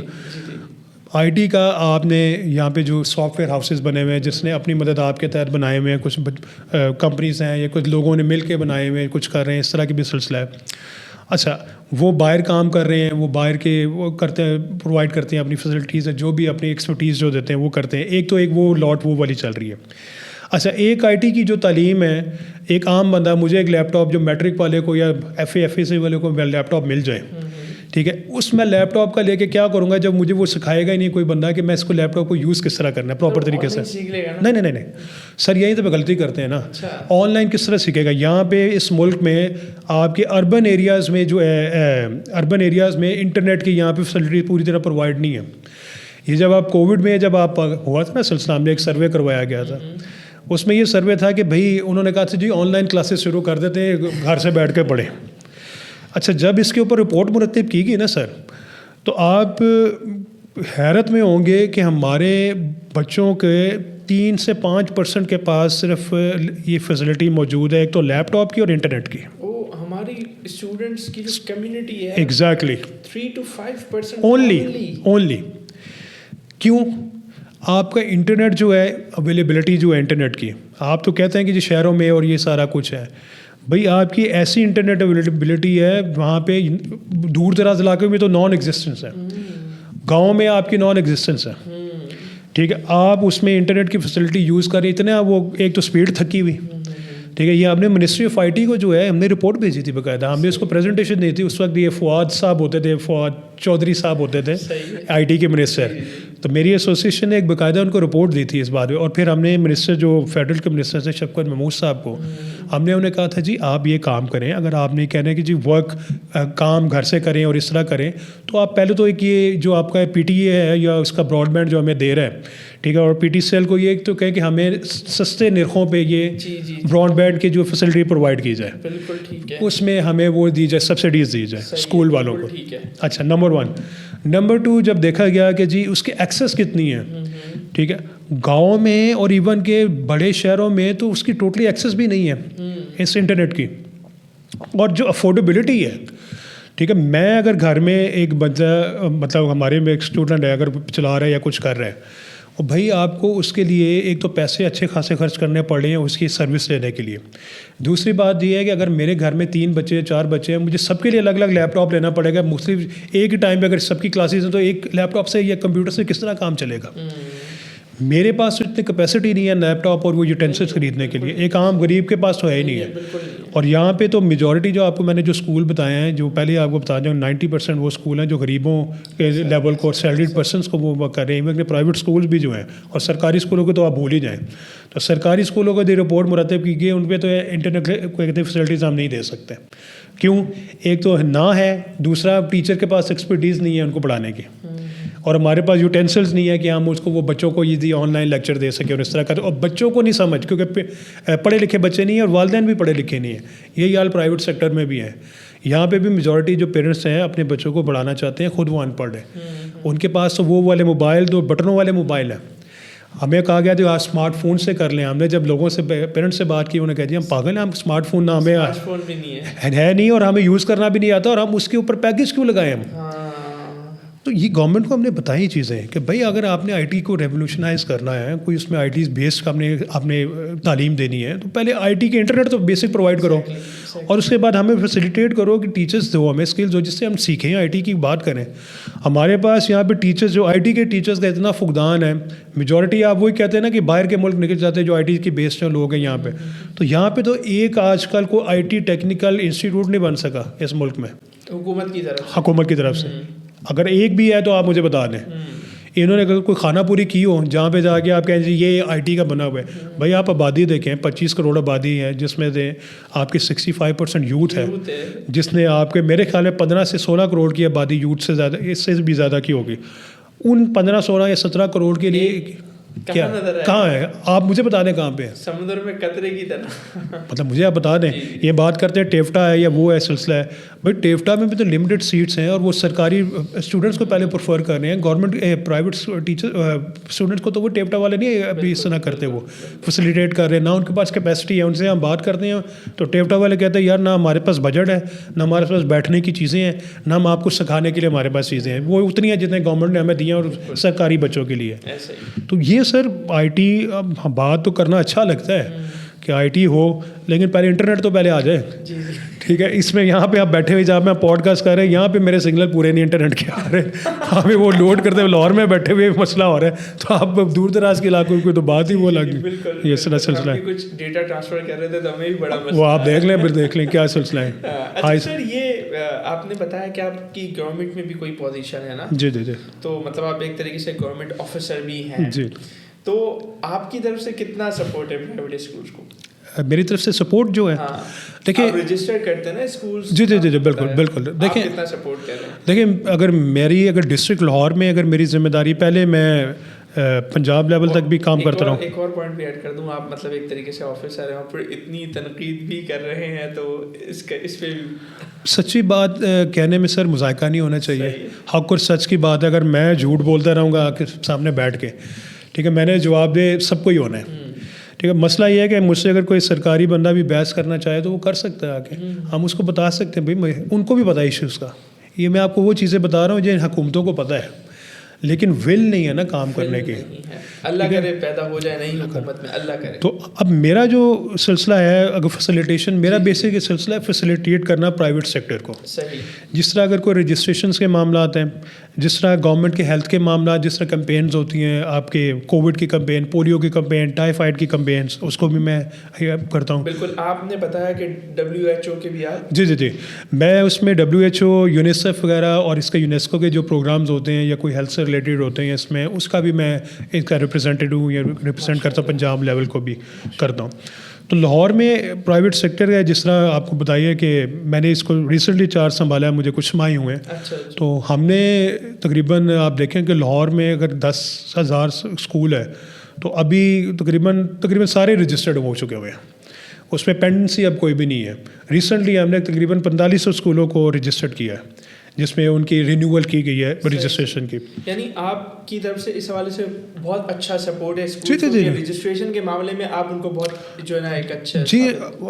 IT کا آپ نے یہاں پہ جو سافٹ ویئر ہاؤسز بنے ہوئے ہیں جس نے اپنی مدد آپ کے تحت بنائے ہوئے ہیں، کچھ کمپنیز ہیں یا کچھ لوگوں نے مل کے بنائے ہوئے ہیں، کچھ کر رہے ہیں، اس طرح کی بھی سلسلہ ہے. اچھا وہ باہر کام کر رہے ہیں، وہ باہر کے وہ کرتے ہیں، پرووائڈ کرتے ہیں اپنی فیسلٹیز، جو بھی اپنی ایکسپرٹیز جو دیتے ہیں وہ کرتے ہیں. ایک وہ لاٹ وہ والی چل رہی ہے. اچھا ایک IT کی جو تعلیم ہے، ایک عام بندہ، مجھے ایک لیپ ٹاپ جو میٹرک والے کو یا FA والے کو لیپ ٹاپ مل جائے، ٹھیک ہے، اس میں لیپ ٹاپ کا لے کے کیا کروں گا جب مجھے وہ سکھائے گا ہی نہیں کوئی بندہ کہ میں اس کو لیپ ٹاپ کو یوز کس طرح کرنا ہے پراپر طریقے سے. نہیں سر، یہی تو غلطی کرتے ہیں نا. آن لائن کس طرح سیکھے گا؟ یہاں پہ اس ملک میں آپ کے اربن ایریاز میں جو ہے اربن ایریاز میں انٹرنیٹ کی یہاں پہ فیسلٹی پوری طرح پرووائڈ نہیں ہے. یہ جب آپ کووڈ میں جب آپ ہوا تھا نا سلسلہ، ہم نے ایک سروے کروایا گیا تھا، اس میں یہ سروے تھا کہ بھائی انہوں نے کہا تھا جی آن لائن کلاسز شروع کر دیتے ہیں، گھر سے بیٹھ کے پڑھیں. اچھا جب اس کے اوپر رپورٹ مرتب کی گئی نا سر، تو آپ حیرت میں ہوں گے کہ ہمارے بچوں کے 3 سے 5% کے پاس صرف یہ فیسلٹی موجود ہے، ایک تو لیپ ٹاپ کی اور انٹرنیٹ کی. ہماری اسٹوڈنٹس کی جو کمیونٹی ہے ایگزیکٹلی 3 to 5% اونلی. کیوں؟ آپ کا انٹرنیٹ جو ہے، اویلیبلٹی جو ہے انٹرنیٹ کی، آپ تو کہتے ہیں کہ جی شہروں میں اور یہ سارا کچھ ہے، بھئی آپ کی ایسی انٹرنیٹ اویلیبلٹی ہے وہاں پہ دور دراز علاقے میں تو نان ایگزسٹنس ہے، گاؤں میں آپ کی نان ایگزسٹنس ہے. ٹھیک ہے، آپ اس میں انٹرنیٹ کی فیسلٹی یوز کر رہے اتنا، وہ ایک تو اسپیڈ تھکی ہوئی. ٹھیک ہے، یہ ہم نے منسٹری آف IT کو جو ہے ہم نے رپورٹ بھیجی تھی باقاعدہ، ہم نے اس کو پریزنٹیشن دی تھی. اس وقت یہ فواد صاحب ہوتے تھے، فواد چودھری صاحب ہوتے تھے IT کے منسٹر. تو میری ایسوسیشن نے ایک باقاعدہ ان کو رپورٹ دی تھی اس بات میں، اور پھر ہم نے منسٹر جو فیڈرل کے منسٹر تھے شفقت محمود صاحب کو، ہم نے انہیں کہا تھا جی آپ یہ کام کریں، اگر آپ نے کہنا ہے کہ جی ورک کام گھر سے کریں اور اس طرح کریں، تو آپ پہلے تو ایک یہ جو آپ کا PTA ہے یا اس کا براڈ بینڈ جو ہمیں دے رہا ہے، ٹھیک ہے، اور PTCL کو یہ تو کہیں کہ ہمیں سستے نرخوں پہ یہ براڈ بینڈ کی جو فیسلٹی پرووائڈ کی جائے، بالکل ٹھیک ہے، اس میں ہمیں وہ دی جائے، سبسڈیز دی جائے اسکول والوں کو. اچھا نمبر 1. نمبر 2 جب دیکھا گیا کہ جی اس کی ایکسیس کتنی ہے، ٹھیک ہے، گاؤں میں اور ایون کے بڑے شہروں میں تو اس کی ٹوٹلی ایکسیس بھی نہیں ہے اس انٹرنیٹ کی، اور جو افورڈیبلٹی ہے، ٹھیک ہے، میں اگر گھر میں ایک بچہ مطلب ہمارے میں ایک اسٹوڈنٹ ہے اگر چلا رہا ہے یا کچھ کر رہا ہے، اور بھائی آپ کو اس کے لیے ایک تو پیسے اچھے خاصے خرچ کرنے پڑ رہے ہیں اس کی سروس لینے کے لیے. دوسری بات یہ ہے کہ اگر میرے گھر میں 3 بچے 4 بچے ہیں، مجھے سب کے لیے الگ الگ لیپ ٹاپ لینا پڑے گا مختلف ایک ہی ٹائم پہ. اگر سب کی کلاسز ہیں تو ایک لیپ ٹاپ سے یا کمپیوٹر سے کس طرح کام چلے گا؟ میرے پاس تو اتنی کیپیسٹی نہیں ہے لیپ ٹاپ اور وہ یوٹینسلس خریدنے کے لیے، ایک عام غریب کے پاس تو ہے ہی نہیں ہے. اور یہاں پہ تو میجورٹی جو آپ کو میں نے جو اسکول بتائے ہیں، جو پہلے آپ کو بتا دیں 90% وہ اسکول ہیں جو غریبوں کے لیول کو اور سیلریڈ پرسنس کو وہ کر رہے ہیں. ایون پرائیویٹ اسکولس بھی جو ہیں، اور سرکاری اسکولوں کو تو آپ بھول ہی جائیں. تو سرکاری اسکولوں کو جو رپورٹ مرتب کی گئی ان پہ تو انٹرنیٹ کوئی فیسلٹیز ہم نہیں دے سکتے. کیوں؟ ایک تو نہ ہے، دوسرا ٹیچر کے پاس ایکسپرٹیز نہیں ہے ان کو پڑھانے کی، اور ہمارے پاس یوٹینسلس نہیں ہے کہ ہم اس کو وہ بچوں کو یہ آن لائن لیکچر دے سکیں اور اس طرح کا. اور بچوں کو نہیں سمجھ، کیونکہ پڑھے لکھے بچے نہیں ہیں اور والدین بھی پڑھے لکھے نہیں ہیں. یہی حال پرائیویٹ سیکٹر میں بھی ہے. یہاں پہ بھی میجورٹی جو پیرنٹس ہیں اپنے بچوں کو پڑھانا چاہتے ہیں، خود وہ ان پڑھ ہیں. ان کے پاس تو وہ والے موبائل، جو بٹنوں والے موبائل ہیں. ہمیں کہا گیا کہ آپ اسمارٹ فون سے کر لیں. ہم نے جب لوگوں سے پیرنٹس سے بات کی، انہوں نے کہا جی ہم پاگل ہیں، ہم اسمارٹ فون نہ ہمیں ہے نہیں اور ہمیں یوز کرنا بھی نہیں آتا، اور ہم اس کے اوپر پیکج کیوں لگائیں ہم. تو یہ گورنمنٹ کو ہم نے بتائی چیزیں کہ بھائی اگر آپ نے آئی ٹی کو ریولیوشنائز کرنا ہے، کوئی اس میں آئی ٹی بیسڈ آپ نے تعلیم دینی ہے، تو پہلے آئی ٹی کے انٹرنیٹ تو بیسک پرووائڈ کرو، اور اس کے بعد ہمیں فیسیلیٹیٹ کرو کہ ٹیچرس دو ہمیں اسکلز ہو جس سے ہم سیکھیں، آئی ٹی کی بات کریں. ہمارے پاس یہاں پہ ٹیچرس، جو آئی ٹی کے ٹیچرس کا اتنا فقدان ہے. میجورٹی آپ وہی کہتے ہیں نا کہ باہر کے ملک نکل جاتے ہیں جو آئی ٹی کی بیسڈ لوگ ہیں یہاں پہ. تو یہاں پہ تو ایک آج کل کو آئی ٹی ٹیکنیکل انسٹیٹیوٹ نہیں بن سکا اس ملک میں حکومت کی طرف سے. اگر ایک بھی ہے تو آپ مجھے بتا دیں. انہوں نے اگر کوئی خانہ پوری کی ہو جہاں پہ جا کے آپ کہیں جی یہ آئی ٹی کا بنا ہوا ہے، بھائی آپ آبادی دیکھیں، 25 کروڑ آبادی ہے، جس میں سے آپ کی 65% یوتھ ہے، جس نے آپ کے میرے خیال میں 15 سے 16 کروڑ کی آبادی یوتھ سے زیادہ، اس سے بھی زیادہ کی ہوگی. ان 15 16 یا 17 کروڑ کے لیے کیا کہاں ہے؟ آپ مجھے بتا دیں کہاں پہ ہے. سمندر میں قطرے کی طرح. مطلب مجھے آپ بتا دیں. یہ بات کرتے ہیں ٹیفٹا ہے یا وہ ہے سلسلہ ہے، بھائی ٹیفٹا میں بھی تو لمیٹڈ سیٹس ہیں اور وہ سرکاری اسٹوڈنٹس کو پہلے پریفر کر رہے ہیں. گورنمنٹ پرائیویٹ ٹیچر اسٹوڈنٹس کو تو وہ ٹیفٹا والے نہیں ابھی اس طرح کرتے، وہ فیسیلیٹیٹ کر رہے ہیں. نہ ان کے پاس کیپیسٹی ہے. ان سے ہم بات کرتے ہیں تو ٹیفٹا والے کہتے ہیں یار نہ ہمارے پاس بجٹ ہے، نہ ہمارے پاس بیٹھنے کی چیزیں ہیں، نہ ہم آپ کو سکھانے کے لیے ہمارے پاس چیزیں ہیں. وہ اتنی ہیں جتنے گورنمنٹ نے ہمیں دی ہیں اور سرکاری بچوں کے لیے. تو یہ سر آئی ٹی، اب بات تو کرنا اچھا لگتا ہے کہ آئی ٹی ہو، لیکن پہلے انٹرنیٹ تو پہلے آ جائے. ٹھیک ہے، اس میں یہاں پہ آپ بیٹھے ہوئے جہاں میں پوڈ کاسٹ کر رہے ہیں، یہاں پہ میرے سگنل پورے نہیں انٹرنیٹ کے آ رہے، ہمیں وہ لوڈ کرتے ہوئے لاہور میں بیٹھے ہوئے مسئلہ ہو رہا ہے. تو آپ دور دراز کے علاقوں کی تو بات ہی وہ لگ گئی. یہ سلسلہ ہے. کچھ ڈیٹا ٹرانسفر کر رہے تھے تو ہمیں بھی بڑا مسئلہ، وہ آپ دیکھ لیں، پھر دیکھ لیں کیا سلسلہ ہے. اچھا سر، یہ آپ نے بتایا کہ آپ کی گورنمنٹ میں بھی کوئی پوزیشن ہے نا؟ جی جی جی. تو مطلب آپ ایک طریقے سے گورنمنٹ آفیسر بھی ہیں. جی. تو آپ کی طرف سے کتنا سپورٹ ہے پرائیویٹ اسکولس کو؟ میری طرف سے سپورٹ جو ہے، دیکھیں رجسٹر کرتے ہیں نا اسکولس. جی جی جی بالکل بالکل. دیکھیں کتنا سپورٹ کر رہے ہیں؟ دیکھیں اگر ڈسٹرکٹ لاہور میں اگر میری ذمہ داری، پہلے میں پنجاب لیول تک بھی کام کرتا رہا ہوں. ایک اور پوائنٹ بھی ایڈ کر دوں، آپ مطلب ایک طریقے سے آفیسر ہیں اور پھر اتنی تنقید بھی کر رہے ہیں، تو اس پہ سچی بات کہنے میں سر مذائقہ نہیں ہونا چاہیے. حق اور سچ کی بات ہے. اگر میں جھوٹ بولتا رہوں گا آپ کے سامنے بیٹھ کے، ٹھیک ہے، میں نے جواب دے سب کو ہی ہونا ہے. ٹھیک ہے، مسئلہ یہ ہے کہ مجھ سے اگر کوئی سرکاری بندہ بھی بحث کرنا چاہے تو وہ کر سکتا ہے. آ کے ہم اس کو بتا سکتے ہیں، بھائی ان کو بھی پتہ ہے ایشوز کا. یہ میں آپ کو وہ چیزیں بتا رہا ہوں جن حکومتوں کو پتہ ہے، لیکن ول نہیں ہے نا کام کرنے کے. اللہ کرے پیدا ہو جائے نہیں حکومت میں، اللہ کرے. تو اب میرا جو سلسلہ ہے اگر فیسیلیٹیشن، میرا بیسک یہ سلسلہ ہے فیسیلیٹیٹ کرنا پرائیویٹ سیکٹر کو. صحیح. جس طرح اگر کوئی رجسٹریشنس کے معاملات ہیں، جس طرح گورنمنٹ کے ہیلتھ کے معاملات، جس طرح کمپینز ہوتی ہیں آپ کے کووڈ کی کمپین، پولیو کی کمپین، ٹائیفائڈ کی کمپینس، اس کو بھی میں کرتا ہوں. بالکل. آپ نے بتایا کہ WHO کے بھی آپ. جی جی جی. میں اس میں WHO، یونیسیف وغیرہ اور اس کے یونیسکو کے جو پروگرامز ہوتے ہیں یا کوئی ہیلتھ سے ریلیٹڈ ہوتے ہیں اس میں، اس کا بھی میں اس کا ریپرزینٹیو ہوں یا ریپرزینٹ کرتا ہوں. پنجاب لیول کو بھی کرتا ہوں. تو لاہور میں پرائیویٹ سیکٹر ہے، جس طرح آپ کو بتائیے کہ میں نے اس کو ریسنٹلی چارج سنبھالا ہے، مجھے کچھ ماہ ہوئے ہیں. تو ہم نے تقریباً آپ دیکھیں کہ لاہور میں اگر 10,000 اسکول ہے تو ابھی تقریباً سارے رجسٹرڈ ہو چکے ہوئے ہیں. اس میں پینڈنسی اب کوئی بھی نہیں ہے. ریسنٹلی ہم نے تقریباً 4500 اسکولوں کو رجسٹرڈ کیا ہے، جس میں ان کی رینیول کی گئی ہے رجسٹریشن کی. یعنی آپ کی طرف سے اس حوالے سے بہت اچھا سپورٹ ہے اسکول کے رجسٹریشن کے معاملے میں. آپ ان کو بہت جو ہے نا ایک اچھا جی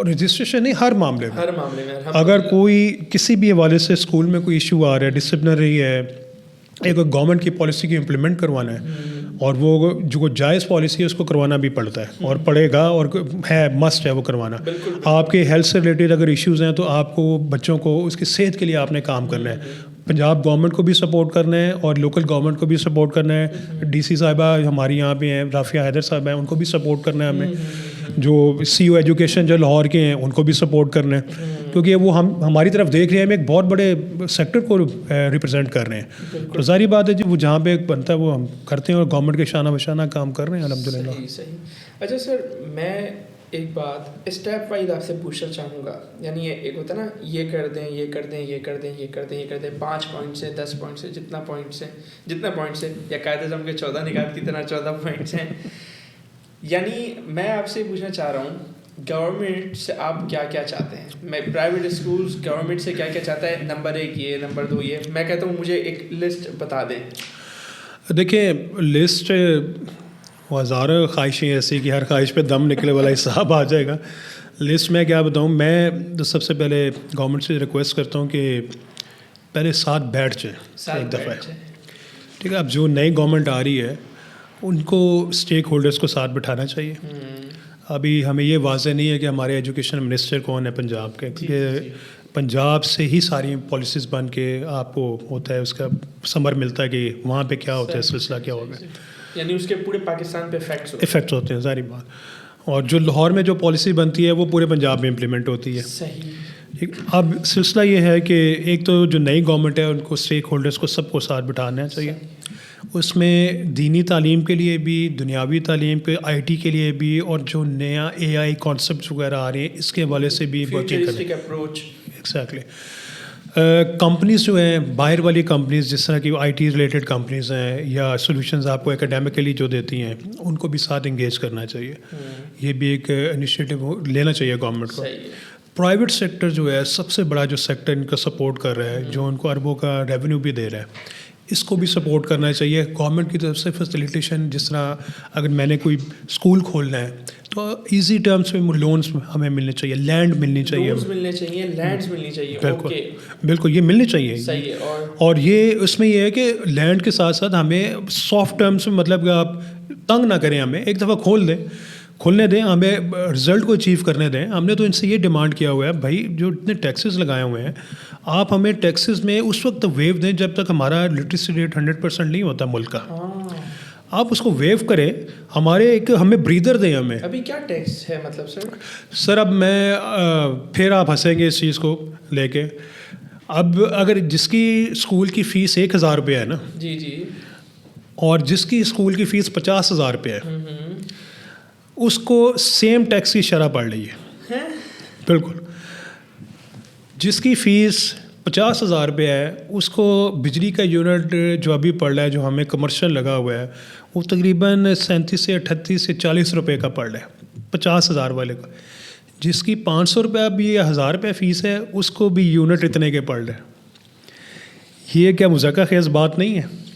رجسٹریشن نہیں، ہر معاملے میں میں اگر کوئی کسی بھی حوالے سے اسکول میں کوئی ایشو آ رہا ہے، ڈسپلنری ہے، ایک گورنمنٹ کی پالیسی کی امپلیمنٹ کروانا ہے، اور وہ جو جائز پالیسی ہے اس کو کروانا بھی پڑتا ہے اور پڑے گا، اور ہے مسٹ ہے وہ کروانا. آپ کے ہیلتھ سے ریلیٹڈ اگر ایشوز ہیں تو آپ کو بچوں کو اس کی صحت کے لیے آپ نے کام کرنا ہے. پنجاب گورنمنٹ کو بھی سپورٹ کرنا ہے اور لوکل گورنمنٹ کو بھی سپورٹ کرنا ہے. ڈی سی صاحبہ ہماری یہاں پہ ہیں, رافیہ حیدر صاحب ہیں, ان کو بھی سپورٹ کرنا ہے ہمیں. جو سی او ایجوکیشن جو لاہور کے ہیں ان کو بھی سپورٹ کرنا ہے, کیونکہ وہ ہماری طرف دیکھ رہے ہیں, ہم ایک بہت بڑے سیکٹر کو ریپرزینٹ کر رہے ہیں. تو ظاہری بات ہے جی, وہ جہاں پہ بنتا ہے وہ ہم کرتے ہیں اور گورنمنٹ کے شانہ بشانہ کام کر رہے ہیں الحمد للہ. صحیح. اچھا سر, میں ایک بات اسٹیپ وائز آپ سے پوچھنا چاہوں گا. یعنی یہ ایک ہوتا ہے نا, یہ کر دیں, یہ کر دیں, یہ کر دیں, یہ کر دیں, یہ کر دیں, 5 پوائنٹس ہیں, 10 پوائنٹس ہیں, جتنا پوائنٹس ہیں, یا قائد اعظم کے 14 نکات کی طرح 14 پوائنٹس ہیں. یعنی میں آپ سے پوچھنا چاہ رہا ہوں, گورنمنٹ سے آپ کیا کیا چاہتے ہیں؟ میں پرائیویٹ اسکولس گورنمنٹ سے کیا کیا چاہتا ہے؟ نمبر 1 یہ, نمبر 2 یہ. میں کہتا ہوں مجھے ایک لسٹ بتا دیں. دیکھیں لسٹ ہزاروں خواہشیں ایسی کہ ہر خواہش پہ دم نکلے والا حساب آ جائے گا. لسٹ میں کیا بتاؤں, میں سب سے پہلے گورنمنٹ سے ریکویسٹ کرتا ہوں کہ پہلے ساتھ بیٹھ جائیں ایک دفعہ. ٹھیک ہے, اب جو نئی گورنمنٹ آ رہی ہے ان کو اسٹیک ہولڈرس کو ساتھ بٹھانا چاہیے. ابھی ہمیں یہ واضح نہیں ہے کہ ہمارے ایجوکیشن منسٹر کون ہے پنجاب کے, کیونکہ پنجاب سے ہی ساری پالیسیز بن کے آپ کو ہوتا ہے, اس کا سمر ملتا ہے کہ وہاں پہ کیا ہوتا ہے, سلسلہ کیا ہوگا. یعنی اس کے پورے پاکستان پہ افیکٹس ہوتے ہیں ظاہری بات. اور جو لاہور میں جو پالیسی بنتی ہے وہ پورے پنجاب میں امپلیمنٹ ہوتی ہے. صحیح. اب سلسلہ یہ ہے کہ ایک تو جو نئی گورنمنٹ ہے ان کو اسٹیک ہولڈرس کو سب کو ساتھ بٹھانا چاہیے. اس میں دینی تعلیم کے لیے بھی, دنیاوی تعلیم کے, آئی ٹی کے لیے بھی, اور جو نیا اے آئی کانسیپٹس وغیرہ آ رہے ہیں اس کے حوالے سے بھی ورکنگ کریں. ایگزیکٹلی. کمپنیز جو ہیں باہر والی کمپنیز, جس طرح کی آئی ٹی ریلیٹڈ کمپنیز ہیں یا سولوشنز آپ کو اکیڈیمکلی جو دیتی ہیں, ان کو بھی ساتھ انگیج کرنا چاہیے. یہ بھی ایک انیشیٹو لینا چاہیے گورنمنٹ کو. پرائیویٹ سیکٹر جو ہے سب سے بڑا جو سیکٹر ان کا سپورٹ کر رہا ہے, جو ان کو اربوں کا ریونیو بھی دے رہا ہے, اس کو بھی سپورٹ کرنا چاہیے. گورنمنٹ کی طرف سے فیسیلیٹیشن, جس طرح اگر میں نے کوئی اسکول کھولنا ہے تو ایزی ٹرمس میں لونس ہمیں ملنے چاہیے, لینڈ ملنی چاہیے, لینڈس ملنی چاہیے. بالکل یہ ملنی چاہیے. اور یہ اس میں یہ ہے کہ لینڈ کے ساتھ ساتھ ہمیں سافٹ ٹرمس میں, مطلب کہ آپ تنگ نہ کریں, ہمیں ایک دفعہ کھولنے دیں, ہمیں رزلٹ کو اچیو کرنے دیں. ہم نے تو ان سے یہ ڈیمانڈ کیا ہوا ہے, بھائی جو اتنے ٹیکسز لگائے ہوئے ہیں آپ ہمیں ٹیکسز میں اس وقت ویو دیں جب تک ہمارا لٹریسی ریٹ 100% نہیں ہوتا ملک کا. آپ اس کو ویو کریں, ہمارے ایک ہمیں بریدر دیں. ہمیں ابھی کیا ٹیکس ہے مطلب سر اب میں پھر آپ ہنسیں گے اس چیز کو لے کے. اب اگر جس کی اسکول کی فیس 1000 روپیہ ہے نا, جی, اور جس کی اسکول کی فیس 50,000 روپیہ ہے, اس کو سیم ٹیکس کی شرح پڑ رہی ہے. بالکل. جس کی فیس 50,000 روپیہ ہے اس کو بجلی کا یونٹ جو ابھی پڑ رہا ہے, جو ہمیں کمرشل لگا ہوا ہے, وہ تقریباً 37 سے 38 سے 40 روپے کا پڑ رہا ہے 50,000 والے کا. جس کی 500 روپیہ بھی یا 1000 روپیہ فیس ہے اس کو بھی یونٹ اتنے کے پڑ رہے ہیں. یہ کیا مذاکرہ خیز بات نہیں ہے؟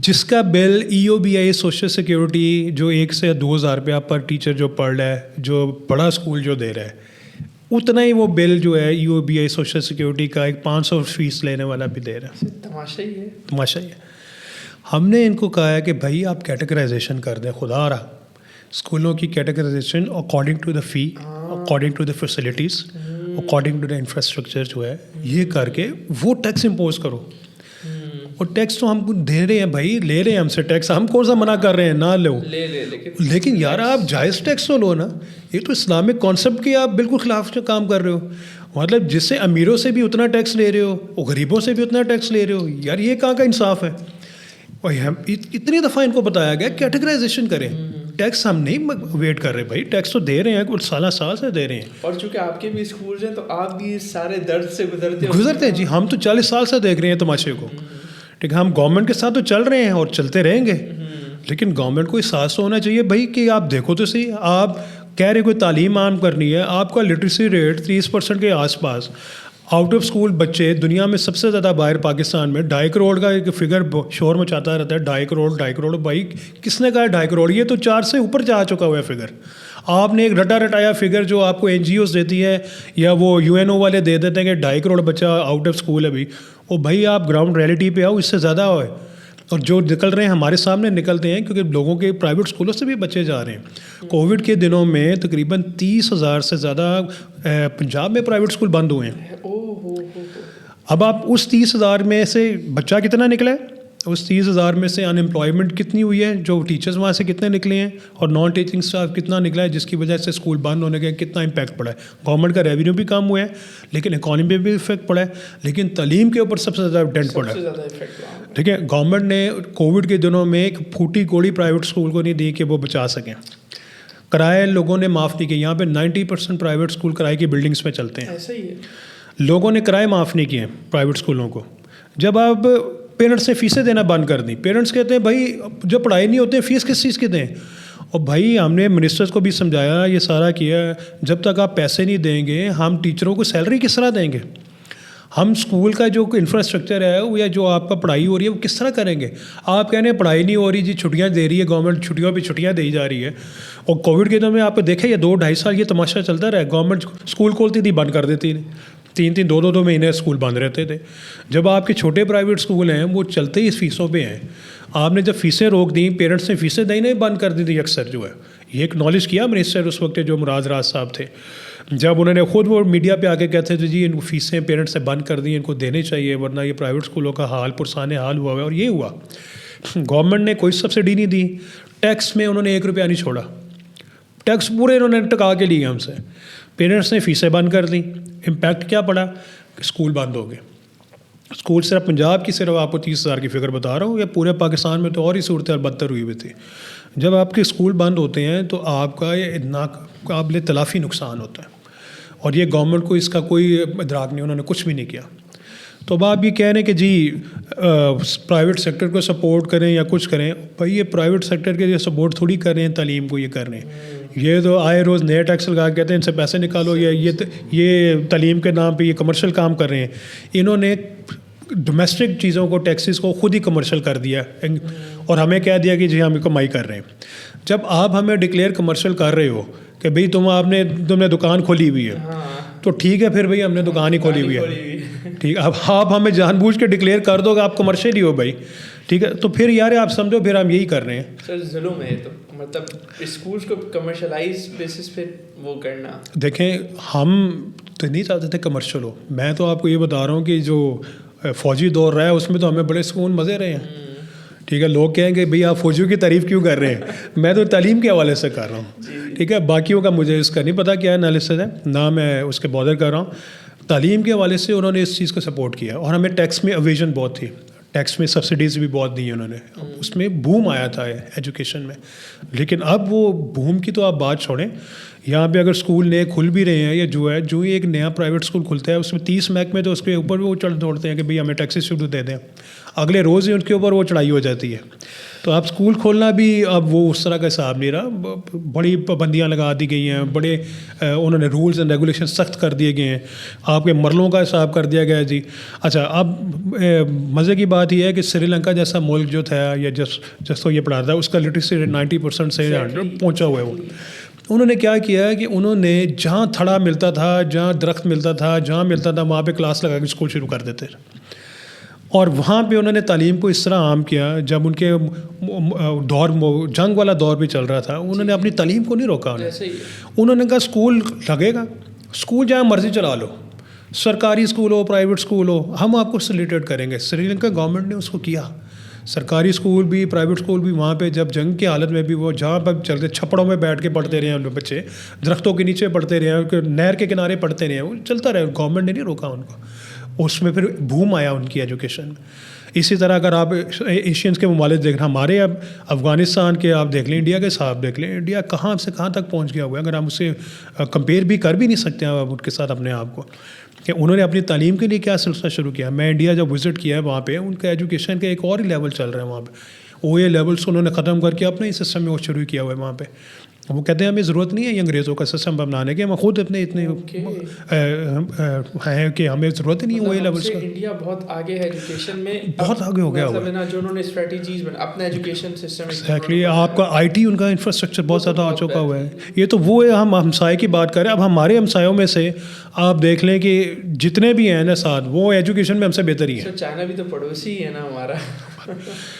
جس کا bill E O B I social security جو 1 سے 2,000 روپیہ پر ٹیچر جو پڑھ رہا ہے, جو بڑا اسکول جو دے رہا ہے, اتنا ہی وہ بل جو ہے E O B I social security کا ایک 500 فیس لینے والا بھی دے رہا ہے. تماشا ہی ہے. ہم نے ان کو کہا ہے کہ بھائی آپ کیٹیگرائزیشن کر دیں, خدا رہا اسکولوں کی categorization according to the fee, according to the facilities, according to the infrastructure جو ہے, یہ کر کے وہ ٹیکس امپوز کرو. اور ٹیکس تو ہم دے رہے ہیں بھائی, لے رہے ہیں ہم سے ٹیکس, ہم کون سا منع کر رہے ہیں نہ لو, لیکن یار آپ جائز ٹیکس تو لو نا. یہ تو اسلامک کانسیپٹ کی آپ بالکل خلاف کام کر رہے ہو. مطلب جس سے امیروں سے بھی اتنا ٹیکس لے رہے ہو اور غریبوں سے بھی اتنا ٹیکس لے رہے ہو, یار یہ کہاں کا انصاف ہے؟ اور ہم اتنی دفعہ ان کو بتایا گیا کیٹیگرائزیشن کریں. ٹیکس ہم نہیں ویٹ کر رہے بھائی, ٹیکس تو دے رہے ہیں, کچھ سال سے دے رہے ہیں. اور چونکہ آپ کے بھی اسکول ہیں تو آپ بھی سارے درد سے گزرتے ہیں. جی ہم تو 40 سال سے دیکھ رہے ہیں تماشے کو. ٹھیک ہے, ہم گورنمنٹ کے ساتھ تو چل رہے ہیں اور چلتے رہیں گے, لیکن گورنمنٹ کو احساس تو ہونا چاہیے بھائی کہ آپ دیکھو تو صحیح, آپ کہہ رہے کوئی تعلیم عام کرنی ہے, آپ کا لٹریسی ریٹ 30% کے آس پاس, آؤٹ آف اسکول بچے دنیا میں سب سے زیادہ باہر پاکستان میں 2.5 کروڑ کا ایک فگر شور میں چاہتا رہتا ہے. 2.5 کروڑ بھائی کس نے کہا 2.5 کروڑ؟ یہ تو 4 سے اوپر جا چکا ہوا ہے فگر. آپ نے ایک رٹایا فگر جو آپ کو این جی اوز دیتی ہے یا وہ یو این او والے دے دیتے ہیں کہ 2.5 کروڑ بچہ آؤٹ آف اسکول ہے. ابھی وہ بھائی آپ گراؤنڈ ریئلٹی پہ آؤ, اس سے زیادہ ہوئے. اور جو نکل رہے ہیں ہمارے سامنے نکلتے ہیں, کیونکہ لوگوں کے پرائیویٹ اسکولوں سے بھی بچے جا رہے ہیں. کووڈ کے دنوں میں تقریباً 30,000 سے زیادہ پنجاب میں پرائیویٹ اسکول بند ہوئے ہیں. اب آپ اس 30,000 میں سے بچہ کتنا نکلا ہے, اس 30,000 میں سے ان امپلائمنٹ کتنی ہوئی ہے, جو ٹیچرز وہاں سے کتنے نکلے ہیں, اور نان ٹیچنگ اسٹاف کتنا نکلا ہے, جس کی وجہ سے اسکول بند ہونے کا کتنا امپیکٹ پڑا ہے. گورنمنٹ کا ریونیو بھی کم ہوا ہے, لیکن اکانومی پہ بھی افیکٹ پڑا ہے, لیکن تعلیم کے اوپر سب سے زیادہ ڈینٹ پڑا ہے. ٹھیک ہے, گورنمنٹ نے کووڈ کے دنوں میں ایک پھوٹی گولی پرائیویٹ اسکول کو نہیں دی کہ وہ بچا سکیں. کرائے لوگوں نے معاف نہیں کیے. یہاں پہ 90% پرائیویٹ اسکول کرائے کی بلڈنگس میں چلتے ہیں. ایسا ہی ہے, لوگوں نے کرائے معاف نہیں کیے پرائیویٹ اسکولوں کو. جب آپ پیرنٹس نے فیسیں دینا بند کر دیں, پیرنٹس کہتے ہیں بھائی جب پڑھائی نہیں ہوتے فیس کس چیز کی دیں. اور بھائی ہم نے منسٹرز کو بھی سمجھایا, یہ سارا کیا, جب تک آپ پیسے نہیں دیں گے ہم ٹیچروں کو سیلری کس طرح دیں گے, ہم اسکول کا جو انفراسٹرکچر ہے یا جو آپ کا پڑھائی ہو رہی ہے وہ کس طرح کریں گے. آپ کہہ رہے ہیں پڑھائی نہیں ہو رہی جی, چھٹیاں دے رہی ہے گورنمنٹ, چھٹیوں پہ چھٹیاں دی جا رہی ہے. اور کووڈ کے دنوں میں آپ کو دیکھا یہ 2-2.5 سال یہ تماشا چلتا رہا. گورنمنٹ اسکول کھولتی تھی بند کر دیتی تھی, 3-3 2-2 مہینے اسکول بند رہتے تھے. جب آپ کے چھوٹے پرائیویٹ اسکول ہیں وہ چلتے ہی اس فیسوں پہ ہیں. آپ نے جب فیسیں روک دیں, پیرنٹس نے فیسیں دینا ہی بند کر دی تھی اکثر جو ہے. یہ اکنالج کیا منسٹر اس وقت جو مراد راز صاحب تھے, جب انہوں نے خود وہ میڈیا پہ آ کے کہتے تھے جی ان فیسیں پیرنٹس سے بند کر دی, ان کو دینے چاہیے ورنہ یہ پرائیویٹ اسکولوں کا حال پرسان حال ہوا ہے. اور یہ ہوا, گورنمنٹ نے کوئی سبسڈی نہیں دی, ٹیکس میں انہوں نے 1 روپیہ نہیں چھوڑا, ٹیکس پورے انہوں نے ٹکا کے لیے ہم سے. پیرنٹس نے فیسیں بند کر دیں. امپیکٹ کیا پڑا, اسکول بند ہو گئے. اسکول صرف پنجاب کی صرف آپ کو 30,000 کی فگر بتا رہا ہوں, یا پورے پاکستان میں تو اور ہی صورتحال بدتر ہوئی ہوئی تھی. جب آپ کے اسکول بند ہوتے ہیں تو آپ کا یہ ناقابل تلافی نقصان ہوتا ہے, اور یہ گورنمنٹ کو اس کا کوئی ادراک نہیں, انہوں نے کچھ بھی نہیں کیا. تو اب آپ یہ کہہ رہے ہیں کہ جی پرائیویٹ سیکٹر کو سپورٹ کریں یا کچھ کریں. بھائی یہ پرائیویٹ سیکٹر کے لیے سپورٹ تھوڑی کر رہے ہیں, تعلیم کو یہ کر رہے ہیں. یہ تو آئے روز نئے ٹیکس لگا کہتے ہیں ان سے پیسے نکالو, یا یہ تعلیم کے نام پہ یہ کمرشل کام کر رہے ہیں. انہوں نے ڈومیسٹک چیزوں کو, ٹیکسز کو خود ہی کمرشل کر دیا, اور ہمیں کہہ دیا کہ جی ہم کمائی کر رہے ہیں. جب آپ ہمیں ڈکلیئر کمرشل کر رہے ہو کہ بھئی تم نے دکان کھولی ہوئی ہے, تو ٹھیک ہے پھر بھئی ہم نے دکان ہی کھولی ہوئی ہے, ٹھیک ہے. اب آپ ہمیں جان بوجھ کے ڈکلیئر کر دو کہ آپ کمرشل ہی ہو بھائی, ٹھیک ہے, تو پھر یار آپ سمجھو پھر ہم یہی کر رہے ہیں. سر ظلم ہے تو, مطلب اسکولس کو کمرشلائز بیسس پہ وہ کرنا. دیکھیں ہم تو نہیں چاہتے تھے کمرشل ہو. میں تو آپ کو یہ بتا رہا ہوں کہ جو فوجی دور رہا ہے اس میں تو ہمیں بڑے سکون مزے رہے ہیں, ٹھیک ہے. لوگ کہیں گے بھئی آپ فوجیوں کی تعریف کیوں کر رہے ہیں, میں تو تعلیم کے حوالے سے کر رہا ہوں, ٹھیک ہے. باقیوں کا مجھے اس کا نہیں پتا کیا انالیسس ہے, نہ میں اس کے بادر کر رہا ہوں. تعلیم کے حوالے سے انہوں نے اس چیز کو سپورٹ کیا, اور ہمیں ٹیکس میں اویژن بہت تھی, ٹیکس میں سبسڈیز بھی بہت دی انہوں نے, اس میں بوم آیا تھا ایجوکیشن میں. لیکن اب وہ بوم کی تو آپ بات چھوڑیں, یہاں پہ اگر اسکول نئے کھل بھی رہے ہیں, یا جو ہی ایک نیا پرائیویٹ اسکول کھلتا ہے اس میں 30 محکمے تو اس کے اوپر وہ چڑھ دوڑتے ہیں کہ بھئی ہمیں ٹیکسز شروع دے دیں, اگلے روز ہی ان کے اوپر وہ چڑھائی ہو جاتی ہے. تو اب اسکول کھولنا بھی اب وہ اس طرح کا حساب نہیں رہا, بڑی پابندیاں لگا دی گئی ہیں, بڑے انہوں نے رولز اینڈ ریگولیشن سخت کر دیے گئے ہیں, آپ کے مرلوں کا حساب کر دیا گیا ہے جی. اچھا اب مزے کی بات یہ ہے کہ سری لنکا جیسا ملک جو تھا, یا جس کو یہ پڑھاتا تھا, اس کا لٹریسی ریٹ 90% سے پہنچا ہوا ہے. وہ انہوں نے کیا کیا ہے کہ انہوں نے جہاں تھڑا ملتا تھا, جہاں درخت ملتا تھا, جہاں ملتا تھا وہاں پہ کلاس لگا کے اسکول شروع کر دیتے. اور وہاں پہ انہوں نے تعلیم کو اس طرح عام کیا, جب ان کے جنگ والا دور بھی چل رہا تھا, انہوں نے اپنی تعلیم کو نہیں روکا. انہوں نے کہا اسکول لگے گا, اسکول جہاں مرضی چلا لو, سرکاری اسکول ہو پرائیویٹ اسکول ہو, ہم آپ کو سلیٹیڈ کریں گے. سری لنکا گورنمنٹ نے اس کو کیا, سرکاری اسکول بھی پرائیویٹ اسکول بھی. وہاں پہ جب جنگ کی حالت میں بھی وہ جہاں پر چلتے چھپڑوں میں بیٹھ کے پڑھتے رہے ہیں بچے, درختوں کے نیچے پڑھتے رہے, نہر کے کنارے پڑھتے رہے, وہ چلتا رہے, گورنمنٹ نے نہیں روکا ان کو. اس میں پھر بوم آیا ان کی ایجوکیشن میں. اسی طرح اگر آپ ایشینس کے ممالک دیکھ رہے ہیں, ہمارے اب افغانستان کے آپ دیکھ لیں, انڈیا کے صاحب دیکھ لیں, انڈیا کہاں سے کہاں تک پہنچ گیا ہوا ہے. اگر ہم اسے کمپیئر بھی کر بھی نہیں سکتے ہیں اب ان کے ساتھ اپنے آپ کو, کہ انہوں نے اپنی تعلیم کے لیے کیا سلسلہ شروع کیا. میں انڈیا جب وزٹ کیا ہے وہاں پہ, ان کا ایجوکیشن کا ایک اور ہی لیول چل رہا ہے وہاں پہ. وہ یہ لیولس انہوں نے ختم کر کے اپنے ہی سسٹم میں وہ شروع کیا ہوا ہے وہاں پہ. وہ کہتے ہیں ہمیں ضرورت نہیں ہے یہ انگریزوں کا سسٹم بنانے کے, ہم خود اتنے ہیں کہ ہمیں ضرورت ہی نہیں ہے وہی لیولس کا. انڈیا بہت آگے ہے ایجوکیشن میں, بہت آگے ہو گیا ہوا ہے جو انہوں نے اسٹریٹجیز بنا اپنا ایجوکیشن سسٹم. ایگزیکٹلی, آپ کا آئی ٹی ان کا انفراسٹرکچر بہت زیادہ آ چکا ہوا ہے. یہ تو وہ ہے, ہم ہمسائے کی بات کریں. اب ہمارے ہمسایوں میں سے آپ دیکھ لیں کہ جتنے بھی ہیں نا ساتھ, وہ ایجوکیشن میں ہم سے بہتر ہی ہیں. چائنا بھی تو پڑوسی ہے نا ہمارا.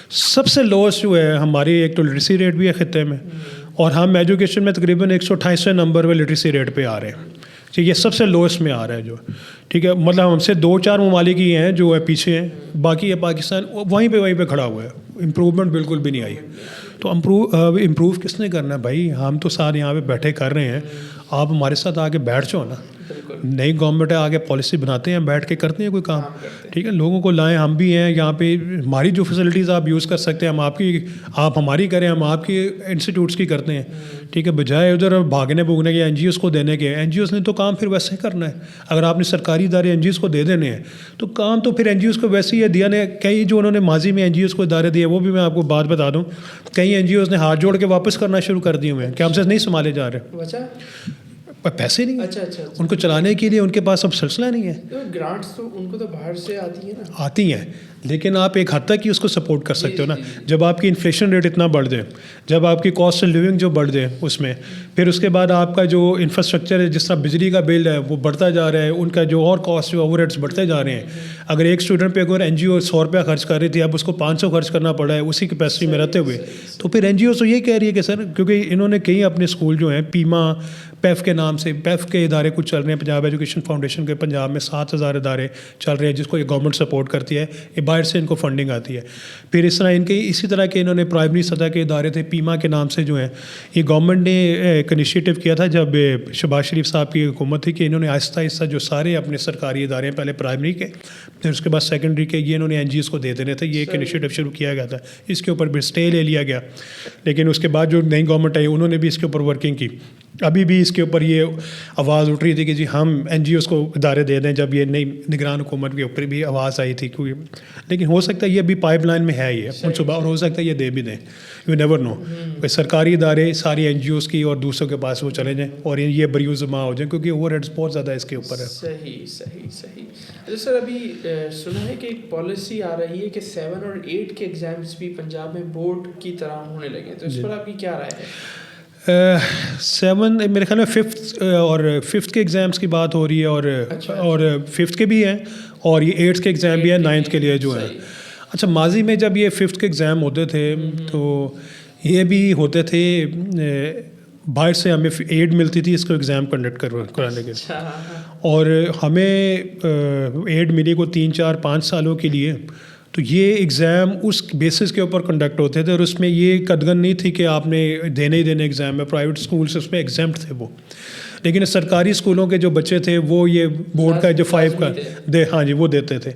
سب سے لوسٹ جو ہے ہماری ایک تو لٹریسی ریٹ بھی ہے خطے میں, اور ہم ایجوکیشن میں تقریباً 128 نمبر پہ لٹریسی ریٹ پہ آ رہے ہیں. یہ سب سے لوئسٹ میں آ رہا ہے جو, ٹھیک ہے, مطلب ہم سے 2-4 ممالک ہی ہیں جو ہے پیچھے ہیں, باقی یہ پاکستان وہیں پہ کھڑا ہوا ہے, امپروومنٹ بالکل بھی نہیں آئی. تو امپروو کس نے کرنا ہے بھائی؟ ہم تو سارے یہاں پہ بیٹھے کر رہے ہیں, آپ ہمارے ساتھ آ کے بیٹھ جاؤ نا. نئی گورنمنٹ ہے, آگے پالیسی بناتے ہیں, بیٹھ کے کرتے ہیں کوئی کام, ٹھیک ہے, لوگوں کو لائیں. ہم بھی ہیں یہاں پہ, ہماری جو فیسلٹیز آپ یوز کر سکتے ہیں ہم آپ ہماری کریں, ہم آپ کی انسٹیٹیوٹس کی کرتے ہیں, ٹھیک ہے, بجائے ادھر بھاگنے بھوگنے کے این جی اوز کو دینے کے. این جی اوز نے تو کام پھر ویسے ہی کرنا ہے. اگر آپ نے سرکاری ادارے این جی اوز کو دے دینے ہیں تو کام تو پھر این جی اوز کو ویسے ہی دیا نے. کئی جو انہوں نے ماضی میں این جی اوز کو ادارے دیے, وہ بھی میں آپ کو بات بتا دوں, کئی این جی اوز نے ہاتھ جوڑ کے واپس کرنا شروع کر دیے ہوئے ہیں کہ ہم سے نہیں سنبھالے جا رہے, پیسے نہیں ہیں ان کو چلانے کے لیے, ان کے پاس اب سلسلہ نہیں ہے. گرانٹس تو ان کو تو باہر سے آتی ہیں نا, آتی ہیں, لیکن آپ ایک حد تک ہی اس کو سپورٹ کر سکتے ہو نا. جب آپ کی انفلیشن ریٹ اتنا بڑھ جائے, جب آپ کی کاسٹ آف لیونگ جو بڑھ جائے اس میں, پھر اس کے بعد آپ کا جو انفراسٹرکچر ہے, جس طرح بجلی کا بل ہے وہ بڑھتا جا رہا ہے, ان کا جو اور کاسٹ جو اوور ہیڈس بڑھتے جا رہے ہیں. اگر ایک اسٹوڈنٹ پہ اگر این جی او 100 روپیہ خرچ کر رہی تھی, اب اس کو 500 خرچ کرنا پڑا ہے اسی کیپیسٹی میں رہتے ہوئے, تو پھر این جی او تو یہ کہہ رہی ہے کہ سر, کیونکہ انہوں نے کئی اپنے اسکول جو ہیں پیما پیف کے نام سے, پیف کے ادارے کچھ چل رہے ہیں, پنجاب ایجوکیشن فاؤنڈیشن کے پنجاب میں 7000 ادارے چل رہے ہیں جس کو یہ گورنمنٹ سپورٹ کرتی ہے, یہ باہر سے ان کو فنڈنگ آتی ہے. پھر اس طرح ان کے اسی طرح کے انہوں نے پرائمری سطح کے ادارے تھے پیما کے نام سے جو ہیں, یہ گورنمنٹ نے ایک انیشیٹو کیا تھا جب شہباز شریف صاحب کی حکومت تھی, کہ انہوں نے آہستہ آہستہ جو سارے اپنے سرکاری ادارے ہیں, پہلے پرائمری کے پھر اس کے بعد سیکنڈری کے, یہ انہوں نے این جی اوز کو دے دینے تھے. یہ ایک انیشیٹو شروع کیا گیا تھا, اس کے اوپر بھی اسٹے لے لیا گیا, لیکن اس کے بعد جو نئی گورنمنٹ آئی انہوں نے بھی اس کے اوپر ورکنگ کی. ابھی بھی اس کے اوپر یہ آواز اٹھ رہی تھی کہ جی ہم این جی اوز کو ادارے دے دیں, جب یہ نئی نگران حکومت کے اوپر بھی آواز آئی تھی, کیونکہ لیکن ہو سکتا ہے یہ ابھی پائپ لائن میں ہے یہ منصوبہ, اور ہو سکتا ہے یہ دے بھی دیں, یو نیور نو. سرکاری ادارے ساری این جی اوز کی اور دوسروں کے پاس وہ چلے جائیں اور یہ بریوز جمع ہو جائیں, کیونکہ اوور ہیڈس بہت زیادہ اس کے اوپر ہے. صحیح. سر ابھی سنا ہے کہ ایک پالیسی آ رہی ہے کہ 7 اور 8 کے ایگزامس بھی پنجاب میں بورڈ کی طرح ہونے لگے, تو اس پر آپ کی کیا رائے ہے؟ 7 میرے خیال میں 5th اور 5th کے ایگزامس کی بات ہو رہی ہے, اور 5th کے بھی ہیں, اور یہ 8th کے ایگزام بھی ہیں 9th کے لیے جو ہیں. اچھا, ماضی میں جب یہ 5th کے ایگزام ہوتے تھے تو یہ بھی ہوتے تھے, باہر سے ہمیں ایڈ ملتی تھی اس کو ایگزام کنڈکٹ کرانے کے, اور ہمیں ایڈ ملی کو 3-4-5 سالوں کے لیے. تو یہ ایگزام اس بیسس کے اوپر کنڈکٹ ہوتے تھے, اور اس میں یہ قدغن نہیں تھی کہ آپ نے دینے ہی دینے ایگزام میں. پرائیویٹ اسکولس اس میں ایگزامپٹ تھے وہ, لیکن سرکاری اسکولوں کے جو بچے تھے وہ یہ بورڈ کا جو 5 کا ہاں جی وہ دیتے تھے.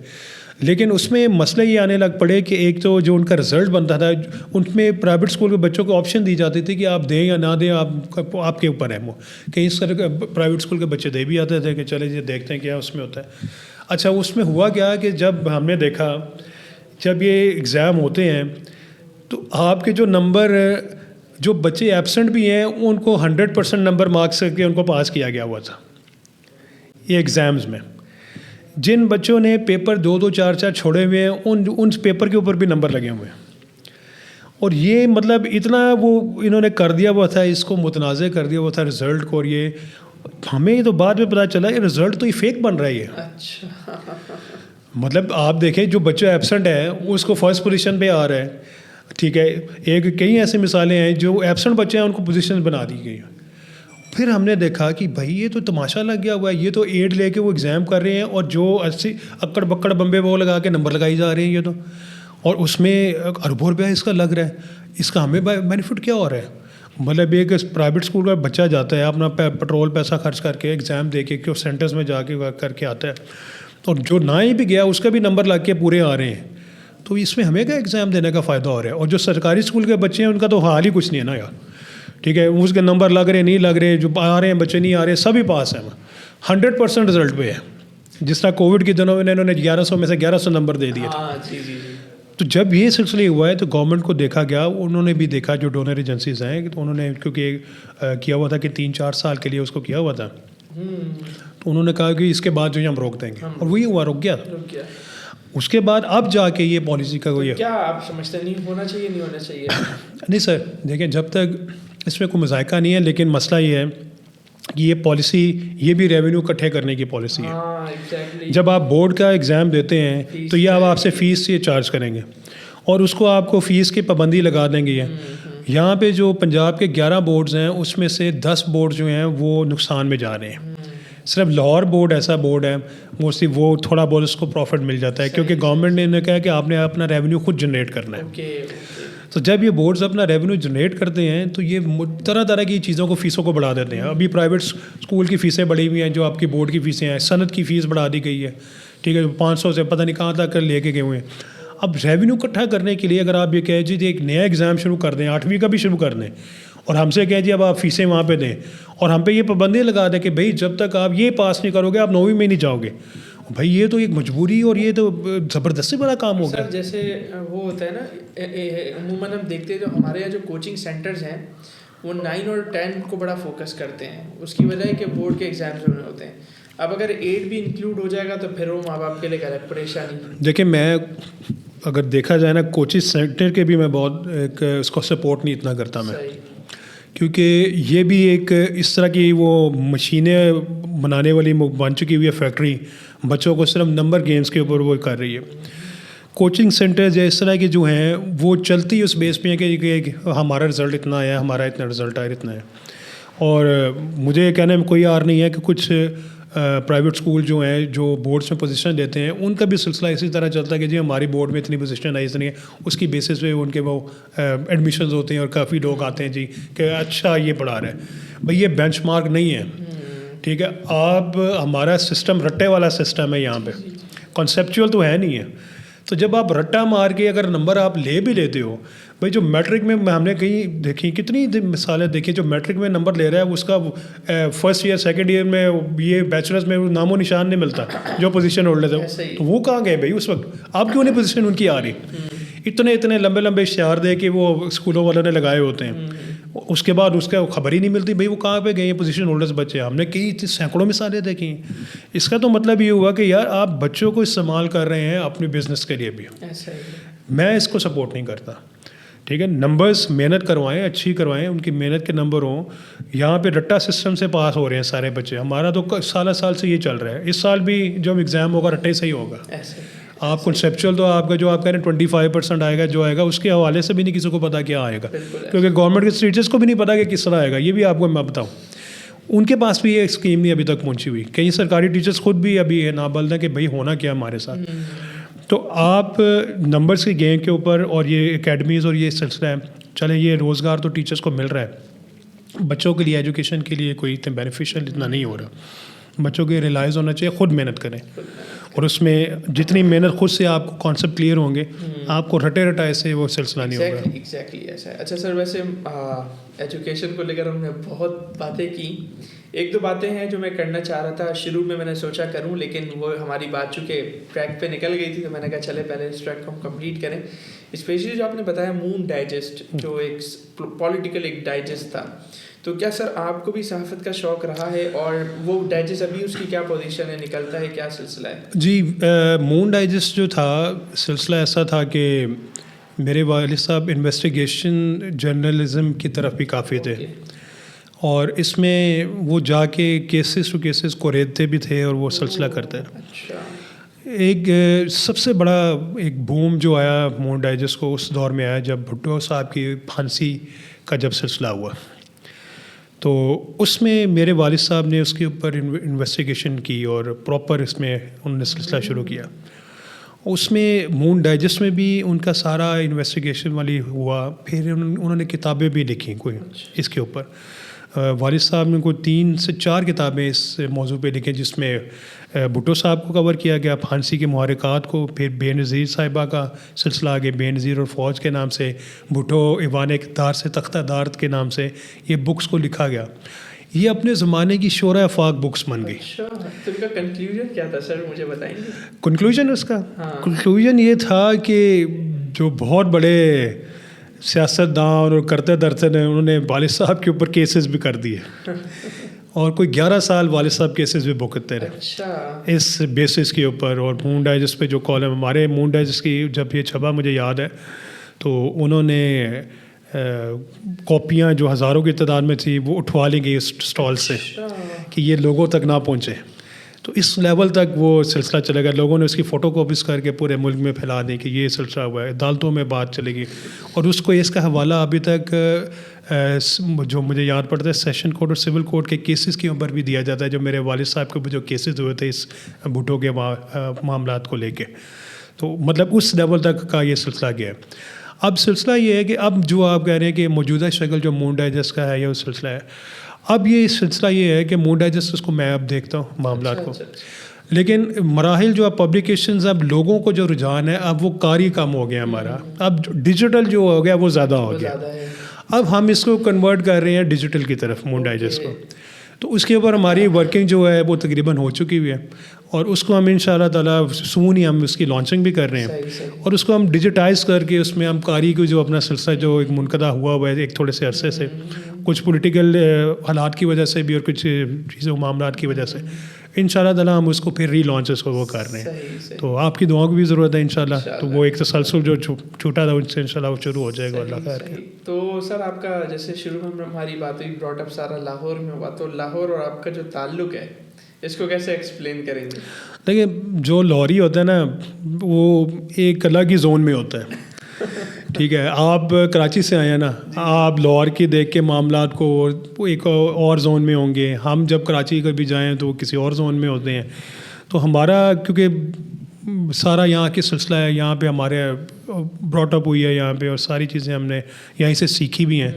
لیکن اس میں مسئلہ یہ آنے لگ پڑے کہ ایک تو جو ان کا رزلٹ بنتا تھا, ان میں پرائیویٹ اسکول کے بچوں کو آپشن دی جاتی تھی کہ آپ دیں یا نہ دیں, آپ کے اوپر ہے. وہ کہیں اس طرح پرائیویٹ اسکول کے بچے دے بھی آتے تھے کہ چلے جی دیکھتے ہیں کیا اس میں ہوتا ہے. اچھا, اس میں ہوا کیا کہ جب ہم نے دیکھا جب یہ ایگزام ہوتے ہیں تو آپ کے جو نمبر, جو بچے ایبسنٹ بھی ہیں ان کو 100% نمبر مارکس کے ان کو پاس کیا گیا ہوا تھا یہ ایگزامز میں. جن بچوں نے پیپر 2-2 4-4 چھوڑے ہوئے ہیں ان پیپر کے اوپر بھی نمبر لگے ہوئے ہیں. اور یہ مطلب اتنا وہ انہوں نے کر دیا ہوا تھا, اس کو متنازع کر دیا ہوا تھا رزلٹ کو. اور یہ ہمیں تو بعد میں پتہ چلا یہ رزلٹ تو یہ فیک بن رہا ہے. اچھا, مطلب آپ دیکھیں جو بچہ ایبسنٹ ہے اس کو فرسٹ پوزیشن پہ آ رہا ہے, ٹھیک ہے. ایک کئی ایسے مثالیں ہیں جو ایبسنٹ بچے ہیں ان کو پوزیشن بنا دی گئی ہیں. پھر ہم نے دیکھا کہ بھائی یہ تو تماشا لگ گیا ہوا ہے, یہ تو ایڈ لے کے وہ ایگزام کر رہے ہیں, اور جو 80 اکڑ بکڑ بمبے وہ لگا کے نمبر لگائی جا رہے ہیں یہ تو, اور اس میں اربوں روپیہ اس کا لگ رہا ہے. اس کا ہمیں بینیفٹ کیا ہو رہا ہے؟ مطلب ایک پرائیویٹ اسکول کا بچہ جاتا ہے اپنا پیٹرول پیسہ خرچ کر کے ایگزام دے کے سینٹرز میں جا کے کر کے آتا ہے, اور جو نہ ہی بھی گیا اس کا بھی نمبر لگ کے پورے آ رہے ہیں. تو اس میں ہمیں کیا ایگزام دینے کا فائدہ ہو رہا ہے؟ اور جو سرکاری اسکول کے بچے ہیں ان کا تو حال ہی کچھ نہیں ہے نا یار, ٹھیک ہے. اس کے نمبر لگ رہے نہیں لگ رہے, جو آ رہے ہیں بچے نہیں آ رہے, سبھی پاس ہیں 100% رزلٹ پہ ہے. جس طرح کووڈ کے دنوں میں انہوں نے 1100 میں سے 1100 نمبر دے دیے تھے. تو جب یہ سلسلہ ہوا ہے تو گورنمنٹ کو دیکھا گیا, انہوں نے بھی دیکھا جو ڈونر ایجنسیز ہیں, تو انہوں نے کیونکہ کیا ہوا تھا کہ 3-4 سال کے لیے اس کو کیا ہوا تھا, تو انہوں نے کہا کہ اس کے بعد جو ہے ہم روک دیں گے, اور وہی ہوا, رک گیا. اس کے بعد اب جا کے یہ پالیسی کا کوئی کیا آپ سمجھتے ہیں نہیں ہونا چاہیے, نہیں ہونا چاہیے؟ نہیں سر, دیکھیں جب تک اس میں کوئی مذائقہ نہیں ہے, لیکن مسئلہ یہ ہے کہ یہ پالیسی یہ بھی ریونیو اکٹھے کرنے کی پالیسی ہے. جب آپ بورڈ کا ایگزام دیتے ہیں تو یہ اب آپ سے فیس یہ چارج کریں گے, اور اس کو آپ کو فیس کی پابندی لگا دیں گے. یہاں پہ جو پنجاب کے 11 بورڈز ہیں اس میں سے 10 بورڈ جو ہیں وہ نقصان میں جا رہے ہیں, صرف لاہور بورڈ ایسا بورڈ ہے موسٹلی وہ تھوڑا بہت اس کو پروفٹ مل جاتا ہے کیونکہ گورنمنٹ نے انہیں کہا کہ آپ نے اپنا ریونیو خود جنریٹ کرنا ہے. تو جب یہ بورڈز اپنا ریونیو جنریٹ کرتے ہیں تو یہ طرح طرح کی چیزوں کو فیسوں کو بڑھا دیتے ہیں. ابھی پرائیویٹ اسکول کی فیسیں بڑھی ہوئی ہیں جو آپ کی بورڈ کی فیسیں ہیں. صنعت کی فیس بڑھا دی گئی ہے, ٹھیک ہے, 500 سے پتہ نہیں کہاں تک لے کے گئے ہوئے ہیں. اب ریونیو اکٹھا کرنے کے لیے اگر آپ یہ کہیں جی ایک نیا ایگزام شروع کر دیں, 8ویں کا بھی شروع کر دیں, اور ہم سے کہیں جی اب آپ فیسیں وہاں پہ دیں, اور ہم پہ یہ پابندی لگا دیں کہ بھائی جب تک آپ یہ پاس نہیں کرو گے آپ 9ویں میں نہیں جاؤ گے, بھائی یہ تو ایک مجبوری اور یہ تو زبردستی بڑا کام ہو گیا. سر جیسے وہ ہوتا ہے نا, عموماً ہم دیکھتے ہیں جو ہمارے یہاں جو کوچنگ سینٹرز ہیں وہ 9 اور 10 کو بڑا فوکس کرتے ہیں. اس کی وجہ ہے کہ بورڈ کے ایگزامز میں ہوتے ہیں. اب اگر 8 بھی انکلوڈ ہو جائے گا تو پھر وہ ماں باپ کے لیے الگ پریشانی. دیکھیں میں اگر دیکھا جائے نا کوچنگ سینٹر کے بھی میں بہت ایک اس کو سپورٹ نہیں اتنا کرتا میں, کیونکہ یہ بھی ایک اس طرح کی وہ مشینیں بنانے والی بن چکی ہوئی ہے فیکٹری, بچوں کو صرف نمبر گیمز کے اوپر وہ کر رہی ہے. کوچنگ سینٹرز اس طرح کے جو ہیں وہ چلتی اس بیس پہ ہیں کہ ہمارا رزلٹ اتنا آیا, ہمارا اتنا رزلٹ آیا, اتنا ہے. اور مجھے یہ کہنے میں کوئی یار نہیں ہے کہ کچھ پرائیویٹ اسکول جو ہیں جو بورڈس میں پوزیشن دیتے ہیں ان کا بھی سلسلہ اسی طرح چلتا ہے کہ جی ہماری بورڈ میں اتنی پوزیشن آئی, اتنی ہے, اس کی بیسس پہ ان کے وہ ایڈمیشنز ہوتے ہیں اور کافی لوگ آتے ہیں جی کہ اچھا یہ پڑھا رہا ہے. بھائی یہ بینچ مارک نہیں ہے, ٹھیک ہے. آپ ہمارا سسٹم رٹے والا سسٹم ہے, یہاں پہ کنسیپچول تو ہے نہیں ہے. تو جب آپ رٹا مار کے اگر نمبر آپ لے بھی لیتے ہو, بھائی جو میٹرک میں ہم نے کہیں دیکھی کتنی مثالیں دیکھی, جو میٹرک میں نمبر لے رہا ہے اس کا فرسٹ ایئر سیکنڈ ایئر میں یہ بیچلرز میں نام و نشان نہیں ملتا جو پوزیشن ہولڈر تھے, تو وہ کہاں گئے بھائی اس وقت؟ آپ کیوں نہیں پوزیشن ان کی آ رہی؟ اتنے لمبے لمبے اشتہار دے کے وہ اسکولوں والوں نے لگائے ہوتے ہیں, اس کے بعد اس کا خبر ہی نہیں ملتی بھائی وہ کہاں پہ گئے ہیں پوزیشن ہولڈرز بچے. ہم نے کئی سینکڑوں مثالیں دیکھی ہیں. اس کا تو مطلب یہ ہوا کہ یار آپ بچوں کو استعمال کر رہے ہیں اپنے بزنس کے لیے بھی. میں اس کو سپورٹ نہیں کرتا, ٹھیک ہے. نمبرز محنت کروائیں, اچھی کروائیں, ان کی محنت کے نمبر ہوں. یہاں پہ رٹا سسٹم سے پاس ہو رہے ہیں سارے بچے. ہمارا تو سال سے یہ چل رہا ہے. اس سال بھی جب ایگزام ہوگا رٹے سے ہی ہوگا. آپ کنسیپچول تو آپ کا جو آپ کہہ رہے ہیں 25% آئے گا جو آئے گا, اس کے حوالے سے بھی نہیں کسی کو پتا کیا آئے گا, کیونکہ گورنمنٹ کے ٹیچرس کو بھی نہیں پتا کہ کس طرح آئے گا. یہ بھی آپ کو میں بتاؤں, ان کے پاس بھی یہ اسکیم نہیں ابھی تک پہنچی ہوئی. کئی سرکاری ٹیچرس خود بھی ابھی نابلد ہیں کہ بھائی ہونا کیا ہمارے ساتھ. تو آپ نمبرس کی گیم کے اوپر اور یہ اکیڈمیز اور یہ سلسلہ ہے, چلیں یہ روزگار تو ٹیچرس کو مل رہا ہے, بچوں کے لیے ایجوکیشن کے لیے کوئی اتنا بینیفیشیل اتنا نہیں ہو رہا. بچوں کے ریلائز ہونا چاہیے, خود محنت کریں, اور اس میں جتنی محنت خود سے آپ کو کانسیپٹ کلیئر ہوں گے, آپ کو رٹے رٹائے سے وہ سلسلہ نہیں ہوگا. ایگزیکٹلی ایسا ہے. اچھا سر, ویسے ایجوکیشن کو لے کر ہم نے بہت باتیں کی. 1-2 باتیں ہیں جو میں کرنا چاہ رہا تھا, شروع میں نے سوچا کروں, لیکن وہ ہماری بات چونکہ ٹریک پہ نکل گئی تھی تو میں نے کہا چلے پہلے اس ٹریک کو ہم کمپلیٹ کریں. اسپیشلی جو آپ نے بتایا مون ڈائجسٹ, جو ایک پولیٹیکل ایک ڈائجسٹ تھا, تو کیا سر آپ کو بھی صحافت کا شوق رہا ہے, اور وہ ڈائجسٹ ابھی اس کی کیا پوزیشن ہے, نکلتا ہے, کیا سلسلہ ہے؟ جی, مون ڈائجسٹ جو تھا سلسلہ ایسا تھا کہ میرے والد صاحب انویسٹیگیشن جرنلزم کی طرف بھی کافی تھے, اور اس میں وہ جا کے کیسز کو ریدتے بھی تھے اور وہ سلسلہ کرتے. ایک سب سے بڑا ایک بوم جو آیا مون ڈائجسٹ کو اس دور میں آیا جب بھٹو صاحب کی پھانسی کا جب سلسلہ ہوا, تو اس میں میرے والد صاحب نے اس کے اوپر انویسٹیگیشن کی اور پراپر اس میں انہوں نے سلسلہ شروع کیا. اس میں مون ڈائجسٹ میں بھی ان کا سارا انویسٹیگیشن والی ہوا. پھر انہوں نے کتابیں بھی لکھی کوئی اس کے اوپر. والد صاحب نے کوئی 3 سے 4 کتابیں اس موضوع پہ لکھیں, جس میں بھٹو صاحب کو کور کیا گیا, پھانسی کے محرکات کو, پھر بے نظیر صاحبہ کا سلسلہ آگے, بے نظیر اور فوج کے نام سے, بھٹو ایوان اقتدار سے تختہ دار کے نام سے یہ بکس کو لکھا گیا. یہ اپنے زمانے کی شورۂ آفاق بکس بن گئی. تو ان کا کنکلوژن کیا تھا سر, مجھے بتائیں گے؟ کنکلوژن اس کا کنکلوژن یہ تھا کہ جو بہت بڑے سیاست دان اور کرتے درتے نے, انہوں نے والد صاحب کے اوپر کیسز بھی کر دیے, اور کوئی 11 سال والد صاحب کیسز بھی بھگتتے رہے اس بیسس کے اوپر. اور مون ڈائجسٹ پہ جو کالم ہمارے مون ڈائجسٹ کی جب یہ چھپا مجھے یاد ہے, تو انہوں نے کاپیاں جو ہزاروں کی تعداد میں تھی وہ اٹھوا لی گئی اس اسٹال سے کہ یہ لوگوں تک نہ پہنچے. تو اس لیول تک وہ سلسلہ چلے گا. لوگوں نے اس کی فوٹو کاپیز کر کے پورے ملک میں پھیلا دیں کہ یہ سلسلہ ہوا ہے. عدالتوں میں بات چلے گی, اور اس کو اس کا حوالہ ابھی تک جو مجھے یاد پڑتا ہے سیشن کورٹ اور سول کورٹ کے کیسز کے اوپر بھی دیا جاتا ہے, جو میرے والد صاحب کے جو کیسز ہوئے تھے اس بھٹو کے معاملات کو لے کے. تو مطلب اس لیول تک کا یہ سلسلہ گیا ہے. اب سلسلہ یہ ہے کہ اب جو آپ کہہ رہے ہیں کہ موجودہ شکل جو مون ڈائجسٹ کا ہے یا سلسلہ ہے, اب یہ سلسلہ یہ ہے کہ مون ڈائجسٹ کو میں اب دیکھتا ہوں معاملات کو, لیکن مراحل جو اب پبلیکیشنز, اب لوگوں کو جو رجحان ہے اب وہ قاری کم ہو گیا ہمارا, اب ڈیجیٹل جو ہو گیا وہ زیادہ ہو گیا. اب ہم اس کو کنورٹ کر رہے ہیں ڈیجیٹل کی طرف مون ڈائجسٹ کو. تو اس کے اوپر ہماری ورکنگ جو ہے وہ تقریباً ہو چکی ہوئی ہے, اور اس کو ہم ان شاء اللہ تعالیٰ سون ہی ہم اس کی لانچنگ بھی کر رہے ہیں, اور اس کو ہم ڈیجیٹائز کر کے اس میں ہم قاری کو جو اپنا سلسلہ جو ایک منقطع ہوا ہے ایک تھوڑے سے عرصے سے, کچھ پولیٹیکل حالات کی وجہ سے بھی اور کچھ چیزوں معاملات کی وجہ سے, ان شاء اللہ تعالیٰ ہم اس کو پھر ری لانچ اس کو وہ کر رہے ہیں. تو آپ کی دعاؤں کی بھی ضرورت ہے ان شاء اللہ. تو وہ ایک تسلسل جو چھوٹا تھا ان سے ان شاء اللہ وہ شروع ہو جائے گا اللہ خیر کے. تو سر آپ کا جیسے شروع میں ہماری بات ہوئی براٹ اپ سارا لاہور میں ہوا, تو لاہور اور آپ کا جو تعلق ہے اس کو کیسے ایکسپلین کریں گے؟ دیکھیے جو لاہوری ہوتا ہے نا وہ ایک الگ ہی زون میں ہوتا ہے. ٹھیک ہے, آپ کراچی سے آئے ہیں نا, آپ لاہور کی دیکھ کے معاملات کو ایک اور زون میں ہوں گے. ہم جب کراچی کبھی جائیں تو کسی اور زون میں ہوتے ہیں. تو ہمارا کیونکہ سارا یہاں کی سلسلہ ہے, یہاں پہ ہمارے براٹ اپ ہوئی ہے یہاں پہ, اور ساری چیزیں ہم نے یہیں سے سیکھی بھی ہیں.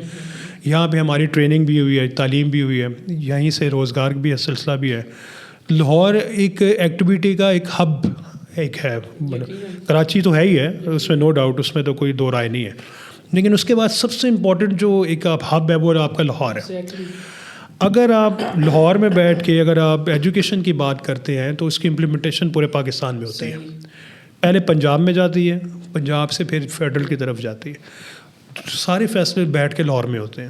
یہاں پہ ہماری ٹریننگ بھی ہوئی ہے, تعلیم بھی ہوئی ہے, یہیں سے روزگار بھی ہے, سلسلہ بھی ہے. لاہور ایک ایکٹیویٹی کا ایک ہب ایک ہے, کراچی تو ہے ہی ہے اس میں نو ڈاؤٹ, اس میں تو کوئی دو رائے نہیں ہے, لیکن اس کے بعد سب سے امپورٹنٹ جو ایک ہب ہے وہ آپ کا لاہور ہے. اگر آپ لاہور میں بیٹھ کے اگر آپ ایجوکیشن کی بات کرتے ہیں تو اس کی امپلیمنٹیشن پورے پاکستان میں ہوتی ہے. پہلے پنجاب میں جاتی ہے, پنجاب سے پھر فیڈرل کی طرف جاتی ہے. سارے فیصلے بیٹھ کے لاہور میں ہوتے ہیں.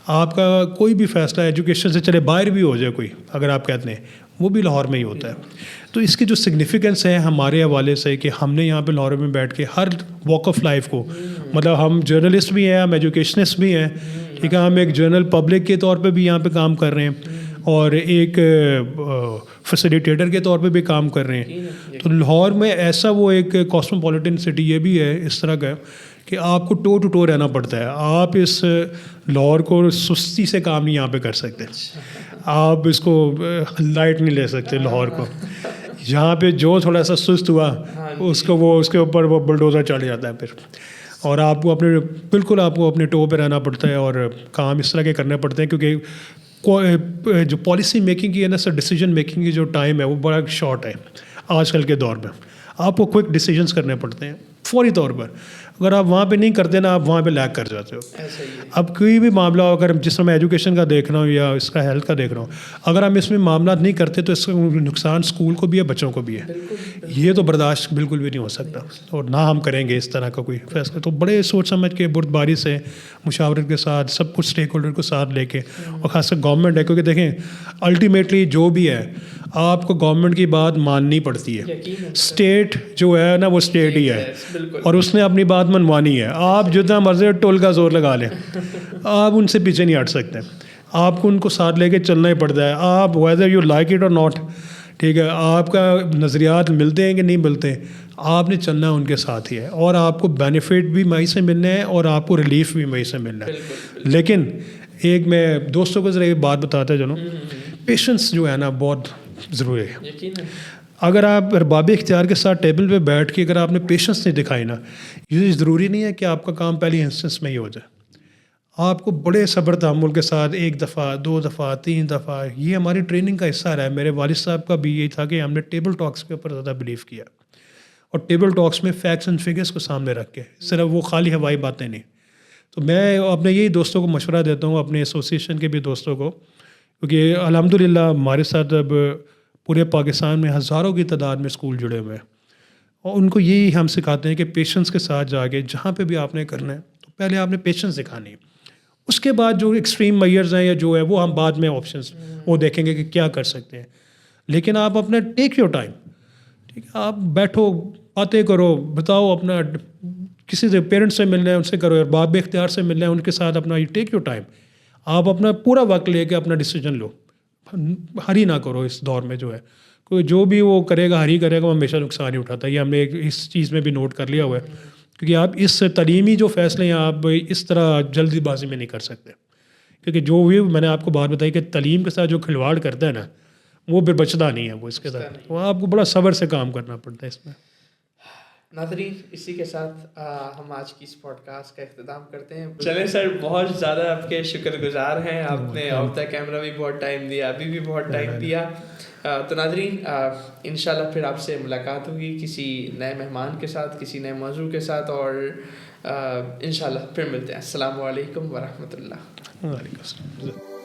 آپ کا کوئی بھی فیصلہ ایجوکیشن سے چلے باہر بھی ہو جائے کوئی, اگر آپ کہتے ہیں وہ بھی لاہور میں ہی ہوتا ہے. تو اس کی جو سگنیفیکنس ہے ہمارے حوالے سے کہ ہم نے یہاں پہ لاہور میں بیٹھ کے ہر واک آف لائف کو, مطلب ہم جرنلسٹ بھی ہیں, ہم ایجوکیشنسٹ بھی ہیں, ٹھیک ہے, ہم ایک جرنل پبلک کے طور پہ بھی یہاں پہ کام کر رہے ہیں, اور ایک فیسیلیٹیٹر کے طور پہ بھی کام کر رہے ہیں. تو لاہور میں ایسا وہ ایک کاسموپولیٹن سٹی یہ بھی ہے اس طرح کا کہ آپ کو ٹو ٹو ٹو رہنا پڑتا ہے. آپ اس لاہور کو سستی سے کام نہیں یہاں پہ کر سکتے, آپ اس کو لائٹ نہیں لے سکتے لاہور کو. یہاں پہ جو تھوڑا سا سست ہوا اس کو وہ اس کے اوپر وہ بلڈوزر چڑھ جاتا ہے پھر, اور آپ کو اپنے بالکل آپ کو اپنے ٹو پہ رہنا پڑتا ہے, اور کام اس طرح کے کرنے پڑتے ہیں کیونکہ جو پالیسی میکنگ کی ہے نا سر, ڈیسیجن میکنگ کی جو ٹائم ہے وہ بڑا شارٹ ہے آج کل کے دور میں. آپ کو کوئک ڈیسیجنس کرنے پڑتے ہیں فوری طور پر. اگر آپ وہاں پہ نہیں کرتے نا آپ وہاں پہ لیگ کر جاتے ہو. اب کوئی بھی معاملہ ہو, اگر جس میں میں ایجوکیشن کا دیکھ رہا ہوں یا اس کا ہیلتھ کا دیکھ رہا ہوں, اگر ہم اس میں معاملات نہیں کرتے تو اس کا نقصان اسکول کو بھی ہے, بچوں کو بھی ہے. یہ تو برداشت بالکل بھی نہیں ہو سکتا, اور نہ ہم کریں گے اس طرح کا کوئی فیصلہ. تو بڑے سوچ سمجھ کے بردباری سے مشاورت کے ساتھ سب کچھ اسٹیک ہولڈر کو ساتھ لے کے, اور خاص کر گورنمنٹ ہے, کیونکہ دیکھیں الٹیمیٹلی جو بھی ہے آپ کو گورنمنٹ کی بات ماننی پڑتی ہے. اسٹیٹ جو ہے نا وہ اسٹیٹ ہی ہے, اور اس نے اپنی بات منوانی ہے. آپ جتنا مرضی ٹول کا زور لگا لیں, آپ ان سے پیچھے نہیں ہٹ سکتے. آپ کو ان کو ساتھ لے کے چلنا ہی پڑتا ہے, آپ ویدر یو لائک اٹ اور ناٹ. ٹھیک ہے, آپ کا نظریات ملتے ہیں کہ نہیں ملتے, آپ نے چلنا ان کے ساتھ ہی ہے, اور آپ کو بینیفٹ بھی وہیں سے ملنا ہے اور آپ کو ریلیف بھی وہیں سے ملنا ہے. لیکن ایک میں دوستوں کو ذرا ایک بات بتاتا چلوں, پیشنس جو ہے نا بہت ضروری ہے. اگر آپ ارباب اختیار کے ساتھ ٹیبل پہ بیٹھ کے اگر آپ نے پیشنس نہیں دکھائی نا, یہ ضروری نہیں ہے کہ آپ کا کام پہلی انسٹنس میں ہی ہو جائے. آپ کو بڑے صبر تحمل کے ساتھ 1 دفعہ 2 دفعہ 3 دفعہ, یہ ہماری ٹریننگ کا حصہ رہا ہے. میرے والد صاحب کا بھی یہی تھا کہ ہم نے ٹیبل ٹاکس کے اوپر زیادہ بلیو کیا, اور ٹیبل ٹاکس میں فیکٹس اینڈ فگرس کو سامنے رکھ کے, صرف وہ خالی ہوائی باتیں نہیں. تو میں اپنے یہی دوستوں کو مشورہ دیتا ہوں, اپنے ایسوسیشن کے بھی دوستوں کو, کیونکہ الحمدللہ ہمارے ساتھ اب پورے پاکستان میں ہزاروں کی تعداد میں اسکول جڑے ہوئے ہیں, اور ان کو یہی ہم سکھاتے ہیں کہ پیشنس کے ساتھ جا کے جہاں پہ بھی آپ نے کرنا ہے تو پہلے آپ نے پیشنس دکھانی ہے. اس کے بعد جو ایکسٹریم میئرز ہیں یا جو ہے وہ ہم بعد میں آپشنس وہ دیکھیں گے کہ کیا کر سکتے ہیں. لیکن آپ اپنا ٹیک یور ٹائم, ٹھیک ہے, آپ بیٹھو باتیں کرو, بتاؤ, اپنا کسی سے پیرنٹس سے ملنا ہے ان سے کرو, ارباب اختیار سے ملنا ہے ان کے ساتھ, اپنا ٹیک یور ٹائم. آپ اپنا پورا وقت لے کے اپنا ڈیسیجن لو, ہری نہ کرو اس دور میں جو ہے, کوئی جو بھی وہ کرے گا ہری کرے گا وہ ہمیشہ نقصان ہی اٹھاتا ہے. یہ ہم نے اس چیز میں بھی نوٹ کر لیا ہوا ہے, کیونکہ آپ اس تعلیمی جو فیصلے ہیں آپ اس طرح جلدی بازی میں نہیں کر سکتے, کیونکہ جو بھی میں نے آپ کو بات بتائی کہ تعلیم کے ساتھ جو کھلواڑ کرتا ہے نا وہ پھر بچتا نہیں ہے, وہ اس کے ساتھ وہ آپ کو بڑا صبر سے کام کرنا پڑتا ہے اس میں. ناظرین اسی کے ساتھ ہم آج کی اس پوڈ کاسٹ کا اختتام کرتے ہیں. چلیں سر, بہت زیادہ آپ کے شکر گزار ہیں, آپ نے آف دا کیمرہ بھی بہت ٹائم دیا, ابھی بھی بہت ٹائم دیا. تو ناظرین انشاءاللہ پھر آپ سے ملاقات ہوگی کسی نئے مہمان کے ساتھ, کسی نئے موضوع کے ساتھ, اور انشاءاللہ پھر ملتے ہیں. السلام علیکم ورحمۃ اللہ. وعلیکم السلام.